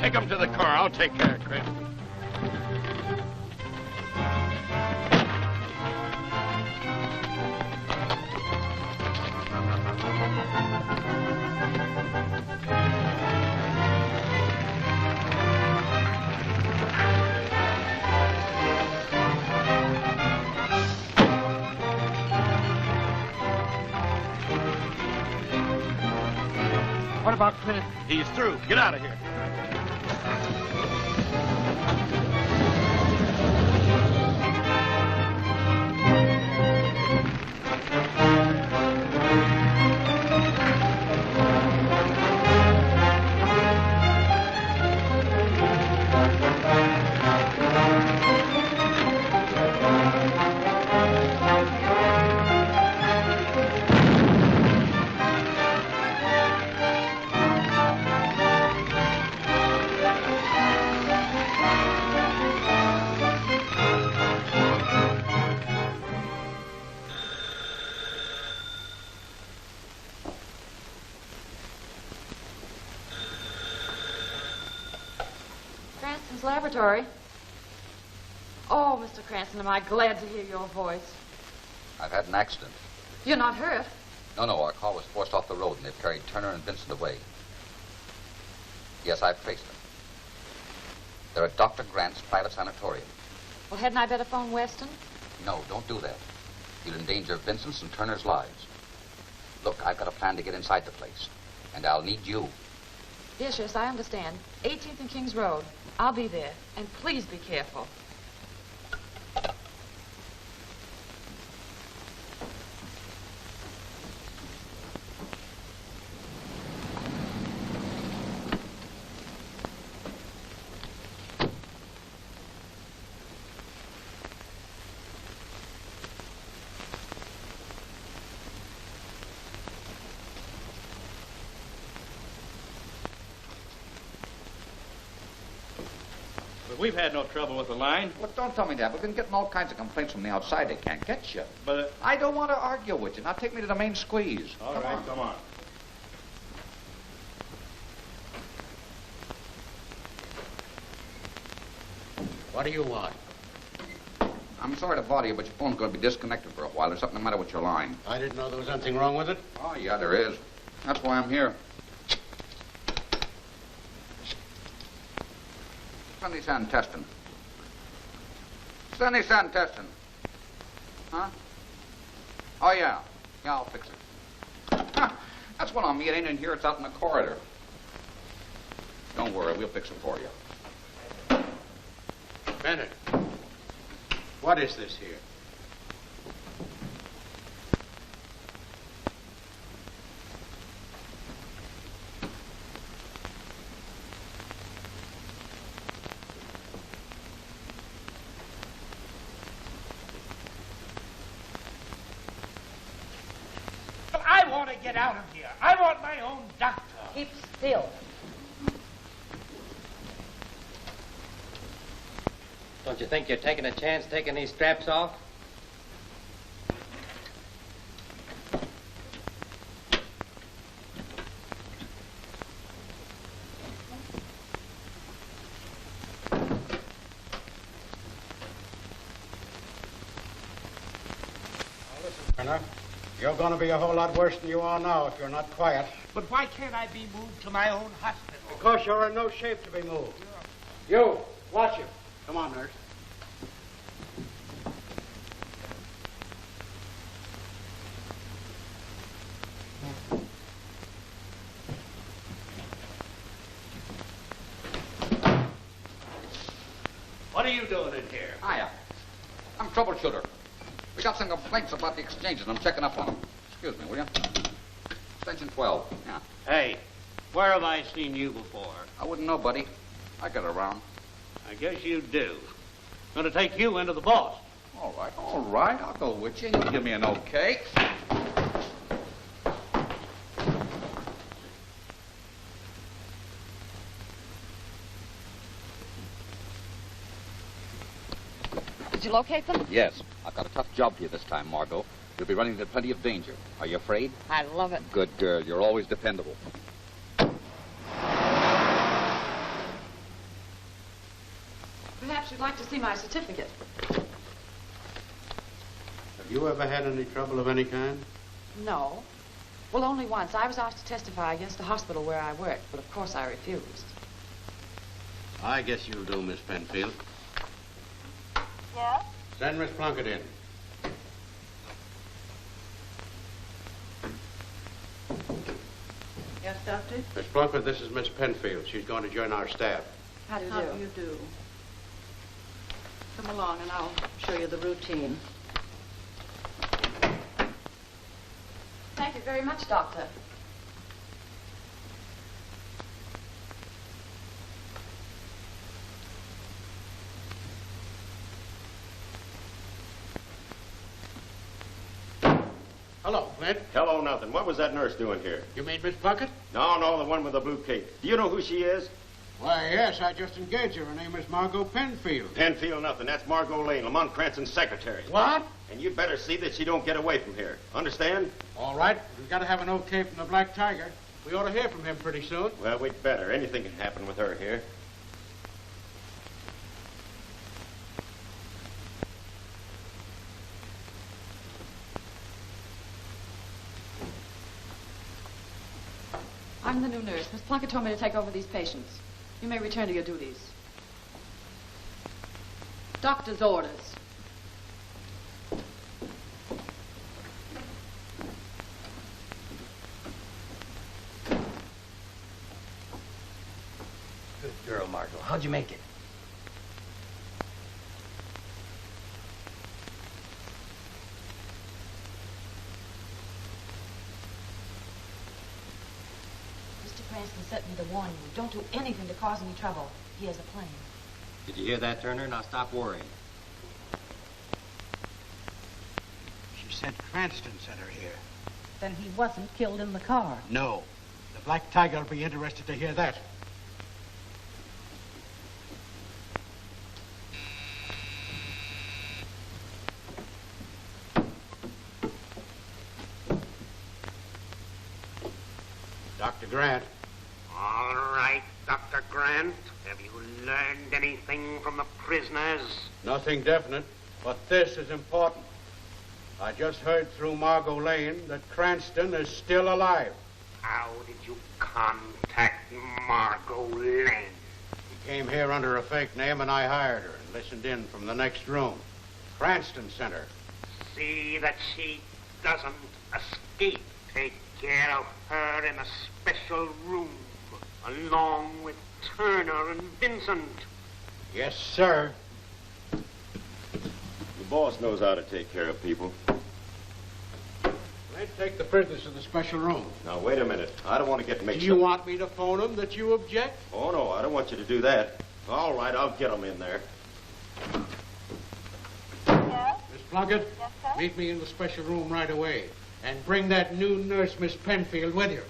Take him to the car. I'll take care of Chris. What about Clint? He's through. Get out of here. Cranston's laboratory. Oh, Mr. Cranston, am I glad to hear your voice. I've had an accident. You're not hurt. No, our car was forced off the road and they've carried Turner and Vincent away. Yes, I've traced them. They're at Dr. Grant's private sanatorium. Well, hadn't I better phone Weston? No, don't do that. You'll endanger Vincent's and Turner's lives. Look, I've got a plan to get inside the place, and I'll need you. Yes, I understand. 18th and Kings Road. I'll be there. And please be careful. We've had no trouble with the line. Well, don't tell me that. We've been getting all kinds of complaints from the outside. They can't get you. But I don't want to argue with you. Now take me to the main squeeze. All right, come on. What do you want? I'm sorry to bother you, but your phone's going to be disconnected for a while. There's something the matter with your line. I didn't know there was anything wrong with it. Oh, yeah, there is. That's why I'm here. Sunny sand testing. Sunny sand testing. Huh? Oh, yeah. Yeah, I'll fix it. Huh. That's one on me. It ain't in here. It's out in the corridor. Don't worry. We'll fix it for you. Bennett, what is this here? I want to get out of here. I want my own doctor. Keep still. Don't you think you're taking a chance taking these straps off? Turner, you're going to be a whole lot worse than you are now if you're not quiet. But why can't I be moved to my own hospital? Because you're in no shape to be moved. You, watch him. Come on, nurse. What are you doing in here? Hiya. I'm troubleshooter. We got some complaints about the exchanges, and I'm checking up on them. Excuse me, will you? Extension 12. Yeah. Hey, where have I seen you before? I wouldn't know, buddy. I get around. I guess you do. Gonna take you into the boss. All right. I'll go with you. You give me an okay. Did you locate them? Yes. I've got a tough job for you this time, Margot. You'll be running into plenty of danger. Are you afraid? I love it. Good girl. You're always dependable. Perhaps you'd like to see my certificate. Have you ever had any trouble of any kind? No. Well, only once. I was asked to testify against the hospital where I worked, but of course I refused. I guess you'll do, Miss Penfield. Yes? Send Miss Plunkett in. Yes, Doctor? Miss Plunkett, this is Miss Penfield. She's going to join our staff. How do you do? Come along and I'll show you the routine. Thank you very much, Doctor. Hello, Clint. Hello, nothing. What was that nurse doing here? You mean Miss Plunkett? No, the one with the blue cape. Do you know who she is? Why, yes, I just engaged her. Her name is Margot Penfield. Penfield, nothing. That's Margot Lane, Lamont Cranston's secretary. What? And you'd better see that she don't get away from here. Understand? All right. We've got to have an okay from the Black Tiger. We ought to hear from him pretty soon. Well, we'd better. Anything can happen with her here. I'm the new nurse. Miss Plunkett told me to take over these patients. You may return to your duties. Doctor's orders. Good girl, Margot. How'd you make it? Mr. Cranston sent me to warn you. Don't do anything to cause any trouble. He has a plan. Did you hear that, Turner? Now stop worrying. She said Cranston sent her here. Then he wasn't killed in the car. No. The Black Tiger will be interested to hear that. Dr. Grant. All right, Dr. Grant. Have you learned anything from the prisoners? Nothing definite, but this is important. I just heard through Margot Lane that Cranston is still alive. How did you contact Margot Lane? She came here under a fake name and I hired her and listened in from the next room. Cranston sent her. See that she doesn't escape. Take care of her in a special room, along with Turner and Vincent. Yes, sir. The boss knows how to take care of people. Let's take the prisoners to the special room. Now, wait a minute. I don't want to get mixed up. Do you want me to phone them that you object? Oh, no, I don't want you to do that. All right, I'll get them in there. Yes? Miss Plunkett? Yes, sir? Meet me in the special room right away. And bring that new nurse, Miss Penfield, with you.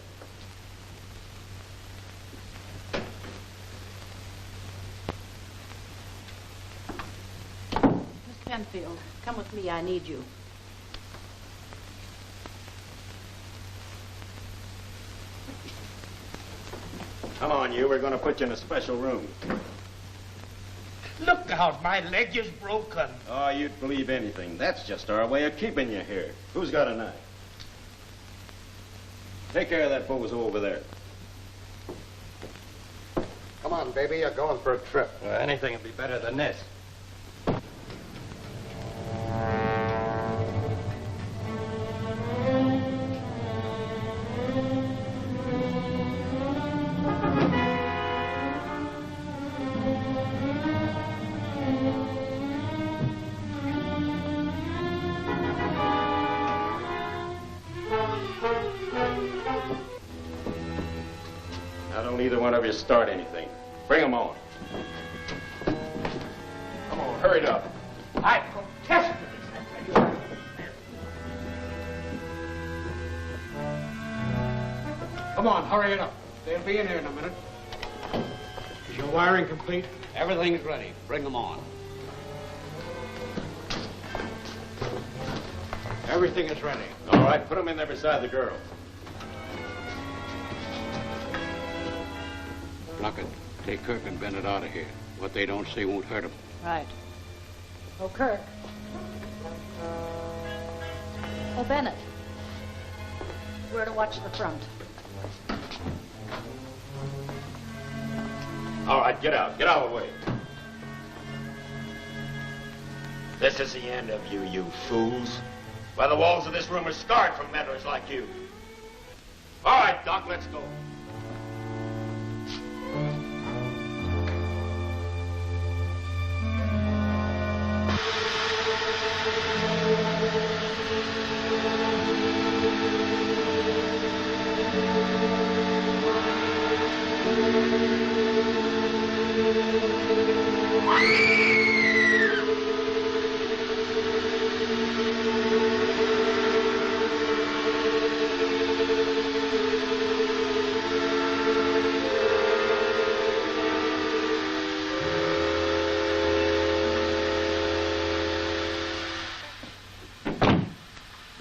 Miss Penfield, come with me. I need you. Come on, you. We're going to put you in a special room. Look out, my leg is broken. Oh, you'd believe anything. That's just our way of keeping you here. Who's got a knife? Take care of that bozo over there. Come on, baby. You're going for a trip. Well, anything would be better than this. Neither one of you start anything. Bring them on. Come on, hurry it up. I protest to this. Come on, hurry it up. They'll be in here in a minute. Is your wiring complete? Everything's ready. Bring them on. Everything is ready. All right, put them in there beside the girl. Plunkett, take Kirk and Bennett out of here. What they don't say won't hurt them. Right. Oh, Kirk. Oh, Bennett. We're to watch the front. All right, get out. Get out of the way. This is the end of you, you fools. Why, the walls of this room are scarred from meddlers like you. All right, Doc, let's go.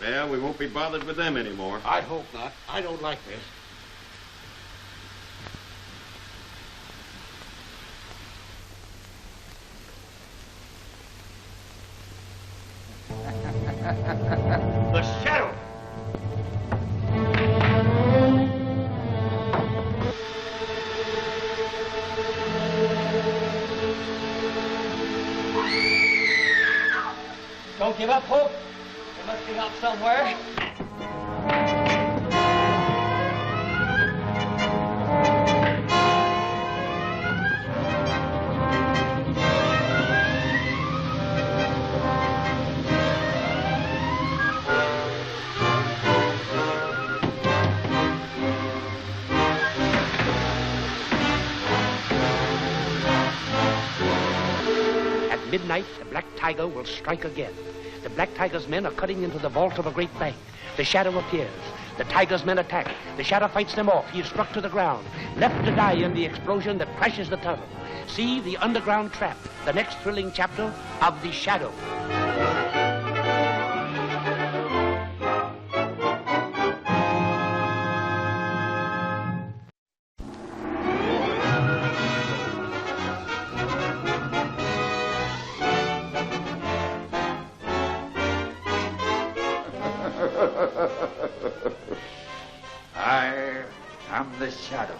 Well, we won't be bothered with them anymore. I hope not. I don't like this. The shadow. Don't give up hope. There must be help somewhere. At midnight, the Black Tiger will strike again. The Black Tiger's men are cutting into the vault of a great bank. The Shadow appears. The Tiger's men attack. The Shadow fights them off. He is struck to the ground, left to die in the explosion that crashes the tunnel. See The Underground Trap, the next thrilling chapter of The Shadow. I am the Shadow.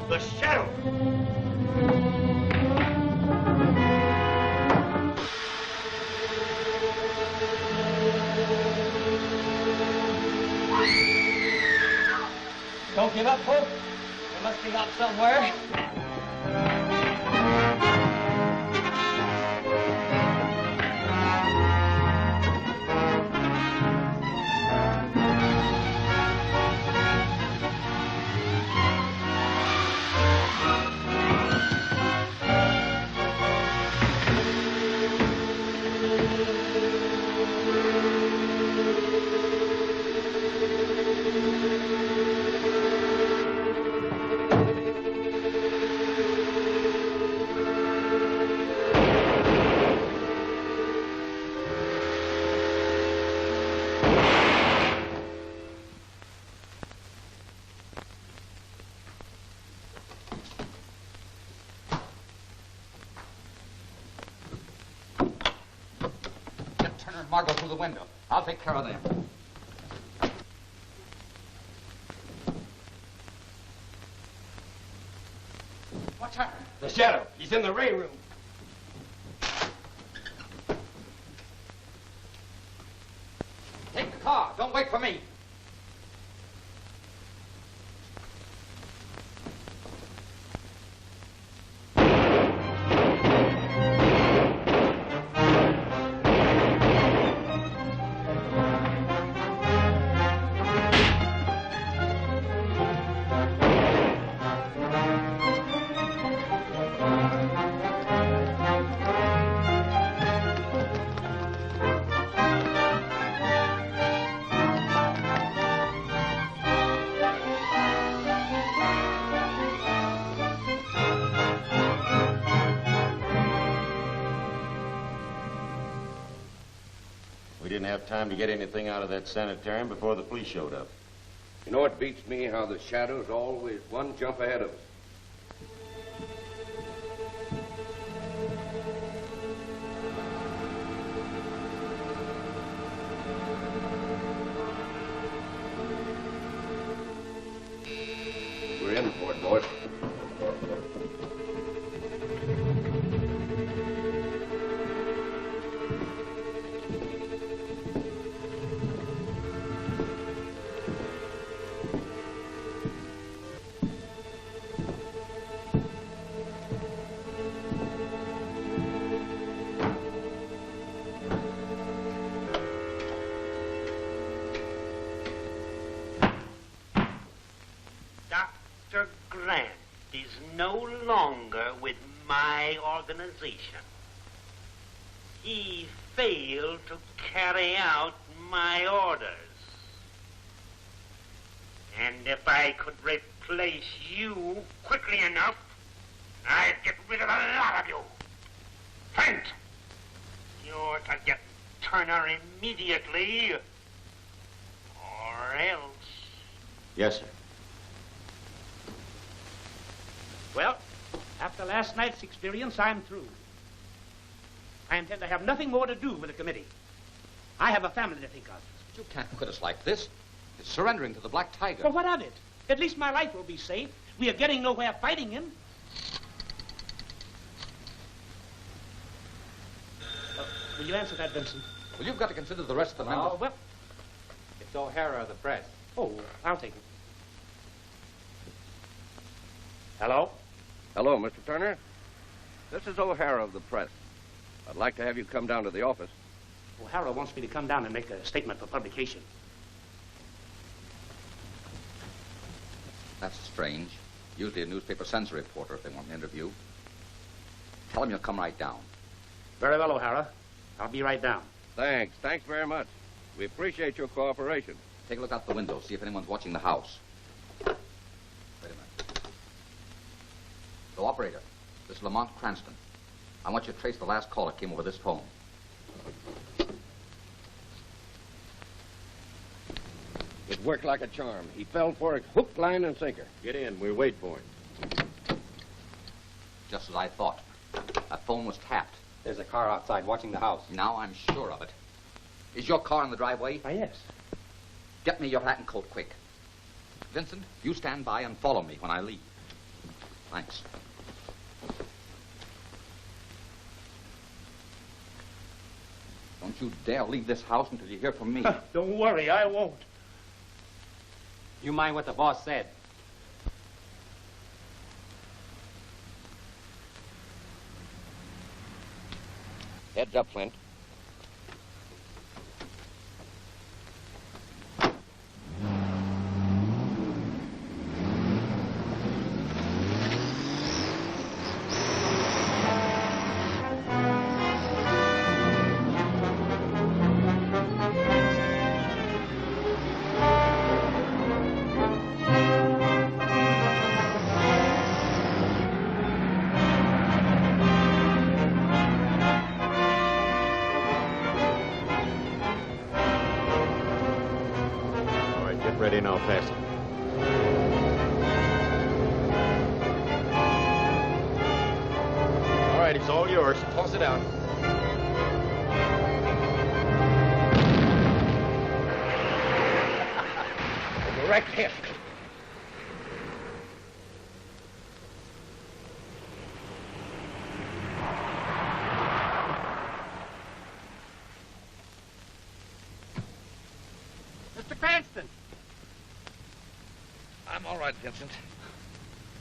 The Shadow! Don't give up hope. There must be help somewhere. Turner and Margot through the window. I'll take care of them. What's happened? The Shadow. He's in the Ray room. Take the car. Don't wait for me. We didn't have time to get anything out of that sanitarium before the police showed up. You know, it beats me how the Shadow's always one jump ahead of us. Grant is no longer with my organization. He failed to carry out my orders. And if I could replace you quickly enough, I'd get rid of a lot of you. Trent, you're to get Turner immediately, or else. Yes, sir. Well, after last night's experience, I'm through. I intend to have nothing more to do with the committee. I have a family to think of. You can't quit us like this. It's surrendering to the Black Tiger. Well, what of it? At least my life will be safe. We are getting nowhere fighting him. Will you answer that, Vincent? Well, you've got to consider the rest of the members. Oh, well. It's O'Hara of the press. Oh, I'll take it. Hello? Hello, Mr. Turner. This is O'Hara of the press. I'd like to have you come down to the office. O'Hara wants me to come down and make a statement for publication. That's strange. Usually a newspaper sends a reporter if they want an interview. Tell him you'll come right down. Very well, O'Hara. I'll be right down. Thanks. Thanks very much. We appreciate your cooperation. Take a look out the window, see if anyone's watching the house. Wait a minute. The operator, this is Lamont Cranston. I want you to trace the last call that came over this phone. It worked like a charm. He fell for it hook, line, and sinker. Get in. We'll wait for him. Just as I thought. That phone was tapped. There's a car outside watching the house. Now I'm sure of it. Is your car in the driveway? Yes. Get me your hat and coat quick. Vincent, you stand by and follow me when I leave. Thanks. Don't you dare leave this house until you hear from me. Don't worry, I won't. You mind what the boss said? Heads up, Flint. Ready now, fasten. All right, it's all yours. Toss it out. A direct hit. Mr. Cranston! I'm all right, Vincent.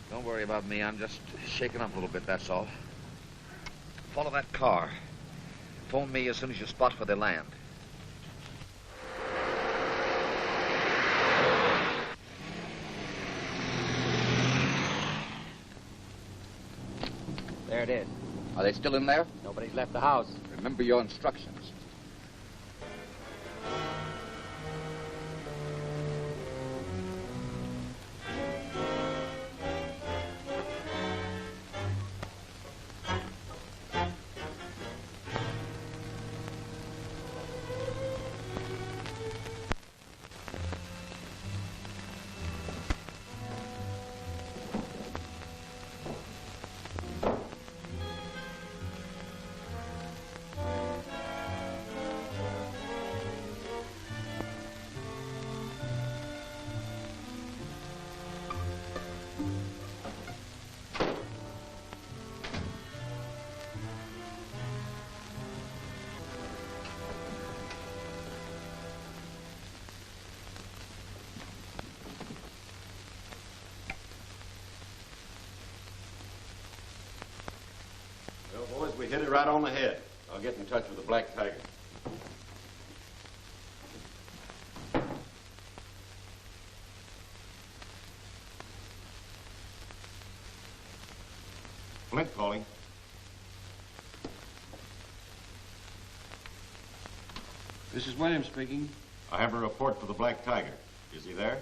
Don't worry about me. I'm just shaken up a little bit, that's all. Follow that car. Phone me as soon as you spot where they land. There it is. Are they still in there? Nobody's left the house. Remember your instructions. Well, boys, we hit it right on the head. I'll get in touch with the Black Tiger. Flint calling. This is Williams speaking. I have a report for the Black Tiger. Is he there?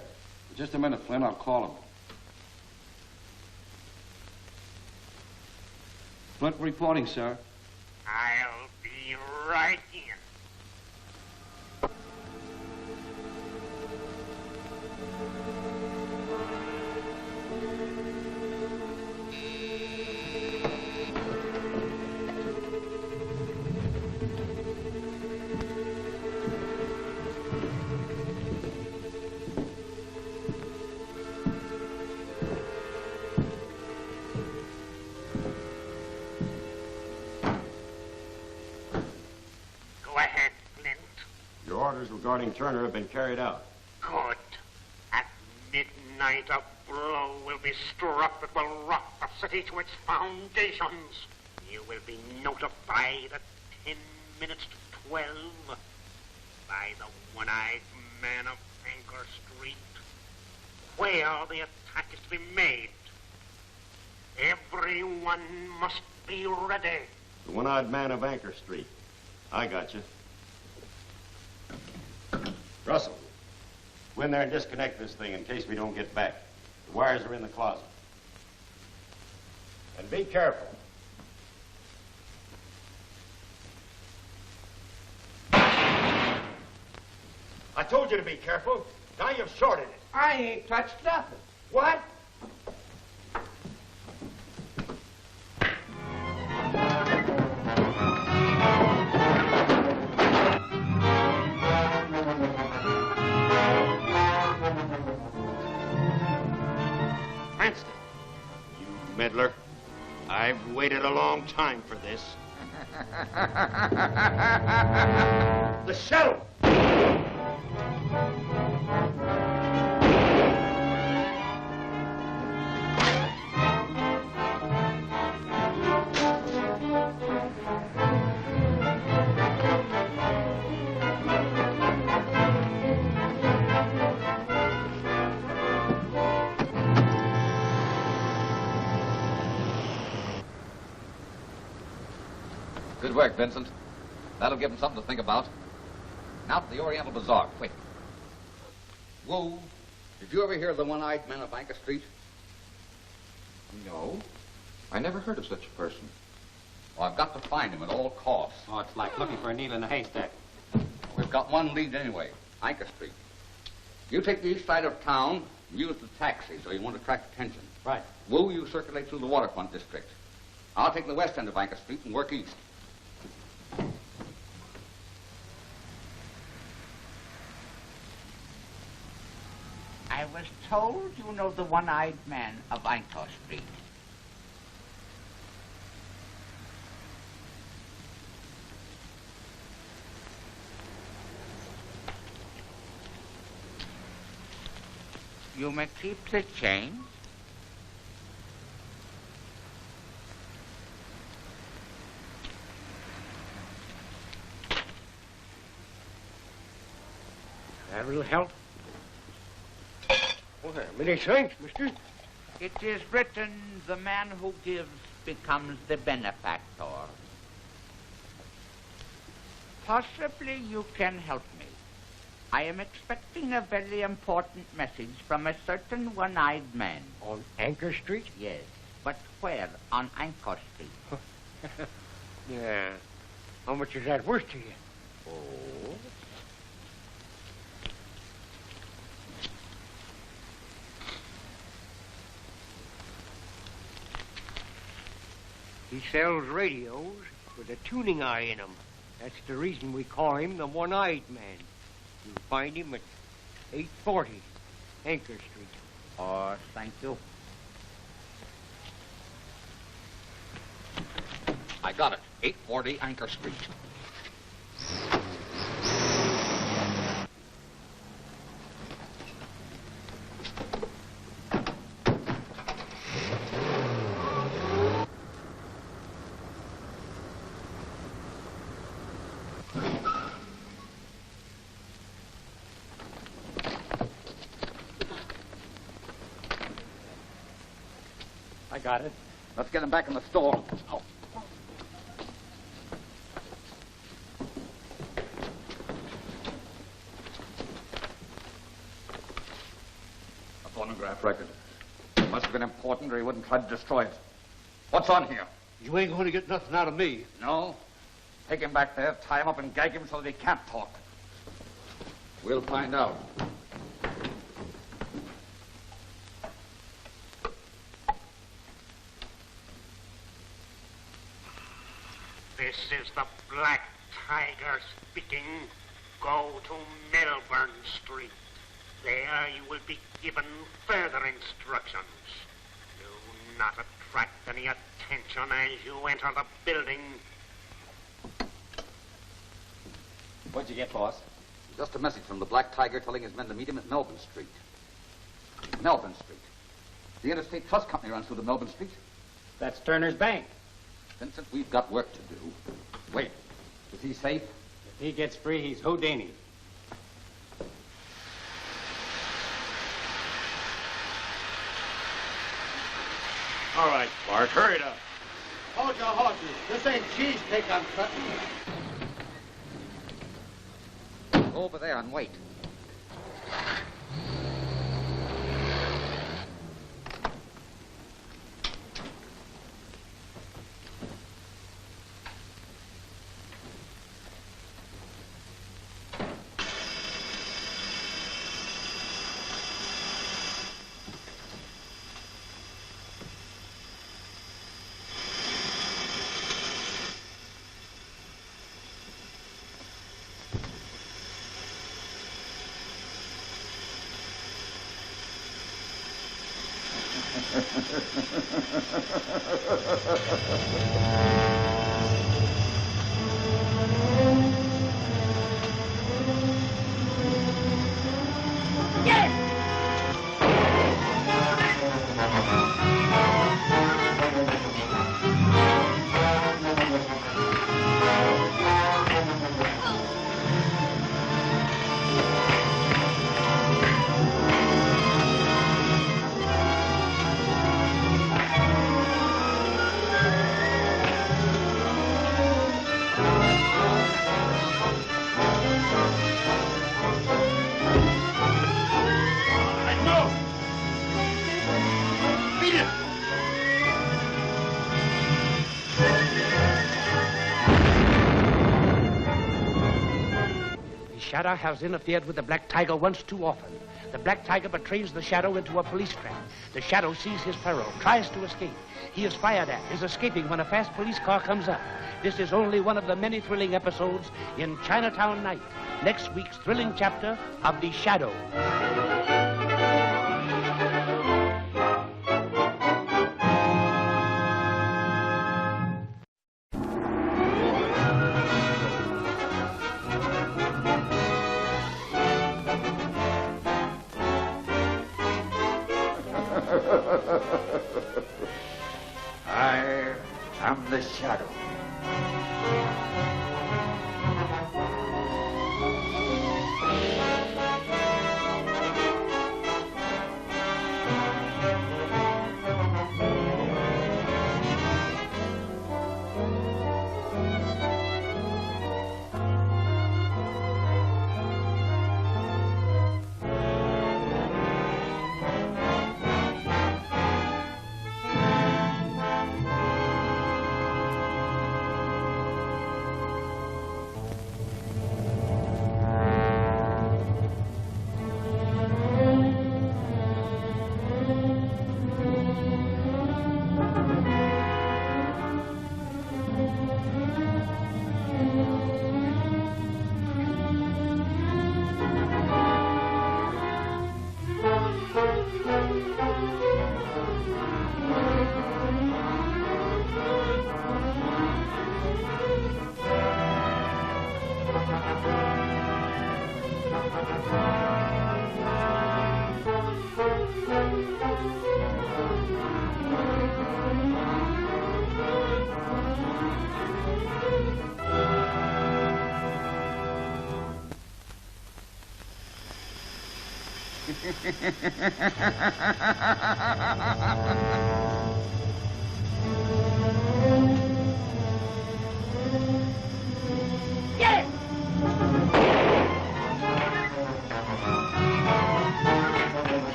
Just a minute, Flint. I'll call him. Flint reporting, sir. I'll be right in. Regarding Turner have been carried out. Good. At midnight, a blow will be struck that will rock the city to its foundations. You will be notified at 10 minutes to 12 by the one-eyed man of Anchor Street where the attack is to be made. Everyone must be ready. The one-eyed man of Anchor Street. I got you. Russell, go in there and disconnect this thing in case we don't get back. The wires are in the closet. And be careful. I told you to be careful. Now you've shorted it. I ain't touched nothing. What? Cranston, you meddler. I've waited a long time for this. The shadow! Good work, Vincent. That'll give them something to think about. Now to the Oriental Bazaar, quick. Whoa. Did you ever hear of the one-eyed man of Anchor Street? No. I never heard of such a person. Well, I've got to find him at all costs. Oh, it's like looking for a needle in a haystack. We've got one lead anyway, Anchor Street. You take the east side of town and use the taxi so you won't attract attention. Right. Wu, you circulate through the waterfront district. I'll take the west end of Anchor Street and work east. I was told you know the one-eyed man of Anchor Street. You may keep the change. That will help. Well, many thanks, mister. It is written, the man who gives becomes the benefactor. Possibly you can help me. I am expecting a very important message from a certain one-eyed man. On Anchor Street? Yes. But where on Anchor Street? Yeah. How much is that worth to you? Oh. He sells radios with a tuning eye in them. That's the reason we call him the one-eyed man. You can find him at 840 Anchor Street. Oh, thank you. I got it. 840 Anchor Street. I got it. Let's get him back in the store. Oh. A phonograph record. Must have been important or he wouldn't try to destroy it. What's on here? You ain't going to get nothing out of me. No. Take him back there, tie him up and gag him so that he can't talk. We'll find out. This is the Black Tiger speaking. Go to Melbourne Street. There you will be given further instructions. Do not attract any attention as you enter the building. What'd you get, boss? Just a message from the Black Tiger telling his men to meet him at Melbourne Street. Melbourne Street. The Interstate Trust Company runs through to Melbourne Street. That's Turner's Bank. Vincent, we've got work to do. Wait. Is he safe? If he gets free, he's Houdini. All right, Bart, hurry it up. Hold your horses. This ain't cheesecake I'm cutting. Go over there and wait. Shadow has interfered with the Black Tiger once too often. The Black Tiger betrays the Shadow into a police trap. The Shadow sees his peril, tries to escape. He is fired at, is escaping when a fast police car comes up. This is only one of the many thrilling episodes in Chinatown Night, next week's thrilling chapter of The Shadow. I am the Shadow.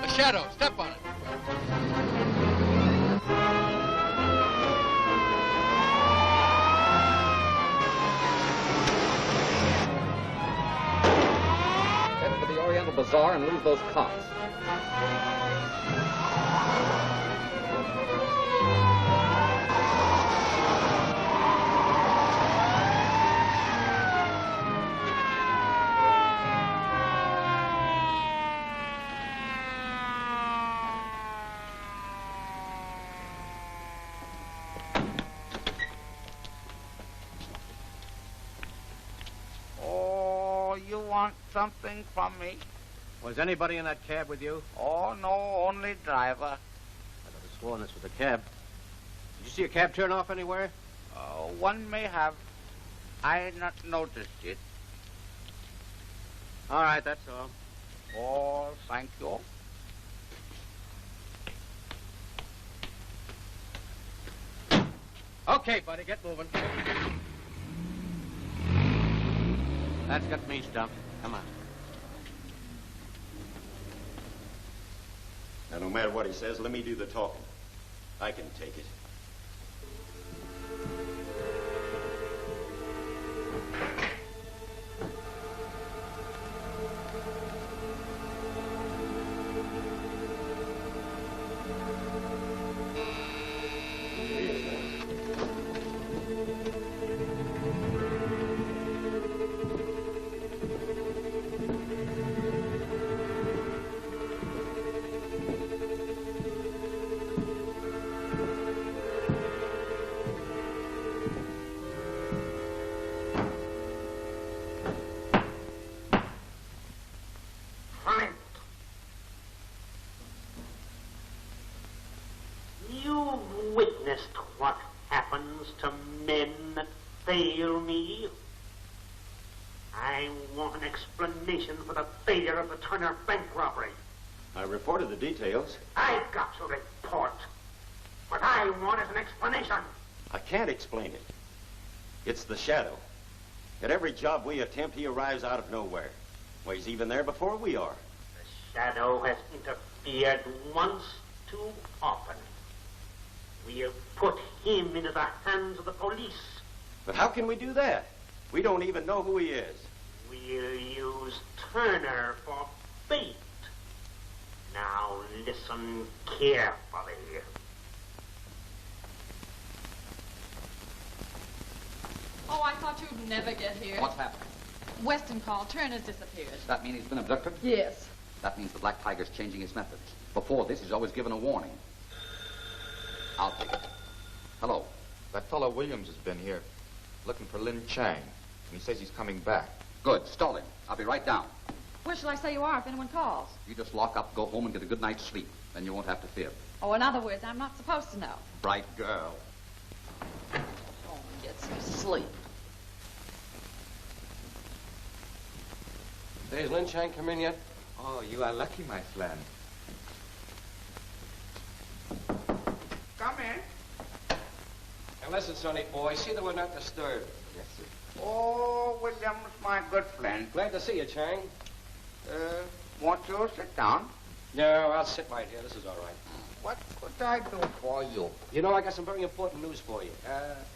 A shadow. Step on it. Head for the Oriental Bazaar and lose those cops. Oh, you want something from me? Was anybody in that cab with you? Oh, no, only driver. I could have sworn this was the cab. Did you see a cab turn off anywhere? One may have. I not noticed it. All right, that's all. Oh, thank you. Okay, buddy, get moving. That's got me stumped. Come on. Now, no matter what he says, let me do the talking. I can take it. Flint. You've witnessed what happens to men that fail me. I want an explanation for the failure of the Turner bank robbery. I reported the details. I've got to report. What I want is an explanation. I can't explain it. It's the shadow. At every job we attempt, he arrives out of nowhere. Well, he's even there before we are. The shadow has interfered once too often. We have put him into the hands of the police. But how can we do that? We don't even know who he is. We'll use Turner for bait. Now listen carefully. Oh, I thought you'd never get here. What's happened? Weston called. Turner's disappeared. Does that mean he's been abducted? Yes. That means the Black Tiger's changing his methods. Before this, he's always given a warning. I'll take it. Hello. That fellow Williams has been here, looking for Lin Chang. And he says he's coming back. Good. Stall him. I'll be right down. Where shall I say you are if anyone calls? You just lock up, go home, and get a good night's sleep. Then you won't have to fear. Oh, in other words, I'm not supposed to know. Bright girl. Home and get some sleep. Has Lin Chang come in yet? Oh, you are lucky, my friend. Come in. And listen, Sonny boy, see that we're not disturbed. Yes, sir. Oh, Williams, my good friend. Glad to see you, Chang. Won't you sit down? No, I'll sit right here. This is all right. What could I do for you? You know, I got some very important news for you.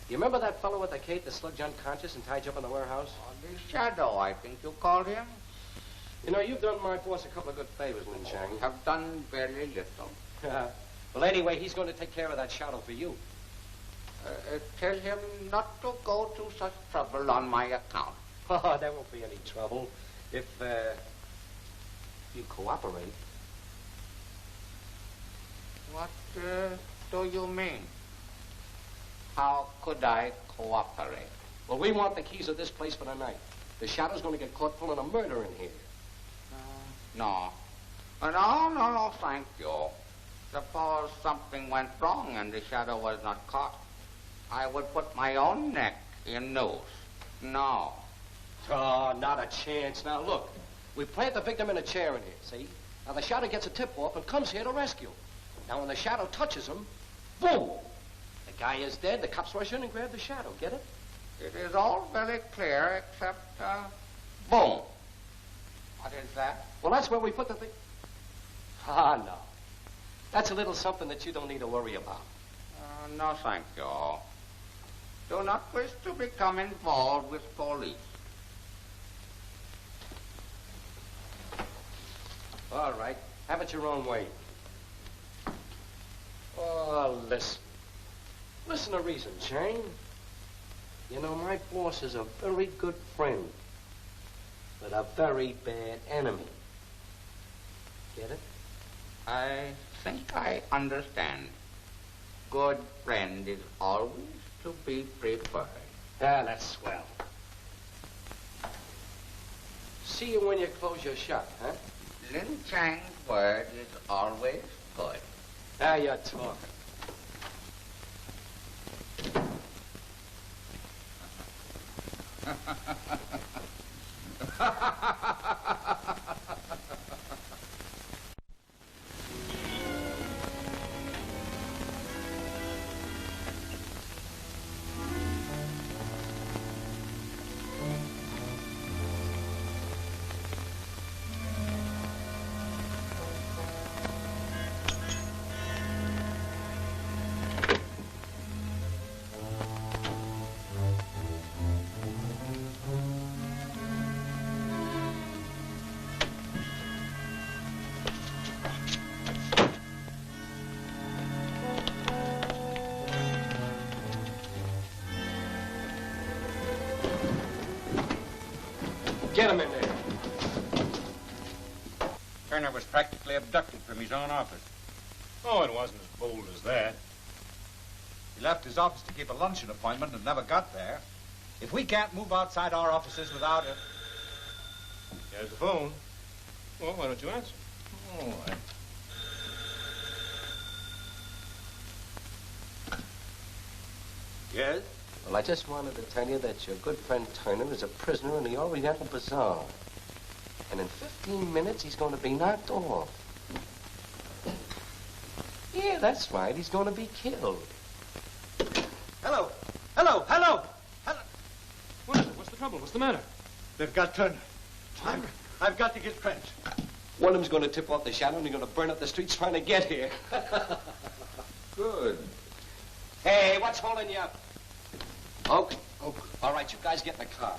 You remember that fellow with the cape that slugged you unconscious and tied you up in the warehouse? The shadow, I think you called him. You know, you've done my boss a couple of good favors, Lin Chang. Have done very little. Well, anyway, he's going to take care of that shadow for you. Tell him not to go to such trouble on my account. Oh, there won't be any trouble if you cooperate. What do you mean? How could I cooperate? Well, we want the keys of this place for the night. The Shadow's going to get caught pulling a murder in here. No. No, thank you. Suppose something went wrong and the Shadow was not caught. I would put my own neck in noose. No. Oh, not a chance. Now, look. We plant the victim in a chair in here, see? Now, the Shadow gets a tip-off and comes here to rescue him. Now, when the Shadow touches him, boom! The guy is dead. The cops rush in and grab the Shadow. Get it? It is all very clear except, boom. What is that? Well, that's where we put the thing. Ah, no. That's a little something that you don't need to worry about. No, thank you. Do not wish to become involved with police. All right. Have it your own way. Oh, listen. Listen to reason, Chang. You know, my boss is a very good friend, but a very bad enemy. Get it? I think I understand. Good friend is always to be preferred. Ah, that's swell. See you when you close your shop, huh? Lin Chang's word is always good. Now you're talking. Get him in there. Turner was practically abducted from his own office. Oh, it wasn't as bold as that. He left his office to keep a luncheon appointment and never got there. If we can't move outside our offices without it... There's the phone. Well, why don't you answer? Oh, Yes? Well, I just wanted to tell you that your good friend Turner is a prisoner in the Oriental Bazaar. And in 15 minutes, he's going to be knocked off. Yeah, that's right. He's going to be killed. Hello! Hello! Hello! What is it? What's the trouble? What's the matter? They've got Turner. I've got to get French. One of them's going to tip off the Shadow, and they're going to burn up the streets trying to get here. Good. Hey, what's holding you up? Oak? Oak. All right, you guys get in the car.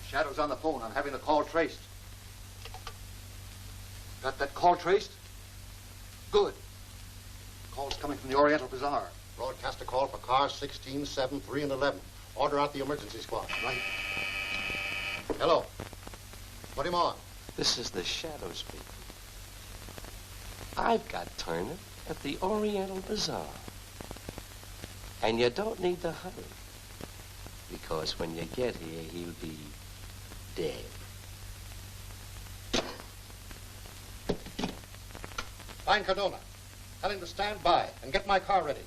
Shadow's on the phone. I'm having the call traced. Got that call traced? Good. Call's coming from the Oriental Bazaar. Broadcast a call for cars 16, 7, 3, and 11. Order out the emergency squad. Right. Hello. Put him on. This is the Shadow speaking. I've got Turner at the Oriental Bazaar. And you don't need to hurry. Because when you get here, he'll be dead. Find Cardona. Tell him to stand by and get my car ready.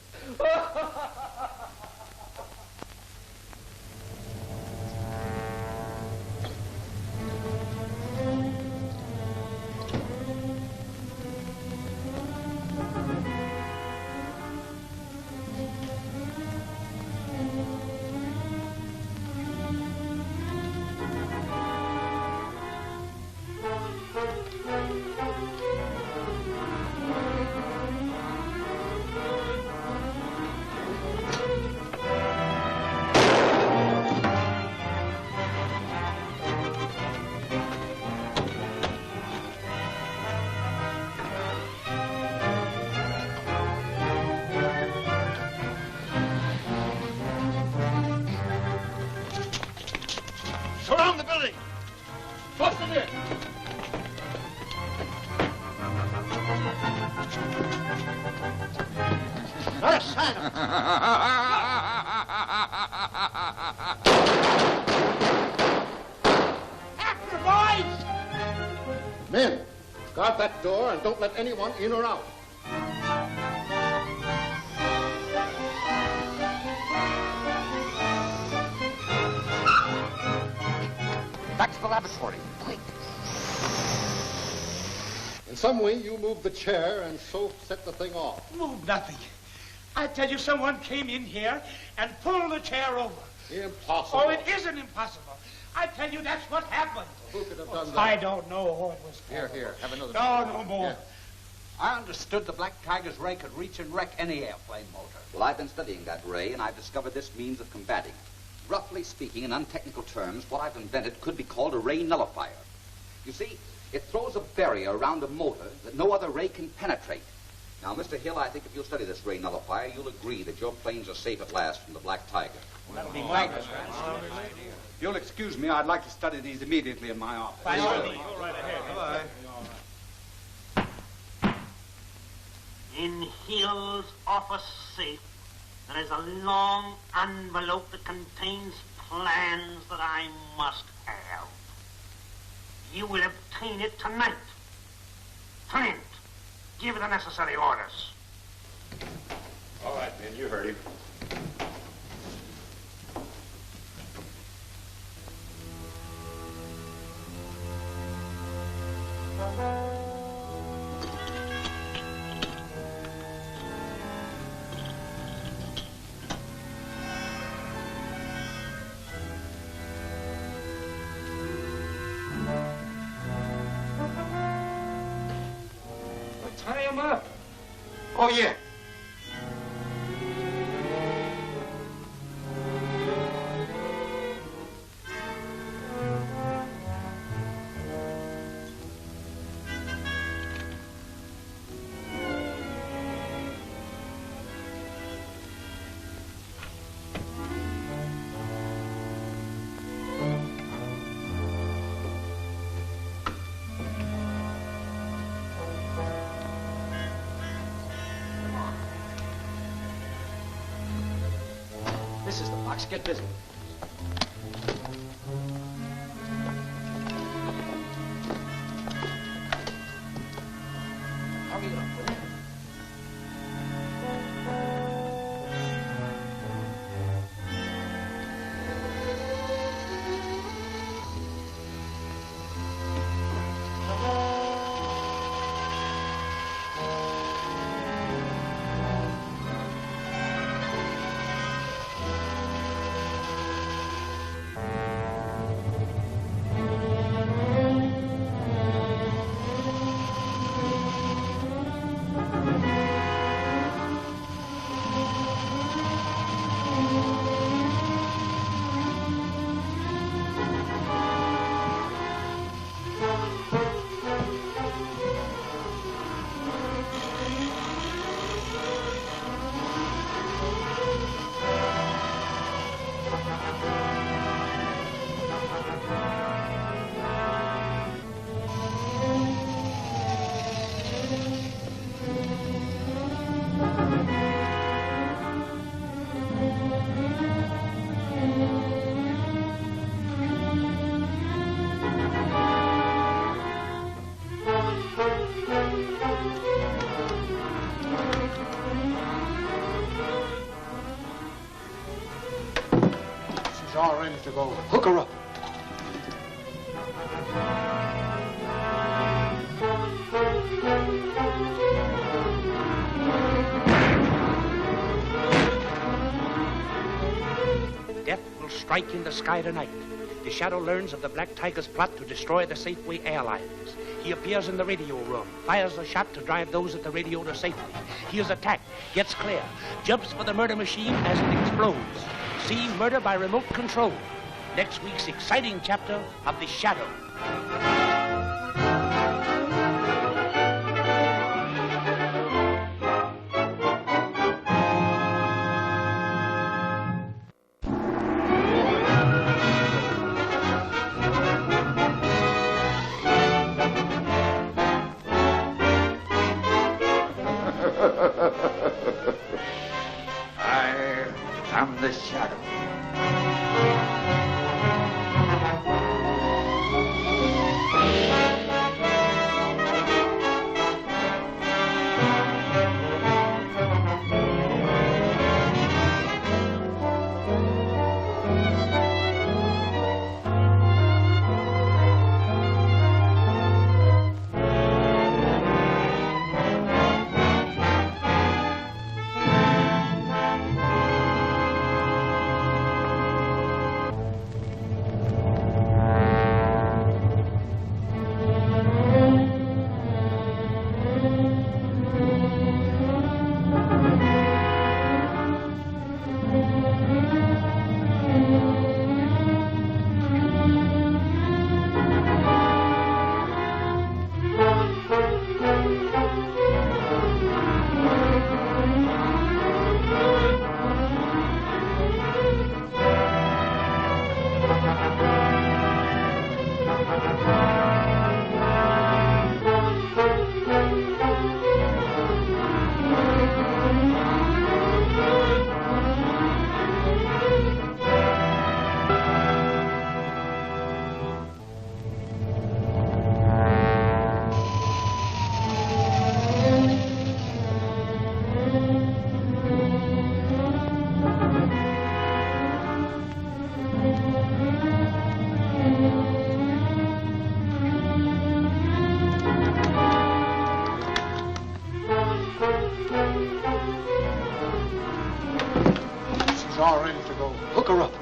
Guard that door and don't let anyone in or out. Back to the laboratory. Quick. In some way, you move the chair and so set the thing off. Move nothing. I tell you, someone came in here and pulled the chair over. Impossible. Oh, it isn't impossible. I tell you, that's what happened. Who could have done that? I don't know who it was. Here, have another. No more. Yeah. I understood the Black Tiger's ray could reach and wreck any airplane motor. Well, I've been studying that ray, and I've discovered this means of combating it. Roughly speaking, in untechnical terms, what I've invented could be called a ray nullifier. You see, it throws a barrier around a motor that no other ray can penetrate. Now, Mr. Hill, I think if you'll study this ray nullifier, you'll agree that your planes are safe at last from the Black Tiger. Well, that'll be my If you'll excuse me, I'd like to study these immediately in my office. Go right ahead. Bye. In Hill's office safe, there is a long envelope that contains plans that I must have. You will obtain it tonight. Flint, give the necessary orders. All right, Ben, you heard him. Tie him up. Oh, yeah. This is the box. Get busy. Hurry it up, will you? She's all ready to go. Hook her up. Death will strike in the sky tonight. The Shadow learns of the Black Tiger's plot to destroy the Safeway Airlines. He appears in the radio room, fires a shot to drive those at the radio to safety. He is attacked, gets clear, jumps for the murder machine as it explodes. See Murder by Remote Control. Next week's exciting chapter of The Shadow. I am the Shadow. managed to go. Hook her up.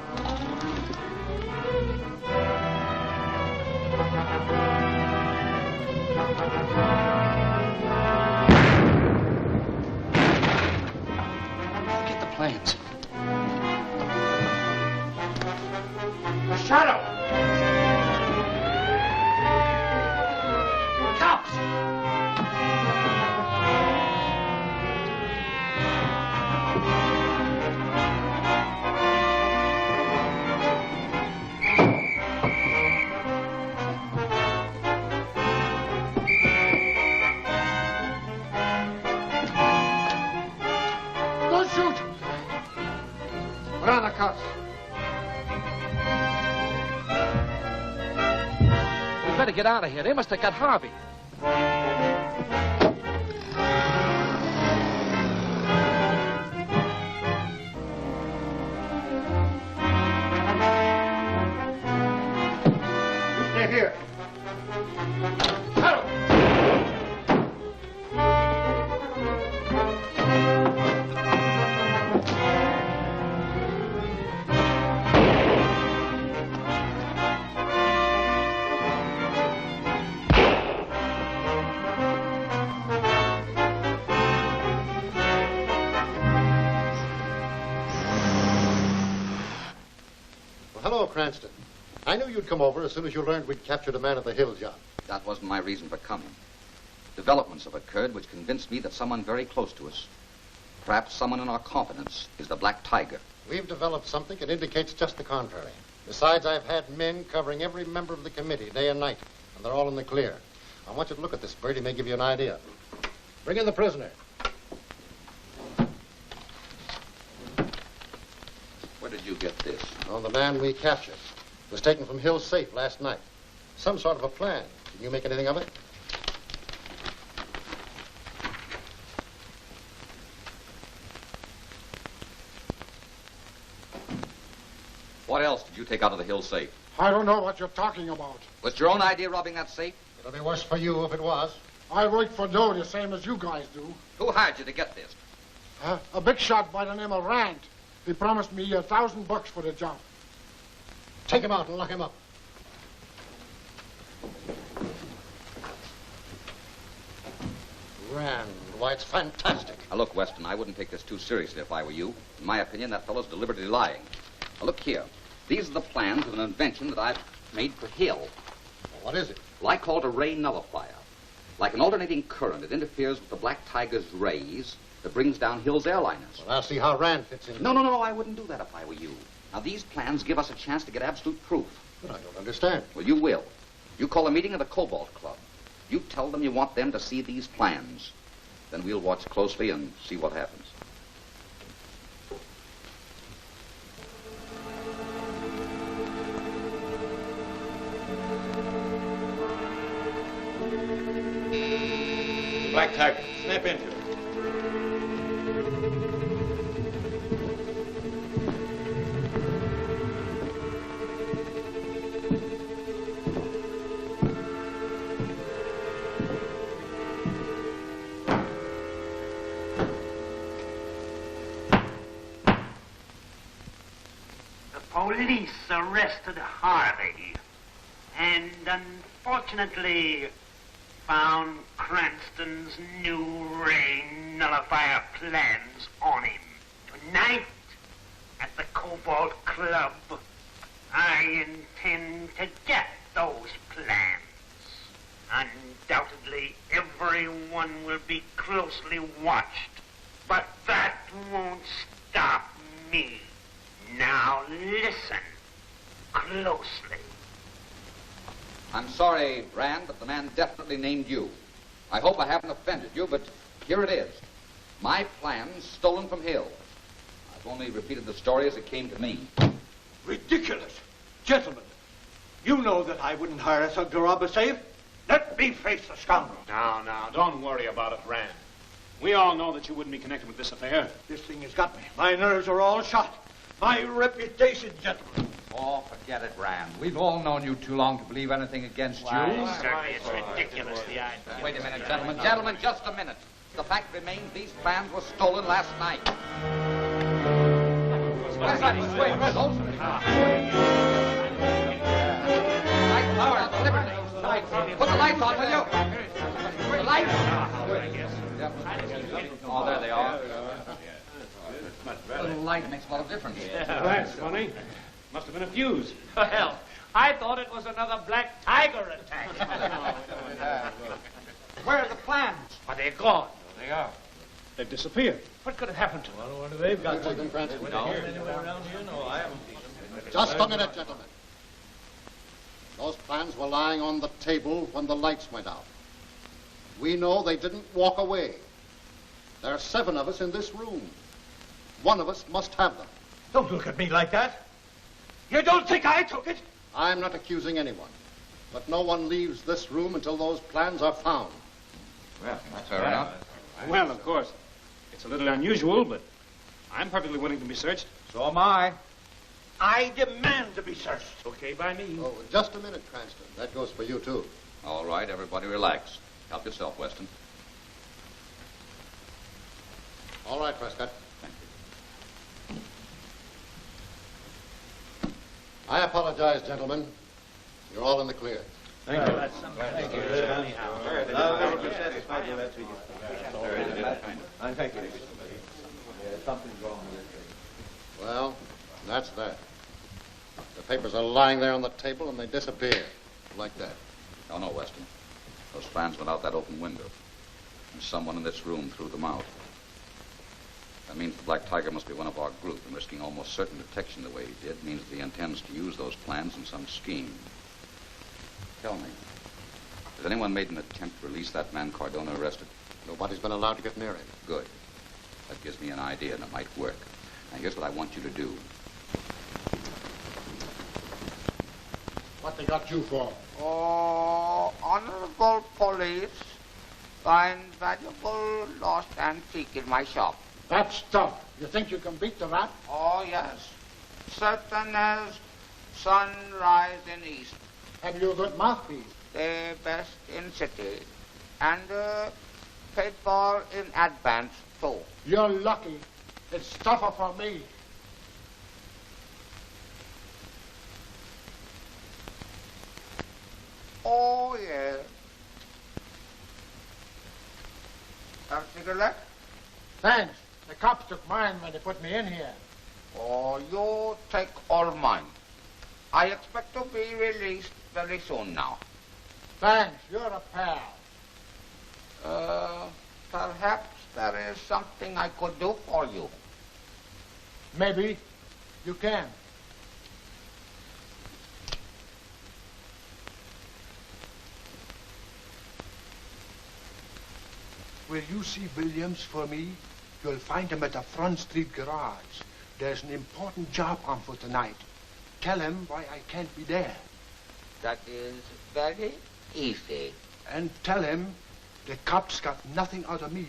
Get the plans. Shadow! Cops! Don't shoot! Put on the cuffs. We better get out of here. They must have got Harvey. Stay here. Well, hello, Cranston. I knew you'd come over as soon as you learned we'd captured a man at the Hill job. That wasn't my reason for coming. Developments have occurred which convinced me that someone very close to us, perhaps someone in our confidence, is the Black Tiger. We've developed something that indicates just the contrary. Besides, I've had men covering every member of the committee day and night, and they're all in the clear. I want you to look at this, Bert. He may give you an idea. Bring in the prisoner. Where did you get this? Oh, the man we captured was taken from Hill's safe last night. Some sort of a plan. Can you make anything of it? What else did you take out of the Hill safe? I don't know what you're talking about. Was it your own idea robbing that safe? It'll be worse for you if it was. I work for dough the same as you guys do. Who hired you to get this? A big shot by the name of Rand. He promised me $1,000 for the job. Take him out and lock him up. Rand, why, it's fantastic. Now, look, Weston, I wouldn't take this too seriously if I were you. In my opinion, that fellow's deliberately lying. Now, look here. These are the plans of an invention that I've made for Hill. Well, what is it? Well, I call it a ray nullifier. Like an alternating current, it interferes with the Black Tiger's rays that brings down Hill's airliners. Well, I'll see how Rand fits in. No, I wouldn't do that if I were you. Now, these plans give us a chance to get absolute proof. But I don't understand. Well, you will. You call a meeting of the Cobalt Club. You tell them you want them to see these plans. Then we'll watch closely and see what happens. Black Tiger, snap into it. Police arrested Harvey and unfortunately found Cranston's new ray nullifier plans on him. Tonight, at the Cobalt Club, I intend to get those plans. Undoubtedly, everyone will be closely watched, but that won't stop me. Now listen closely. I'm sorry, Rand, but the man definitely named you. I hope I haven't offended you, but here it is. My plans stolen from Hill. I've only repeated the story as it came to me. Ridiculous. Gentlemen, you know that I wouldn't hire a thug to rob a safe. Let me face the scoundrel. Now, don't worry about it, Rand. We all know that you wouldn't be connected with this affair. This thing has got me. My nerves are all shot. My reputation, gentlemen. Oh, forget it, Rand. We've all known you too long to believe anything against you. Certainly, it's ridiculous, the idea. Wait a minute, gentlemen. Gentlemen, just a minute. The fact remains these plans were stolen last night. Where's that swing, Rizzles? Light power, liberty. Put the lights on, will you? The lights? Oh, there they are. A little light makes a lot of difference. That's funny. Must have been a fuse. Well, I thought it was another black tiger attack. Where are the plans? But they're gone. They are. They've disappeared. What could have happened to them? What have they've got to them, Cranston? Just a minute, gentlemen. Those plans were lying on the table when the lights went out. We know they didn't walk away. There are 7 of us in this room. One of us must have them. Don't look at me like that. You don't think I took it? I'm not accusing anyone. But no one leaves this room until those plans are found. Well, that's fair enough. Well, of course. It's a little unusual, but I'm perfectly willing to be searched. So am I. I demand to be searched. Okay by me. Oh, just a minute, Cranston. That goes for you, too. All right, everybody relax. Help yourself, Weston. All right, Prescott. Thank you. I apologize, gentlemen. You're all in the clear. Thank you. Thank you. Thank you. Something's wrong with this. Well, that's that. The papers are lying there on the table and they disappear. Like that. Oh, no, Weston. Those plans went out that open window. And someone in this room threw them out. That means the Black Tiger must be one of our group, and risking almost certain detection the way he did means that he intends to use those plans in some scheme. Tell me, has anyone made an attempt to release that man Cardona arrested? Nobody's been allowed to get near him. Good. That gives me an idea, and it might work. Now, here's what I want you to do. What they got you for? Oh, honorable police, find valuable lost antique in my shop. That stuff. You think you can beat the rat? Oh, yes. Certain as sunrise in east. Have you a good mouthpiece? The best in city. And paid for in advance, too. You're lucky. It's tougher for me. Oh, yes. Have a cigarette? Thanks. The cops took mine when they put me in here. Oh, you take all mine. I expect to be released very soon now. Thanks. You're a pal. Perhaps there is something I could do for you. Maybe. You can. Will you see Williams for me? You'll find him at the Front Street garage. There's an important job on for tonight. Tell him why I can't be there. That is very easy. And tell him the cops got nothing out of me.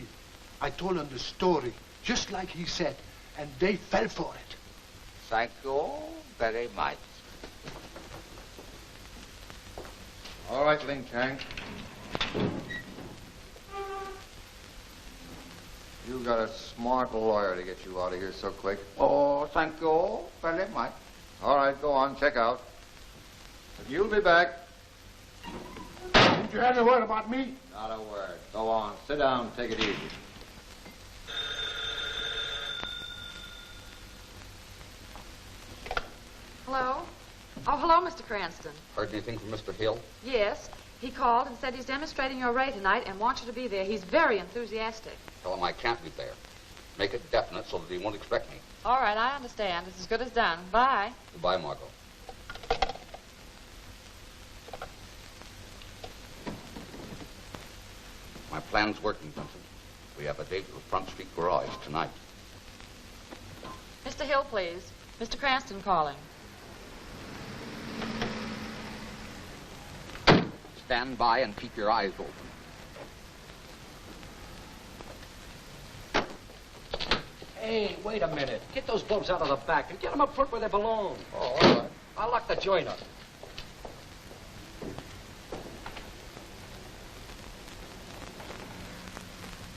I told them the story, just like he said, and they fell for it. Thank you very much. All right, Lin Chang. You got a smart lawyer to get you out of here so quick. Oh, thank you very much. All right, go on, check out. But you'll be back. Did you have a word about me? Not a word. Go on, sit down, take it easy. Hello? Oh, hello, Mr. Cranston. Heard anything from Mr. Hill? Yes. He called and said he's demonstrating your array tonight and wants you to be there. He's very enthusiastic. Tell him I can't be there. Make it definite so that he won't expect me. All right, I understand. It's as good as done. Bye. Goodbye, Margot. My plan's working, Vincent. We have a date at the Front Street garage tonight. Mr. Hill, please. Mr. Cranston calling. Stand by and keep your eyes open. Hey, wait a minute. Get those bulbs out of the back and get them up front where they belong. Oh, all right. I'll lock the joint up.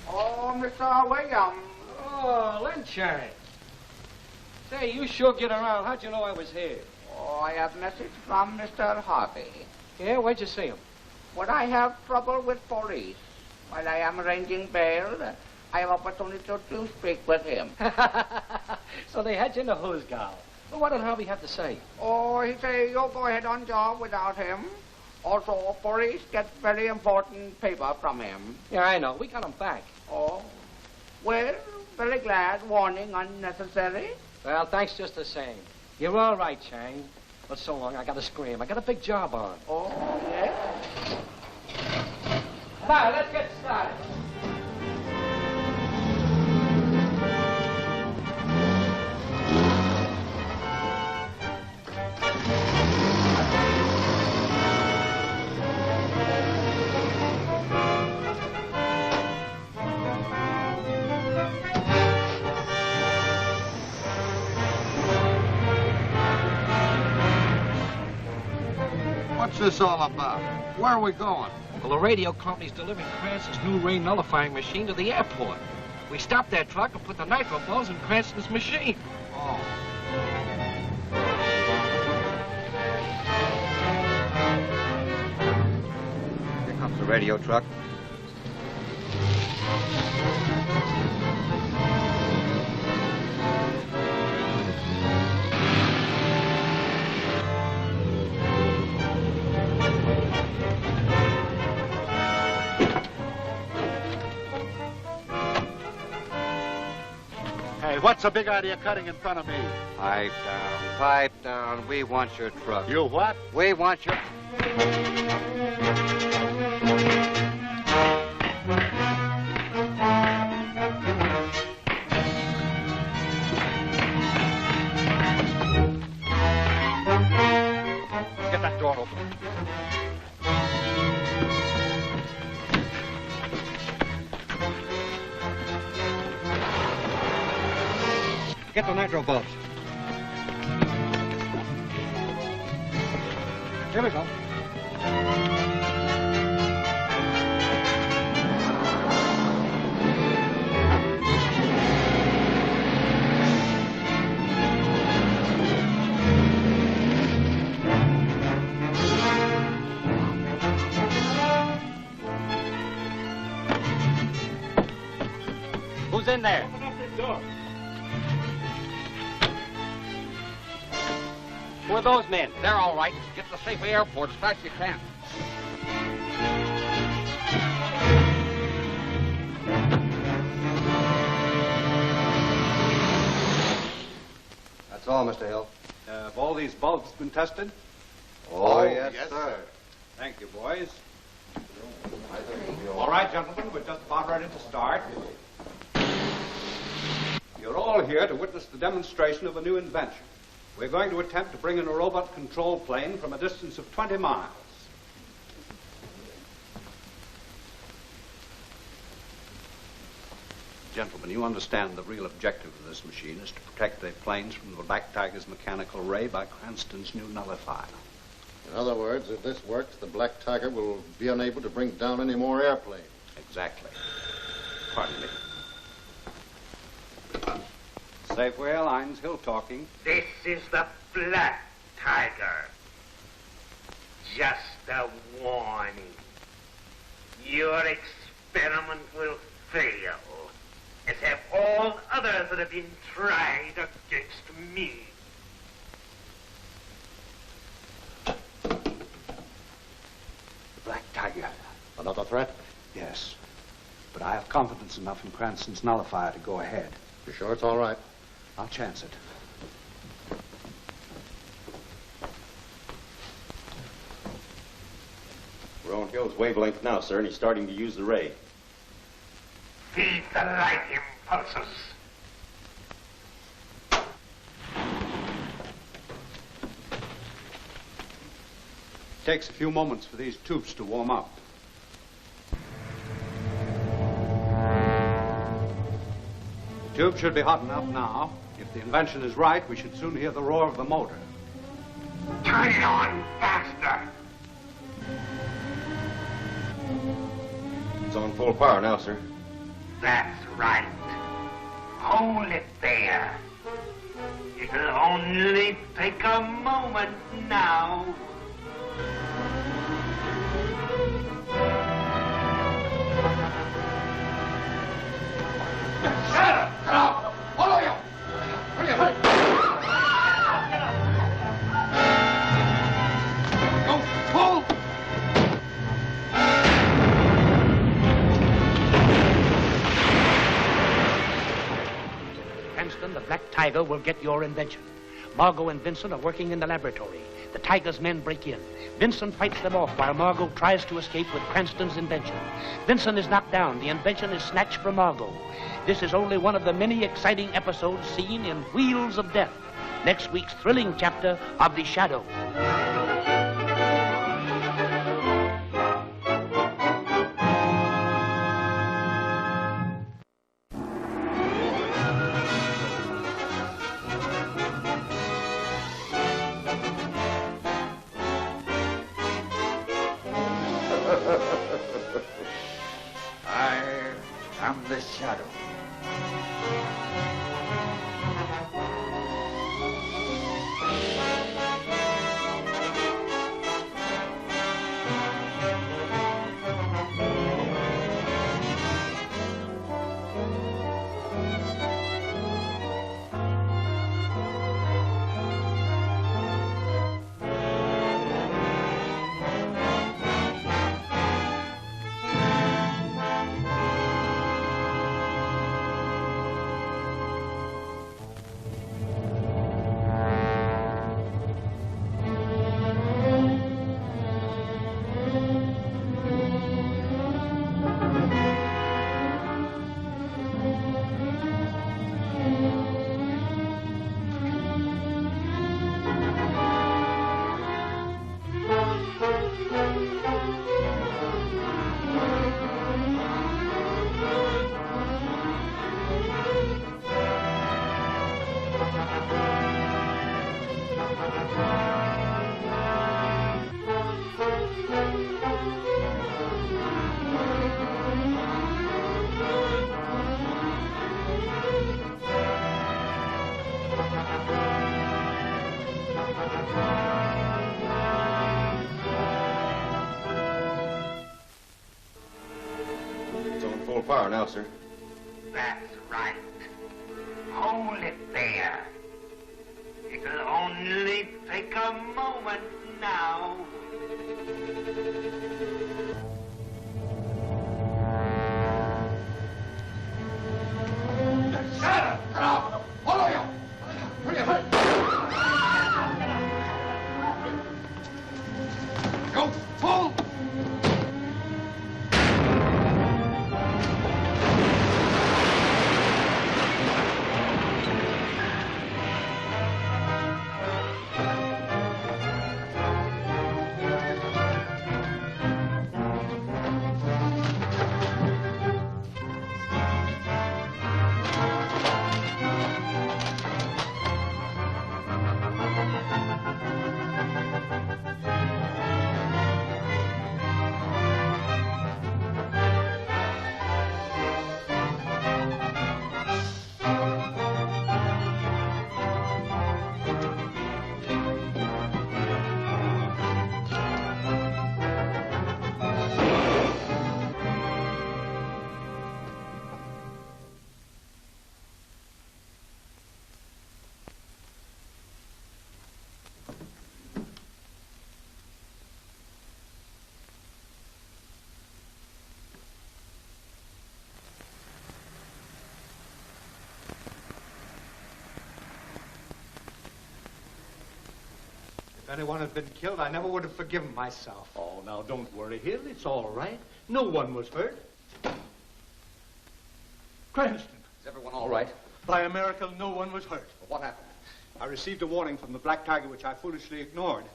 Oh, Mr. Williams. Oh, Lin Chang. Say, you sure get around. How'd you know I was here? Oh, I have message from Mr. Harvey. Yeah, where'd you see him? When I have trouble with police, while I am arranging bail, I have opportunity to speak with him. So they had you in the hose gal. Well, what did Harvey have to say? Oh, he say you go ahead on job without him. Also, police get very important paper from him. Yeah, I know. We got him back. Oh, well, very glad. Warning unnecessary. Well, thanks just the same. You're all right, Chang. But so long, I gotta scram. I got a big job on. Oh, yes? Now, let's get started. What's this all about? Where are we going? Well, the radio company's delivering Cranston's new rain nullifying machine to the airport. We stopped that truck and put the nitro balls in Cranston's machine. Oh. Here comes the radio truck. Hey, what's the big idea cutting in front of me? Pipe down, pipe down. We want your truck. You what? We want your... Get that door open. Get the nitro bulbs. Here we go. Who's in there? Open up the door. Who are those men? They're all right. Get to the Safeway Airport as fast as you can. That's all, Mr. Hill. Have all these bulbs been tested? Oh, yes, sir. Thank you, boys. All right, gentlemen, we're just about ready to start. You're all here to witness the demonstration of a new invention. We're going to attempt to bring in a robot control plane from a distance of 20 miles. Gentlemen, you understand the real objective of this machine is to protect the planes from the Black Tiger's mechanical ray by Cranston's new nullifier. In other words, if this works, the Black Tiger will be unable to bring down any more airplanes. Exactly. Pardon me. Safeway Airlines, Hill talking. This is the Black Tiger. Just a warning. Your experiment will fail, as have all others that have been tried against me. Black Tiger. Another threat? Yes. But I have confidence enough in Cranston's nullifier to go ahead. You sure it's all right? I'll chance it. We're on Hill's wavelength now, sir, and he's starting to use the ray. Feed the light impulses. It takes a few moments for these tubes to warm up. The tube should be hot enough now. If the invention is right, we should soon hear the roar of the motor. Turn it on faster. It's on full power now, sir. That's right. Hold it there. It'll only take a moment now. Cranston, the Black Tiger will get your invention. Margot and Vincent are working in the laboratory. The Tiger's men break in. Vincent fights them off while Margot tries to escape with Cranston's invention. Vincent is knocked down. The invention is snatched from Margot. This is only one of the many exciting episodes seen in Wheels of Death, next week's thrilling chapter of The Shadow. I am the Shadow. It's on full power now, sir. That's right. Hold it there. It'll only take a moment now. Go full! If anyone had been killed, I never would have forgiven myself. Oh, now don't worry, Hill. It's all right. No one was hurt. Cranston. Is everyone all right? By a miracle, no one was hurt. What happened? I received a warning from the Black Tiger, which I foolishly ignored.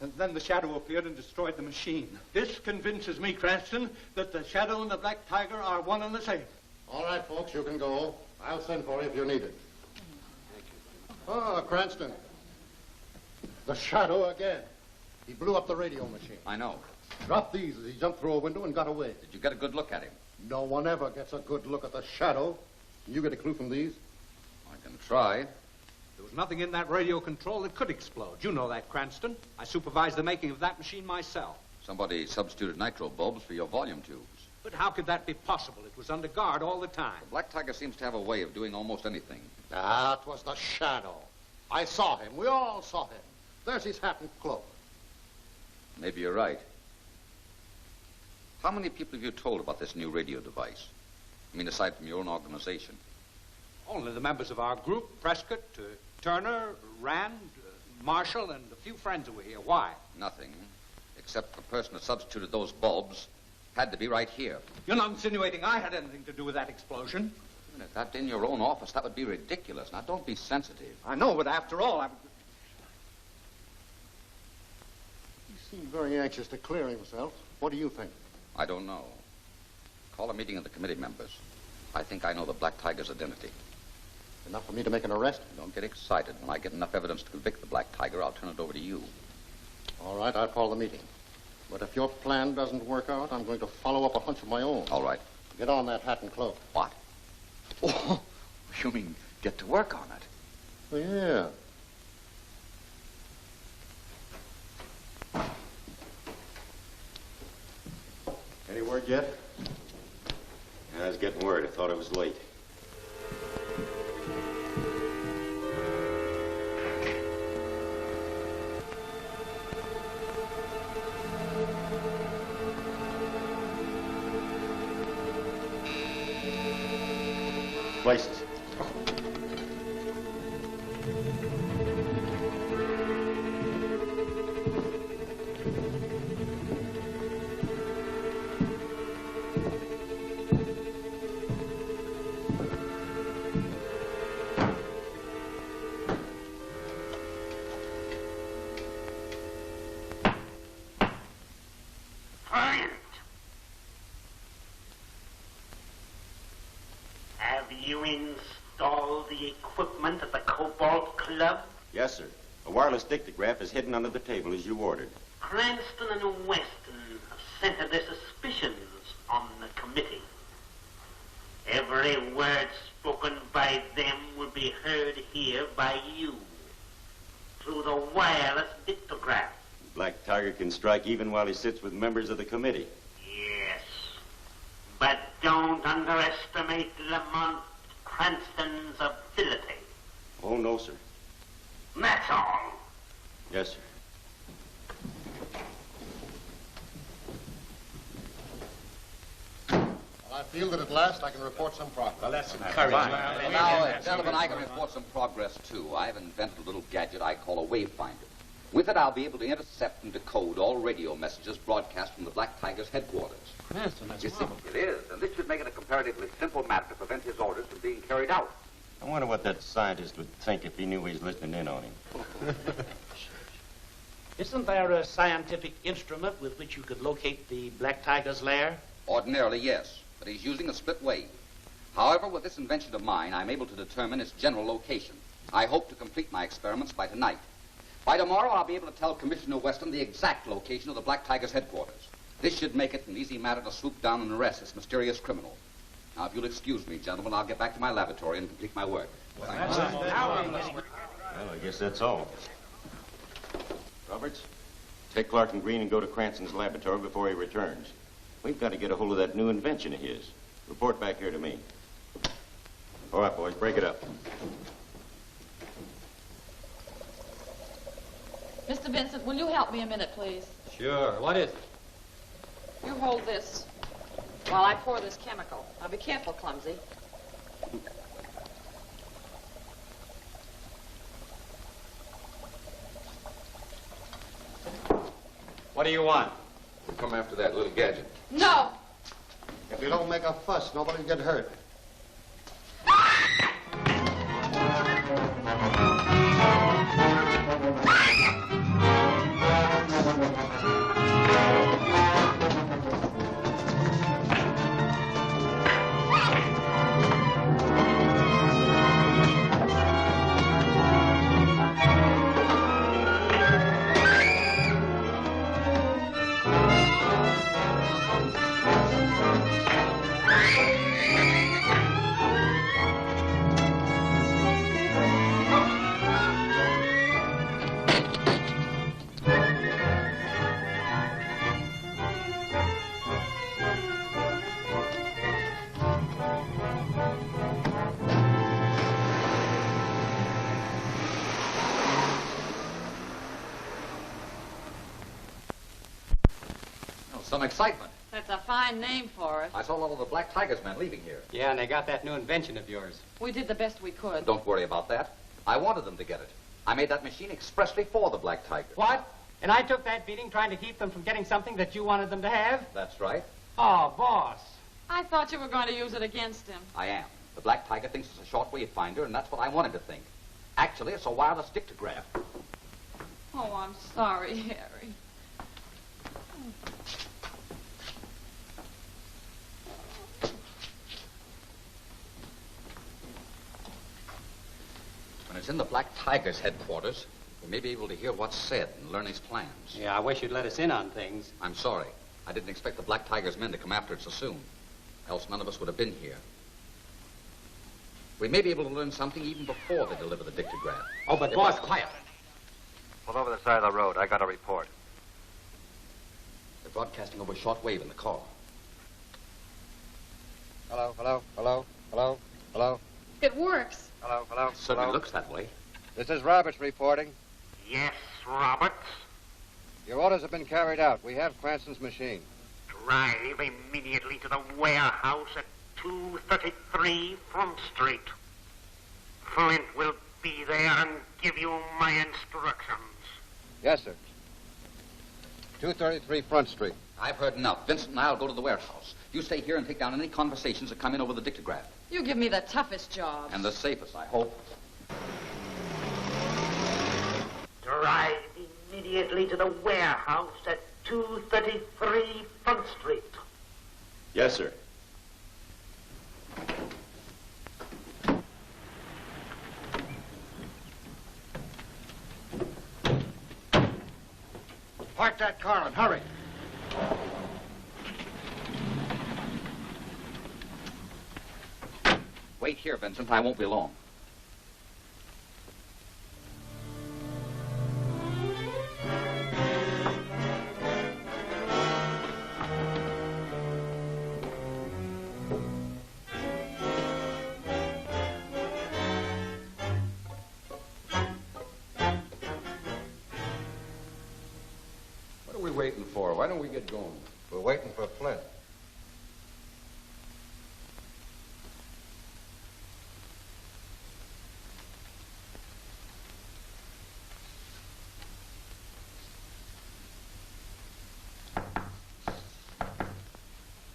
And then the Shadow appeared and destroyed the machine. This convinces me, Cranston, that the Shadow and the Black Tiger are one and the same. All right, folks, you can go. I'll send for you if you need it. Ah, Cranston. The Shadow again. He blew up the radio machine. I know. Dropped these as he jumped through a window and got away. Did you get a good look at him? No one ever gets a good look at the Shadow. Can you get a clue from these? I can try. There was nothing in that radio control that could explode. You know that, Cranston. I supervised the making of that machine myself. Somebody substituted nitro bulbs for your volume tubes. But how could that be possible? It was under guard all the time. The Black Tiger seems to have a way of doing almost anything. That was the Shadow. I saw him. We all saw him. There's his hat and cloak. Maybe you're right. How many people have you told about this new radio device? I mean, aside from your own organization. Only the members of our group, Prescott, Turner, Rand, Marshall, and a few friends who were here. Why? Nothing. Except the person who substituted those bulbs had to be right here. You're not insinuating I had anything to do with that explosion? If that's in your own office, that would be ridiculous. Now, don't be sensitive. I know, but after all, He seemed very anxious to clear himself. What do you think? I don't know. Call a meeting of the committee members. I think I know the Black Tiger's identity. Enough for me to make an arrest? Don't get excited. When I get enough evidence to convict the Black Tiger, I'll turn it over to you. All right, I'll call the meeting. But if your plan doesn't work out, I'm going to follow up a hunch of my own. All right. Get on that hat and cloak. What? Oh, you mean get to work on it? Oh, yeah. Any word yet? I was getting word. I thought it was late. Places. Have you installed the equipment at the Cobalt Club? Yes, sir. A wireless dictograph is hidden under the table as you ordered. Cranston and Weston have centered their suspicions on the committee. Every word spoken by them will be heard here by you through the wireless dictograph. Black Tiger can strike even while he sits with members of the committee. Yes, but don't underestimate Lamont Cranston's ability. Oh, no, sir. That's all. Yes, sir. I feel that at last I can report some progress. Well, that's Now, gentlemen, I can report some progress, too. I've invented a little gadget I call a wavefinder. With it, I'll be able to intercept and decode all radio messages broadcast from the Black Tiger's headquarters. Cranston, that's You see, it is, and this should make it a comparatively simple matter to prevent his orders from being carried out. I wonder what that scientist would think if he knew he was listening in on him. Isn't there a scientific instrument with which you could locate the Black Tiger's lair? Ordinarily, yes, but he's using a split wave. However, with this invention of mine, I'm able to determine its general location. I hope to complete my experiments by tonight. By tomorrow, I'll be able to tell Commissioner Weston the exact location of the Black Tiger's headquarters. This should make it an easy matter to swoop down and arrest this mysterious criminal. Now, if you'll excuse me, gentlemen, I'll get back to my laboratory and complete my work. Well, I guess that's all. Roberts, take Clark and Green and go to Cranston's laboratory before he returns. We've got to get a hold of that new invention of his. Report back here to me. All right, boys, break it up. Mr. Vincent, will you help me a minute, please? Sure. What is it? You hold this while I pour this chemical. Now, be careful, Clumsy. What do you want? We'll come after that little gadget. No! If you don't make a fuss, nobody will get hurt. Some excitement. That's a fine name for it. I saw all of the Black Tiger's men leaving here. Yeah, and they got that new invention of yours. We did the best we could. Don't worry about that. I wanted them to get it. I made that machine expressly for the Black Tiger. What? And I took that beating trying to keep them from getting something that you wanted them to have? That's right. Oh, boss. I thought you were going to use it against him. I am. The Black Tiger thinks it's a shortwave finder, and that's what I wanted to think. Actually, it's a wireless dictograph. Oh, I'm sorry, Harry. When it's in the Black Tiger's headquarters, we may be able to hear what's said and learn his plans. Yeah, I wish you'd let us in on things. I'm sorry. I didn't expect the Black Tiger's men to come after it so soon. Else none of us would have been here. We may be able to learn something even before they deliver the dictograph. Oh, but boss, quiet. Pull over the side of the road. I got a report. They're broadcasting over shortwave in the car. Hello, hello, hello, hello, hello, It works. hello, hello. It certainly hello. looks that way. This is Roberts reporting. Yes, Roberts. Your orders have been carried out. We have Cranston's machine. Drive immediately to the warehouse at 233 Front Street. Flint will be there and give you my instructions. Yes, sir. 233 Front Street. I've heard enough. Vincent and I'll go to the warehouse. You stay here and take down any conversations that come in over the dictograph. You give me the toughest job. And the safest, I hope. Drive immediately to the warehouse at 233 Front Street. Yes, sir. Park that car and hurry. Wait here, Vincent. I won't be long. What are we waiting for? Why don't we get going? We're waiting for Flint.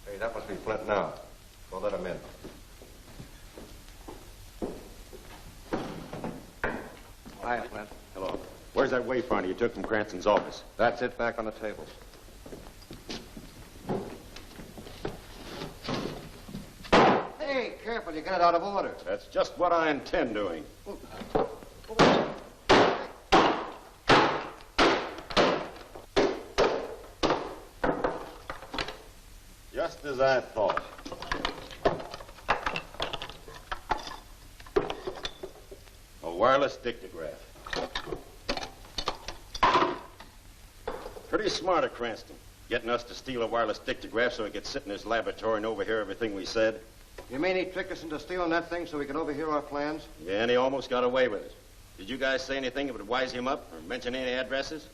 Hey, that must be Flint now. We'll let him in. Hiya, Flint. Hello. Where's that wayfinder you took from Cranston's office? That's it, back on the table. Hey, careful, you get it out of order. That's just what I intend doing. Just as I thought. A wireless dictograph. Pretty smart of Cranston, getting us to steal a wireless dictograph so he could sit in his laboratory and overhear everything we said. You mean he tricked us into stealing that thing so we could overhear our plans? Yeah, and he almost got away with it. Did you guys say anything that would wise him up or mention any addresses?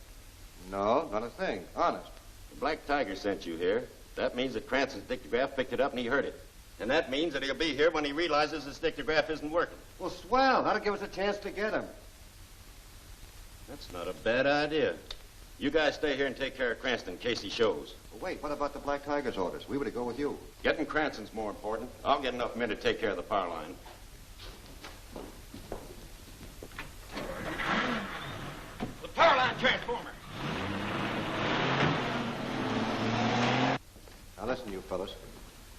No, not a thing. Honest. The Black Tiger sent you here. That means that Cranston's dictograph picked it up and he heard it. And that means that he'll be here when he realizes his dictograph isn't working. Well, swell. That'll give us a chance to get him. That's not a bad idea. You guys stay here and take care of Cranston in case he shows. Well, wait, what about the Black Tiger's orders? We were to go with you. Getting Cranston's more important. I'll get enough men to take care of the power line. The power line transformer. Now listen, you fellas.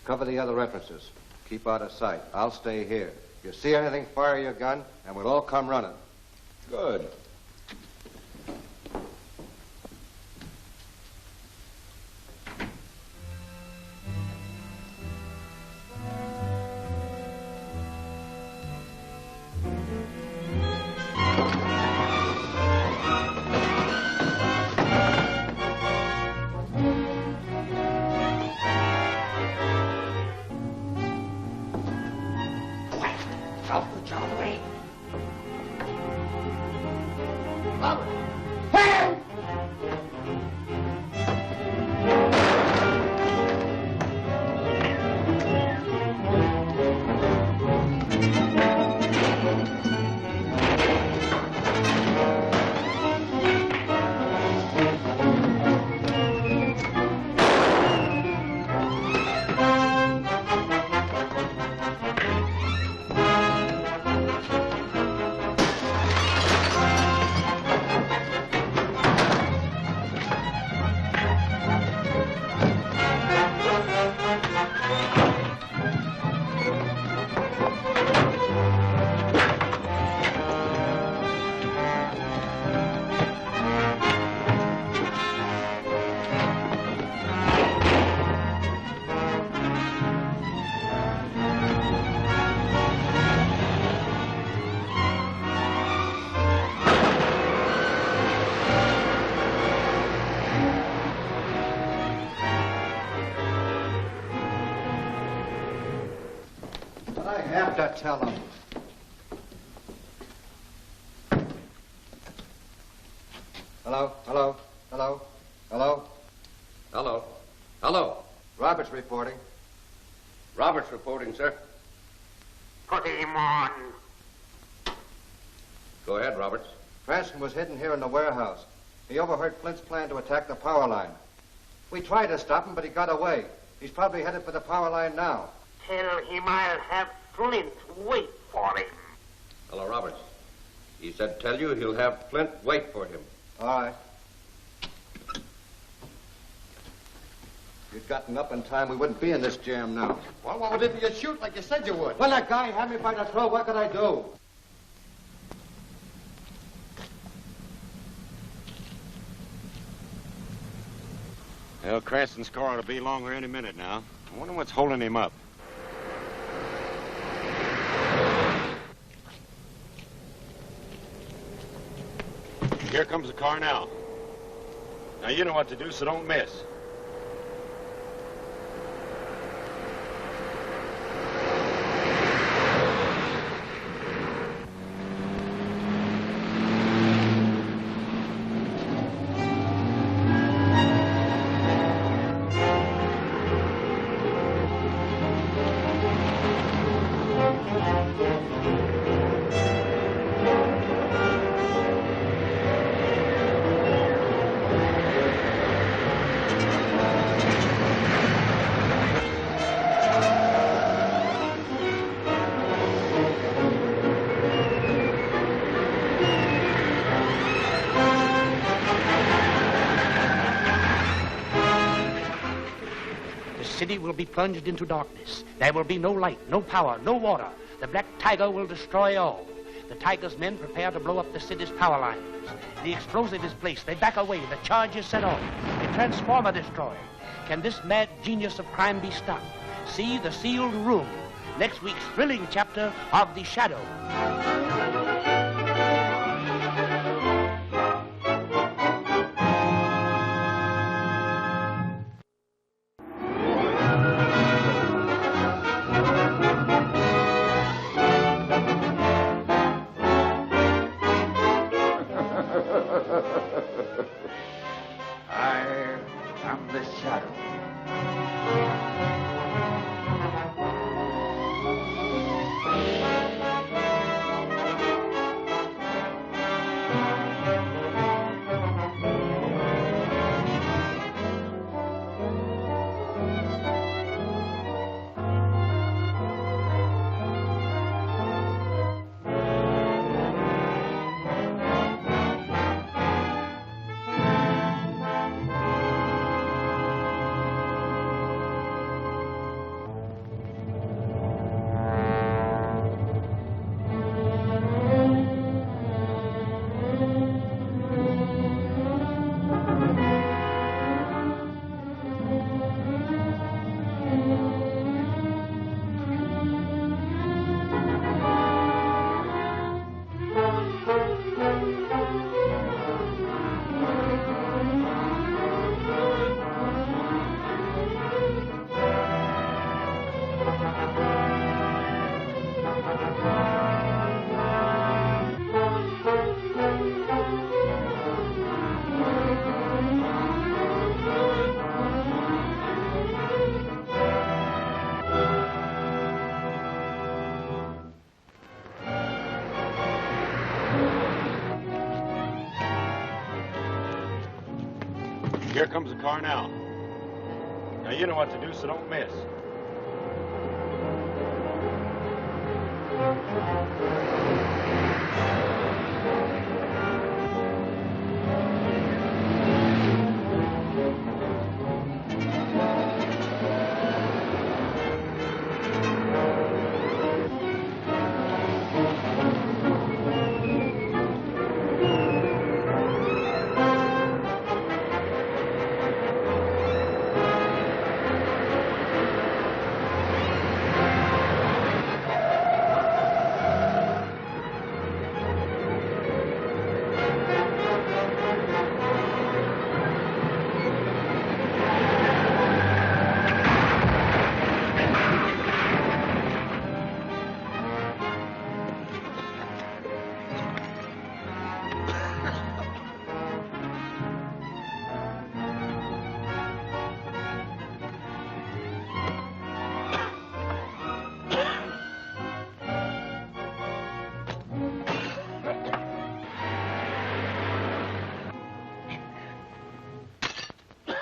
Cover the other entrances. Keep out of sight. I'll stay here. If you see anything, fire your gun, and we'll all come running. Good. to tell him. Hello? Hello? Hello? Hello? Hello. Hello. Roberts reporting. Roberts reporting, sir. Put him on. Go ahead, Roberts. Cranston was hidden here in the warehouse. He overheard Flint's plan to attack the power line. We tried to stop him, but he got away. He's probably headed for the power line now. Tell him I'll have Flint wait for him. Hello, Roberts. He said tell you he'll have Flint wait for him. All right. If you'd gotten up in time, we wouldn't be in this jam now. Well, why didn't you shoot like you said you would? Well, that guy had me by the throat. What could I do? Well, Cranston's car ought to be along here any minute now. I wonder what's holding him up. Here comes the car now. Now, you know what to do, so don't miss. The city will be plunged into darkness. There will be no light, no power, no water. The Black Tiger will destroy all. The Tiger's men prepare to blow up the city's power lines. The explosive is placed. They back away. The charge is set off. A transformer destroyed. Can this mad genius of crime be stopped? See The Sealed Room, next week's thrilling chapter of The Shadow. I am the Shadow. Here comes the car now. Now, you know what to do, so don't miss.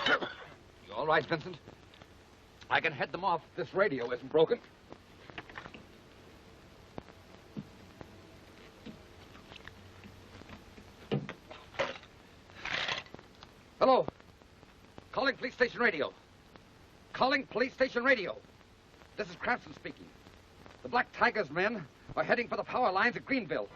You all right, Vincent? I can head them off. This radio isn't broken. Hello. Calling police station radio. Calling police station radio. This is Cranston speaking. The Black Tiger's men are heading for the power lines at Greenville.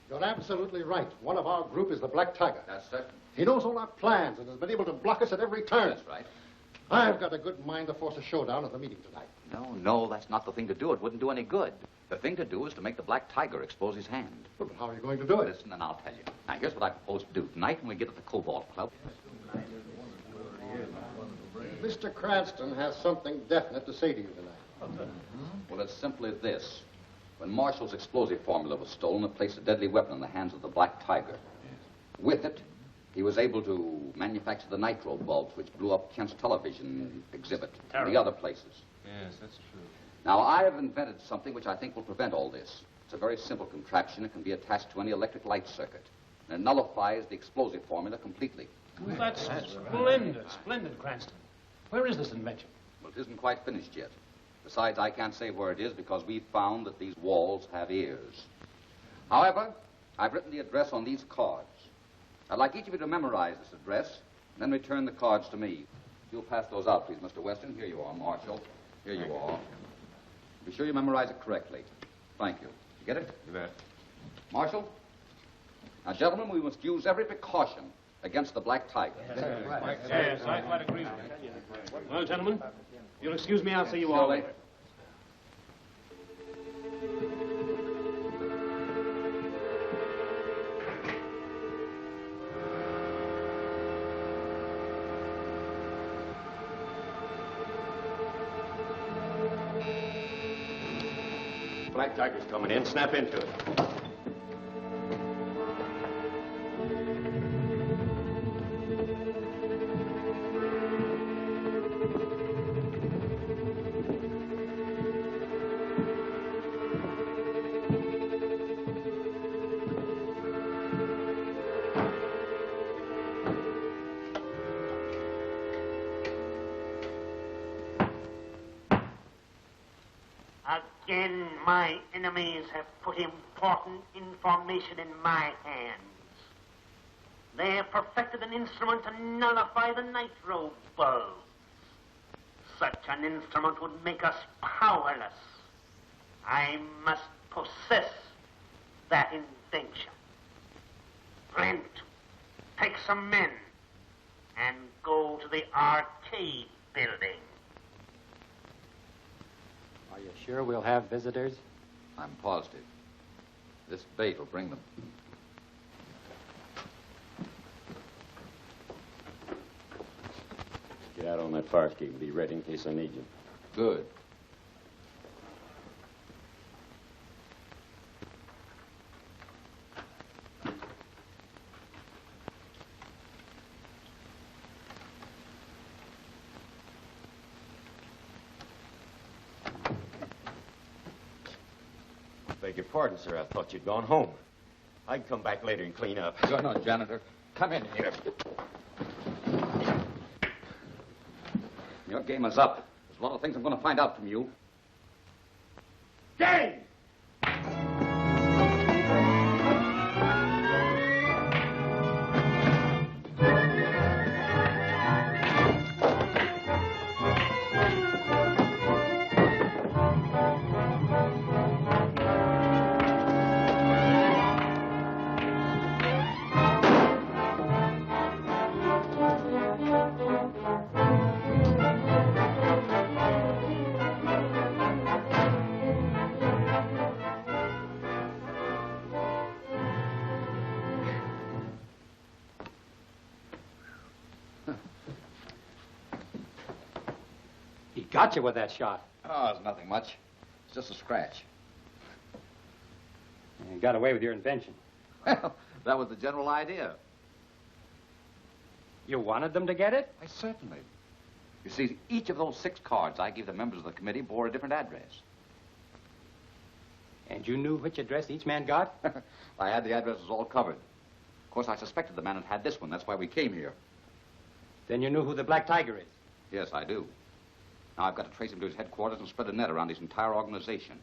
You're absolutely right. One of our group is the Black Tiger. That's certain. He knows all our plans and has been able to block us at every turn. That's right. I've got a good mind to force a showdown at the meeting tonight. No, that's not the thing to do. It wouldn't do any good. The thing to do is to make the Black Tiger expose his hand. But how are you going to do it? Listen, and I'll tell you. Now, here's what I propose to do. Tonight, when we get to the Cobalt Club... Mr. Cranston has something definite to say to you tonight. Well, it's simply this. When Marshall's explosive formula was stolen, it placed a deadly weapon in the hands of the Black Tiger. With it, he was able to manufacture the nitro bulbs, which blew up Kent's television exhibit and the other places. Yes, that's true. Now, I have invented something which I think will prevent all this. It's a very simple contraption. It can be attached to any electric light circuit. And it nullifies the explosive formula completely. Well, that's splendid, splendid, Cranston. Where is this invention? Well, it isn't quite finished yet. Besides, I can't say where it is because we've found that these walls have ears. However, I've written the address on these cards. I'd like each of you to memorize this address and then return the cards to me. You'll pass those out, please, Mr. Weston. Here you are, Marshall. Here you are. Be sure you memorize it correctly. Thank you. You get it? You bet. Marshall? Now, gentlemen, we must use every precaution against the Black Tiger. Yes, I quite agree with you. Well, gentlemen, you'll excuse me, I'll see you all later. Black Tiger's coming in. Snap into it. Again, my enemies have put important information in my hands. They have perfected an instrument to nullify the nitro bulbs. Such an instrument would make us powerless. I must possess that invention. Brent, take some men and go to the arcade building. Are you sure we'll have visitors? I'm positive. This bait will bring them. Get out on that fire escape and be ready in case I need you. Good. Beg your pardon, sir. I thought you'd gone home. I can come back later and clean up. You're no janitor. Come in here. Your game is up. There's a lot of things I'm going to find out from you. Game! got you with that shot? Oh, it's nothing much. It's just a scratch. You got away with your invention. Well, that was the general idea. You wanted them to get it? Why, certainly. You see, each of those 6 cards I gave the members of the committee bore a different address. And you knew which address each man got? I had the addresses all covered. Of course, I suspected the man had this one. That's why we came here. Then you knew who the Black Tiger is? Yes, I do. Now, I've got to trace him to his headquarters and spread a net around his entire organization.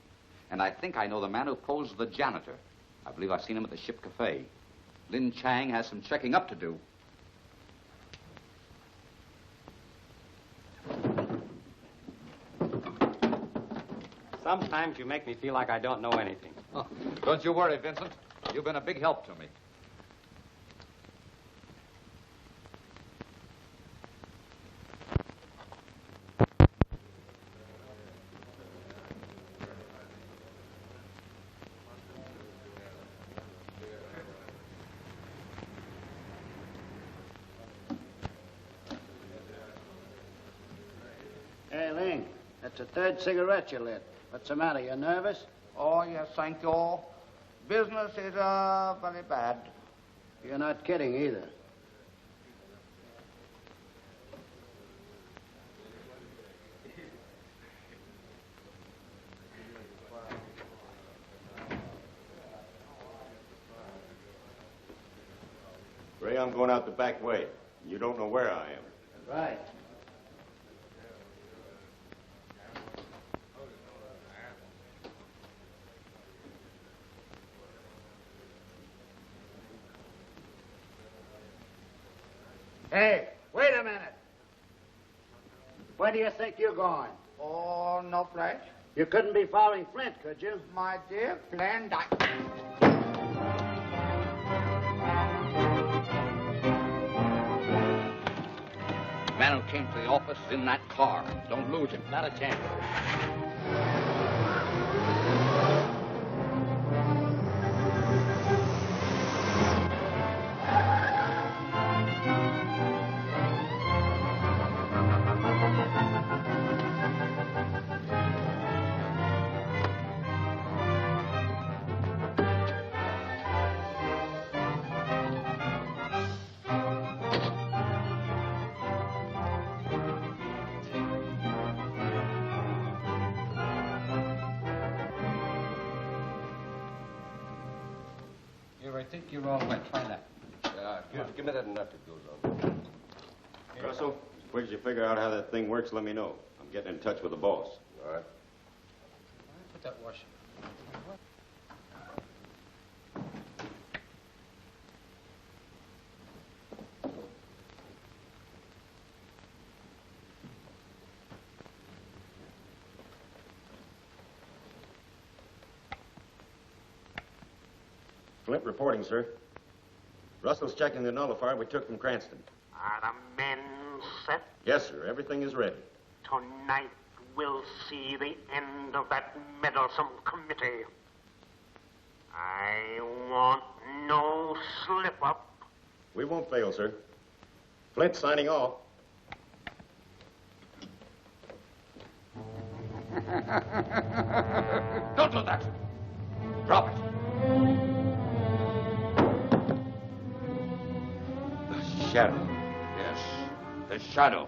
And I think I know the man who posed as the janitor. I believe I've seen him at the Ship Cafe. Lin Chang has some checking up to do. Sometimes you make me feel like I don't know anything. Oh, don't you worry, Vincent. You've been a big help to me. Hey, Ling, that's the 3rd cigarette you lit. What's the matter? You nervous? Oh, yes, thank you. Business is very bad. You're not kidding either. Ray, I'm going out the back way. You don't know where I am. Right. Hey, wait a minute. Where do you think you're going? Oh, no place. You couldn't be following Flint, could you? My dear Flint, The man who came to the office is in that car. Don't lose him. Not a chance. I think you're all wet. Try that. Give me that nut that goes on. Russell, as quick as you figure out how that thing works, let me know. I'm getting in touch with the boss. All right. Put that washer. Flint reporting, sir. Russell's checking the nullifier we took from Cranston. Are the men set? Yes, sir. Everything is ready. Tonight we'll see the end of that meddlesome committee. I want no slip-up. We won't fail, sir. Flint signing off. Don't do that. Drop it. The shadow. Yes, the shadow.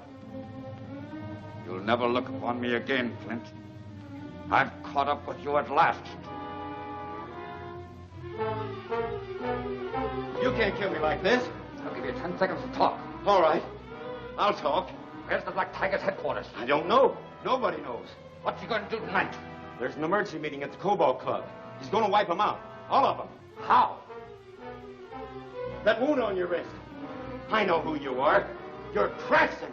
You'll never look upon me again, Flint. I've caught up with you at last. You can't kill me like this. I'll give you 10 seconds to talk. All right. I'll talk. Where's the Black Tiger's headquarters? I don't know. Nobody knows. What's he going to do tonight? There's an emergency meeting at the Cobalt Club. He's going to wipe them out. All of them. How? That wound on your wrist. I know who you are. You're Cranston.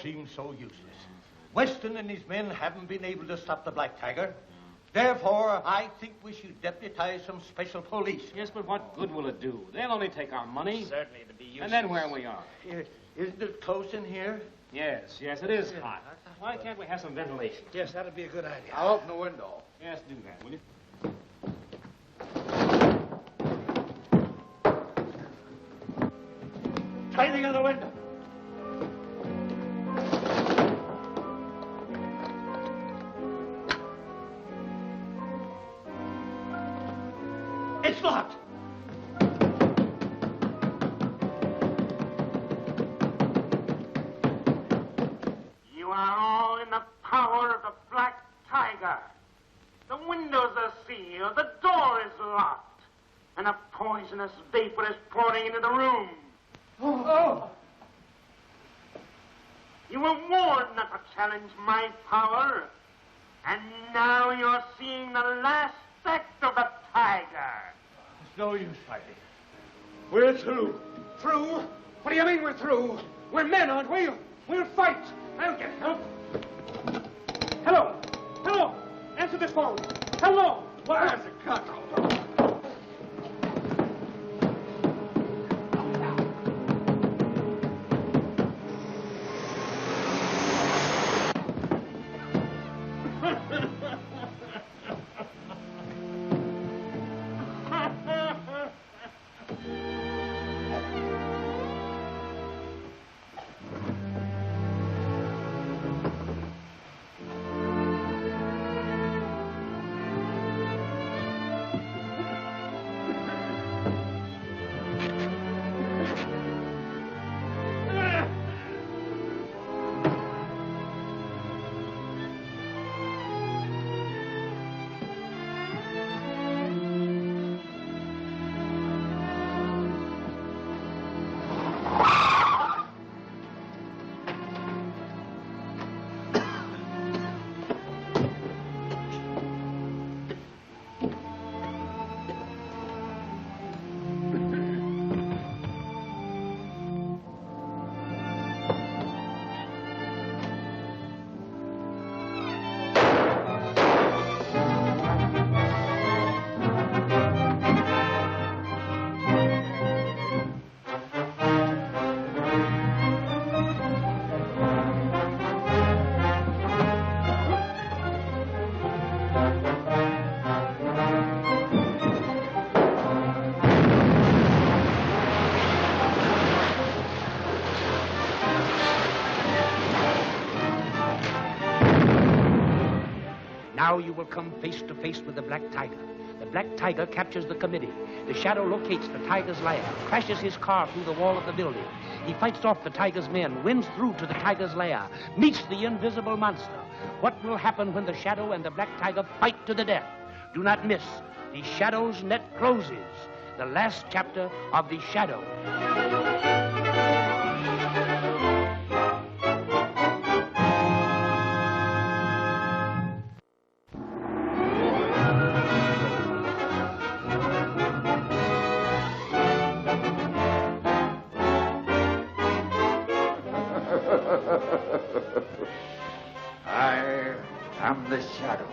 seems so useless. Weston and his men haven't been able to stop the Black Tiger. Therefore, I think we should deputize some special police. Yes, but what good will it do? They'll only take our money. Certainly, it'd be useless. And then where we are. Isn't it close in here? Yes, it is hot. Why can't we have some ventilation? Yes, that'd be a good idea. I'll open the window. Yes, do that, will you? Try the other window. It's locked. You are all in the power of the Black Tiger. The windows are sealed, the door is locked, and a poisonous vapor is pouring into the room. Oh. You were warned not to challenge my power, and now you're seeing the last act of the tiger. It's no use fighting. We're through. Through? What do you mean we're through? We're men, aren't we? We'll fight. I'll get help. Hello. Hello. Answer this phone. Hello. Where's the cut? Now you will come face to face with the Black Tiger. The Black Tiger captures the committee. The Shadow locates the Tiger's lair, crashes his car through the wall of the building. He fights off the Tiger's men, wins through to the Tiger's lair, meets the invisible monster. What will happen when the Shadow and the Black Tiger fight to the death? Do not miss. The Shadow's net closes. The last chapter of The Shadow. I am the Shadow.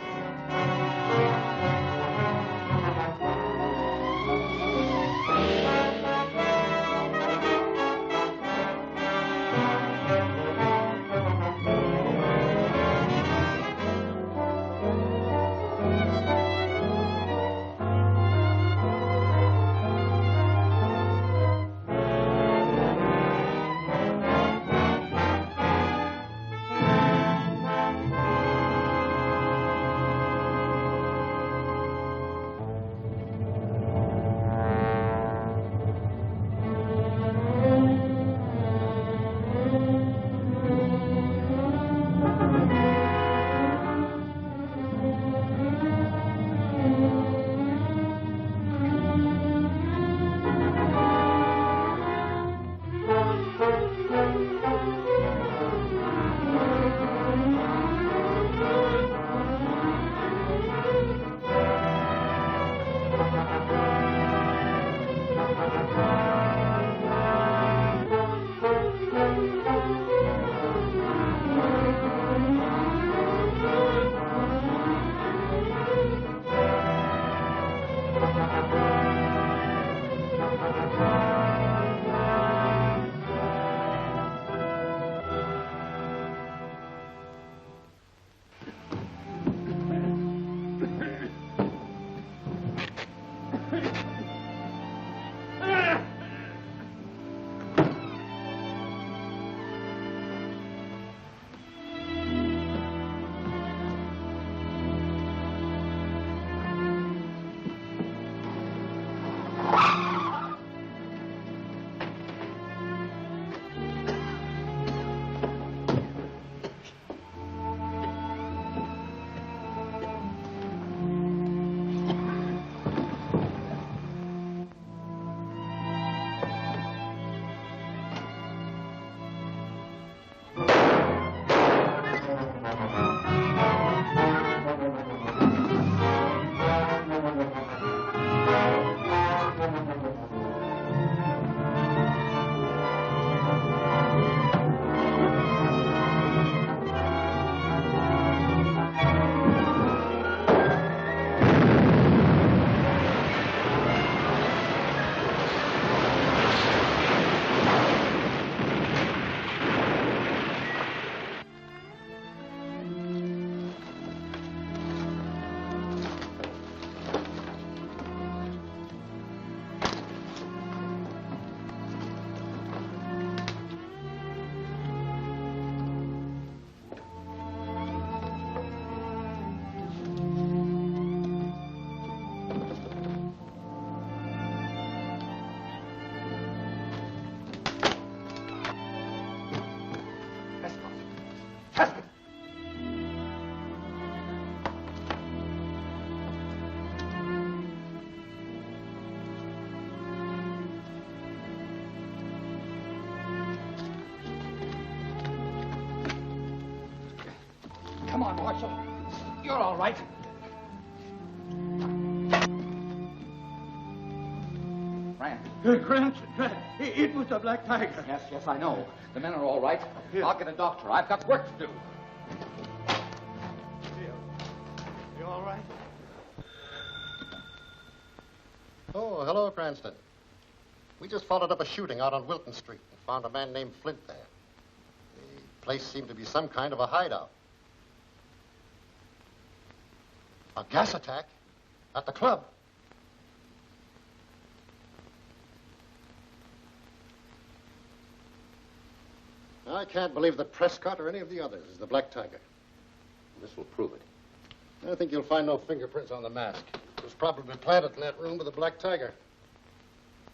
Come on, Marshal. You're all right. Grant, it was the Black Tiger. Yes, I know. The men are all right. I'll get a doctor. I've got work to do. You all right? Oh, hello, Cranston. We just followed up a shooting out on Wilton Street and found a man named Flint there. The place seemed to be some kind of a hideout. A gas attack? At the club? I can't believe that Prescott or any of the others is the Black Tiger. This will prove it. I think you'll find no fingerprints on the mask. It was probably planted in that room with the Black Tiger.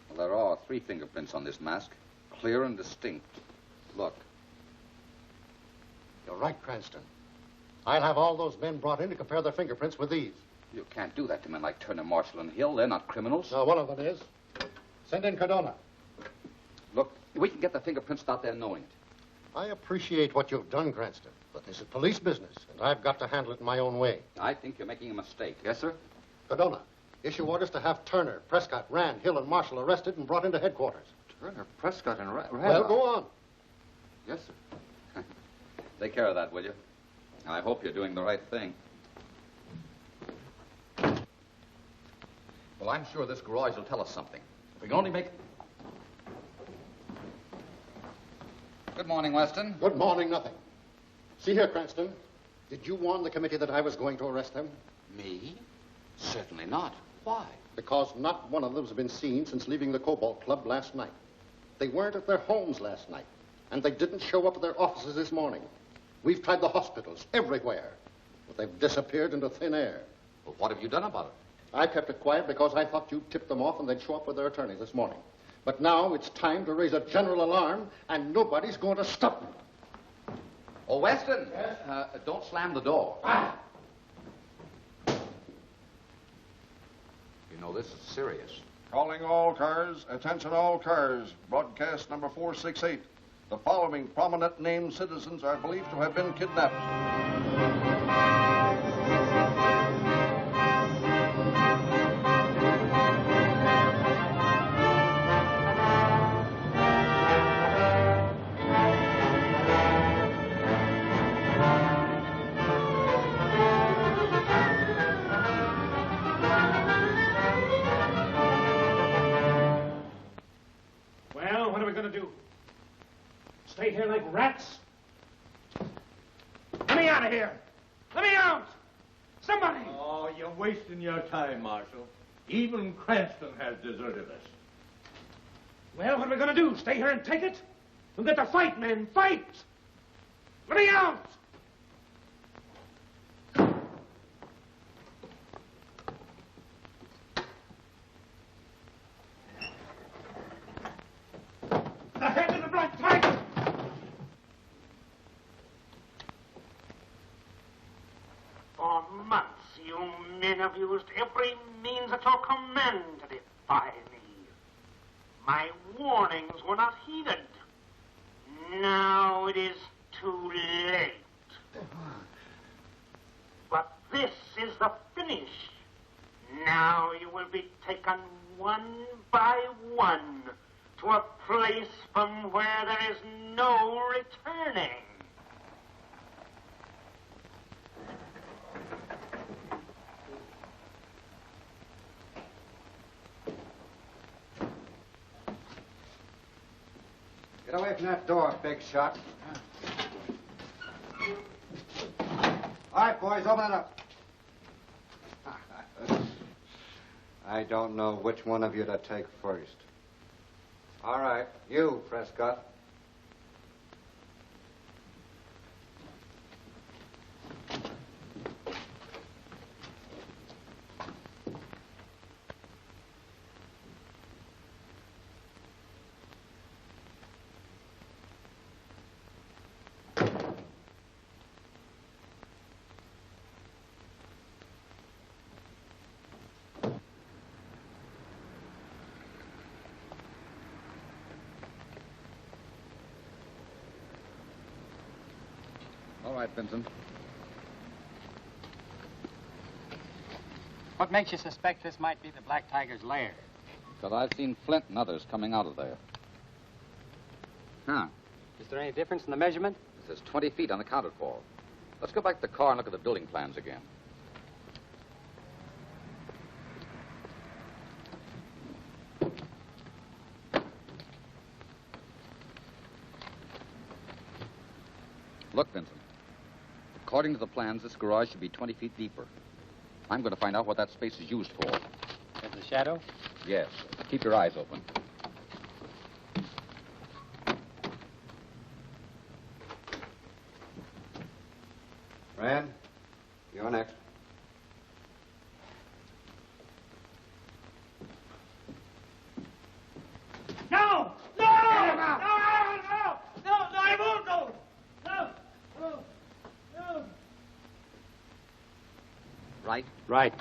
Well, there are 3 fingerprints on this mask, clear and distinct. Look. You're right, Cranston. I'll have all those men brought in to compare their fingerprints with these. You can't do that to men like Turner, Marshall, and Hill. They're not criminals. No, one of them is. Send in Cardona. Look, we can get the fingerprints without their knowing it. I appreciate what you've done, Cranston, but this is police business, and I've got to handle it in my own way. I think you're making a mistake. Yes, sir? Cardona, issue orders to have Turner, Prescott, Rand, Hill, and Marshall arrested and brought into headquarters. Turner, Prescott, and Rand? Well, go on. Yes, sir. Take care of that, will you? I hope you're doing the right thing. Well, I'm sure this garage will tell us something. If we can only make... Good morning, Weston. Good morning, nothing. See here, Cranston. Did you warn the committee that I was going to arrest them? Me? Certainly not. Why? Because not one of them has been seen since leaving the Cobalt Club last night. They weren't at their homes last night, and they didn't show up at their offices this morning. We've tried the hospitals, everywhere, but they've disappeared into thin air. Well, what have you done about it? I kept it quiet because I thought you'd tip them off and they'd show up with their attorney this morning. But now it's time to raise a general alarm, and nobody's going to stop me. Oh, Weston. Yes? Don't slam the door. Ah! You know, this is serious. Calling all cars. Attention all cars. Broadcast number 468. The following prominent named citizens are believed to have been kidnapped. Well, what are we going to do? Stay here like rats? Let me out of here! Let me out! Somebody! Oh, you're wasting your time, Marshal. Even Cranston has deserted us. Well, what are we going to do? Stay here and take it? We've got to fight, men. Fight! Let me out! The head of the Black Tiger! For months, you men have used every means at your command to defy me. My warnings were not heeded. Now it is too late. But this is the finish. Now you will be taken one by one to a place from where there is no returning. Get away from that door, big shot. All right, boys, open it up. I don't know which one of you to take first. All right, you, Prescott. All right, Vincent. What makes you suspect this might be the Black Tiger's lair? Because I've seen Flint and others coming out of there. Huh. Is there any difference in the measurement? It says 20 feet unaccounted for. Let's go back to the car and look at the building plans again. Look, Vincent. According to the plans, this garage should be 20 feet deeper. I'm going to find out what that space is used for. As the shadow? Yes. Keep your eyes open. Rand, you're next. No! No! No! No! I won't go! No! No! No! Right? Right.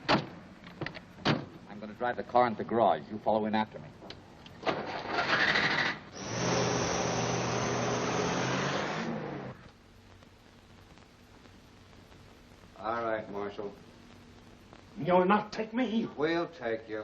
I'm going to drive the car into the garage. You follow in after me. All right, Marshal. You'll not take me. We'll take you.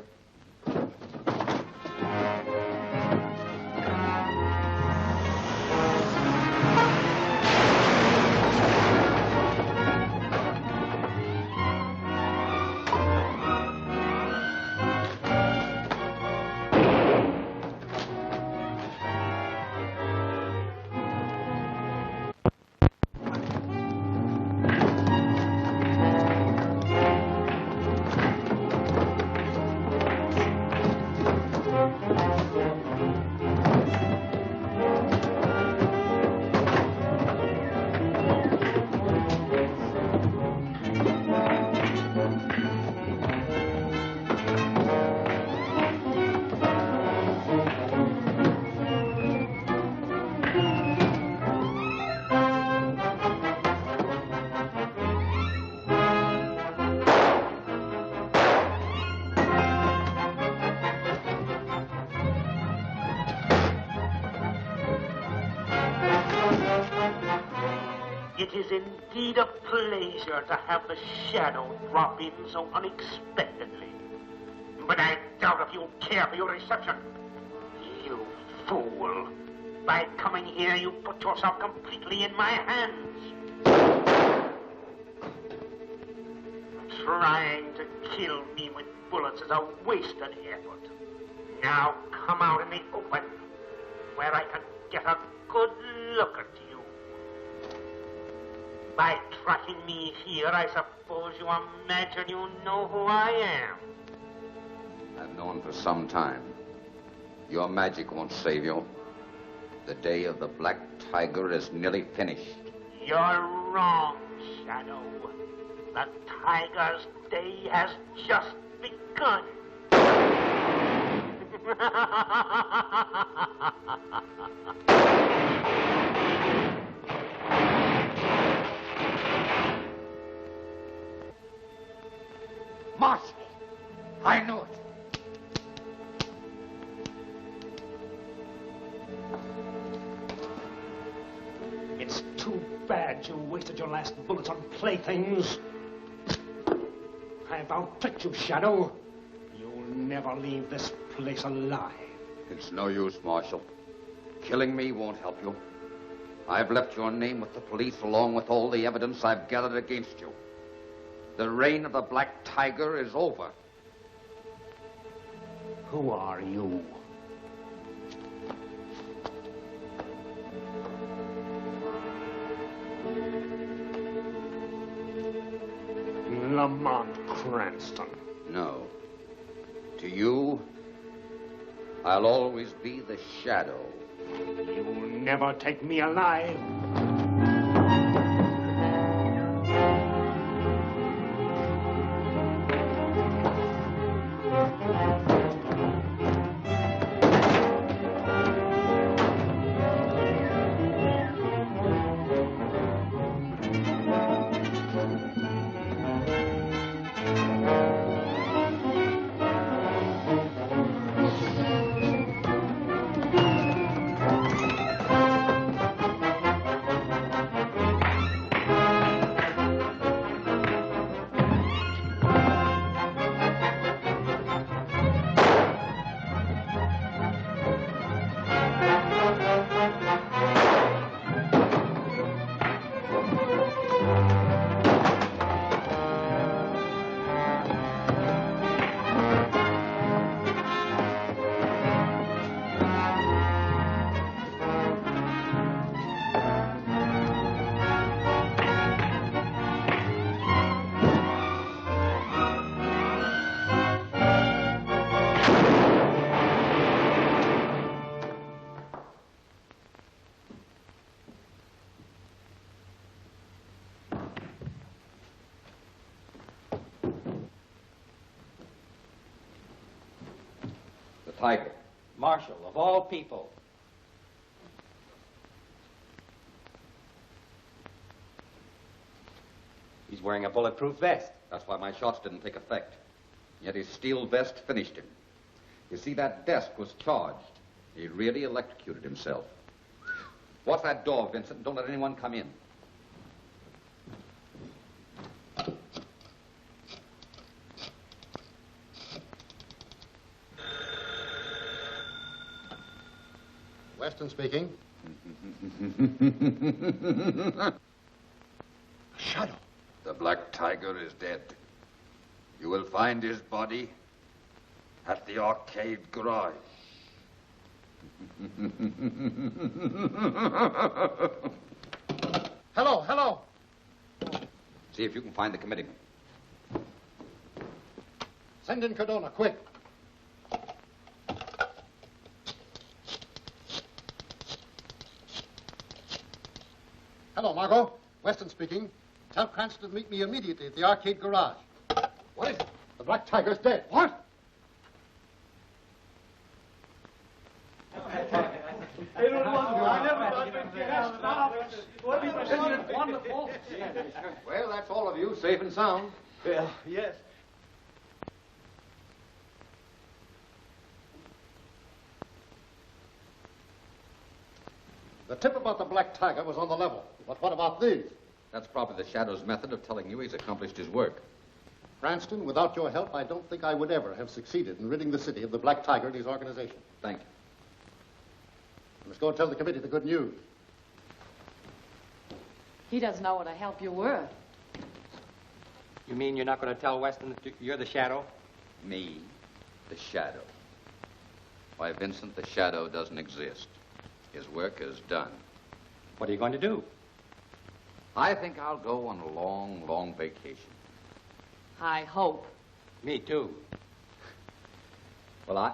It is indeed a pleasure to have the shadow drop in so unexpectedly. But I doubt if you'll care for your reception. You fool. By coming here, you put yourself completely in my hands. Trying to kill me with bullets is a wasted effort. Now come out in the open, where I can get a good look at you. By tracking me here, I suppose you imagine you know who I am. I've known for some time. Your magic won't save you. The day of the Black Tiger is nearly finished. You're wrong, Shadow. The Tiger's day has just begun. Marshal! I knew it. It's too bad you wasted your last bullets on playthings. I've outtricked you, Shadow. You'll never leave this place alive. It's no use, Marshal. Killing me won't help you. I've left your name with the police along with all the evidence I've gathered against you. The reign of the Black Tiger is over. Who are you? Lamont Cranston. No. To you, I'll always be the Shadow. You'll never take me alive. Tiger. Marshal, of all people. He's wearing a bulletproof vest. That's why my shots didn't take effect. Yet his steel vest finished him. You see, that desk was charged. He really electrocuted himself. Watch that door, Vincent. Don't let anyone come in. Weston speaking. Shadow. The Black Tiger is dead. You will find his body at the arcade garage. Hello, hello. See if you can find the committeeman. Send in Cardona, quick. Hello, Margot. Weston speaking. Tell Cranston to meet me immediately at the arcade garage. What is it? The Black Tiger's dead. What? Isn't it wonderful? Well, that's all of you, safe and sound. Well, yes. The tip about the Black Tiger was on the level. But what about these? That's probably the Shadow's method of telling you he's accomplished his work. Cranston, without your help, I don't think I would ever have succeeded in ridding the city of the Black Tiger and his organization. Thank you. I must go and tell the committee the good news. He doesn't know what a help you were. You mean you're not going to tell Weston that you're the Shadow? Me, the Shadow. Why, Vincent, the Shadow doesn't exist. His work is done. What are you going to do? I think I'll go on a long, long vacation. I hope. Me too. Well, I...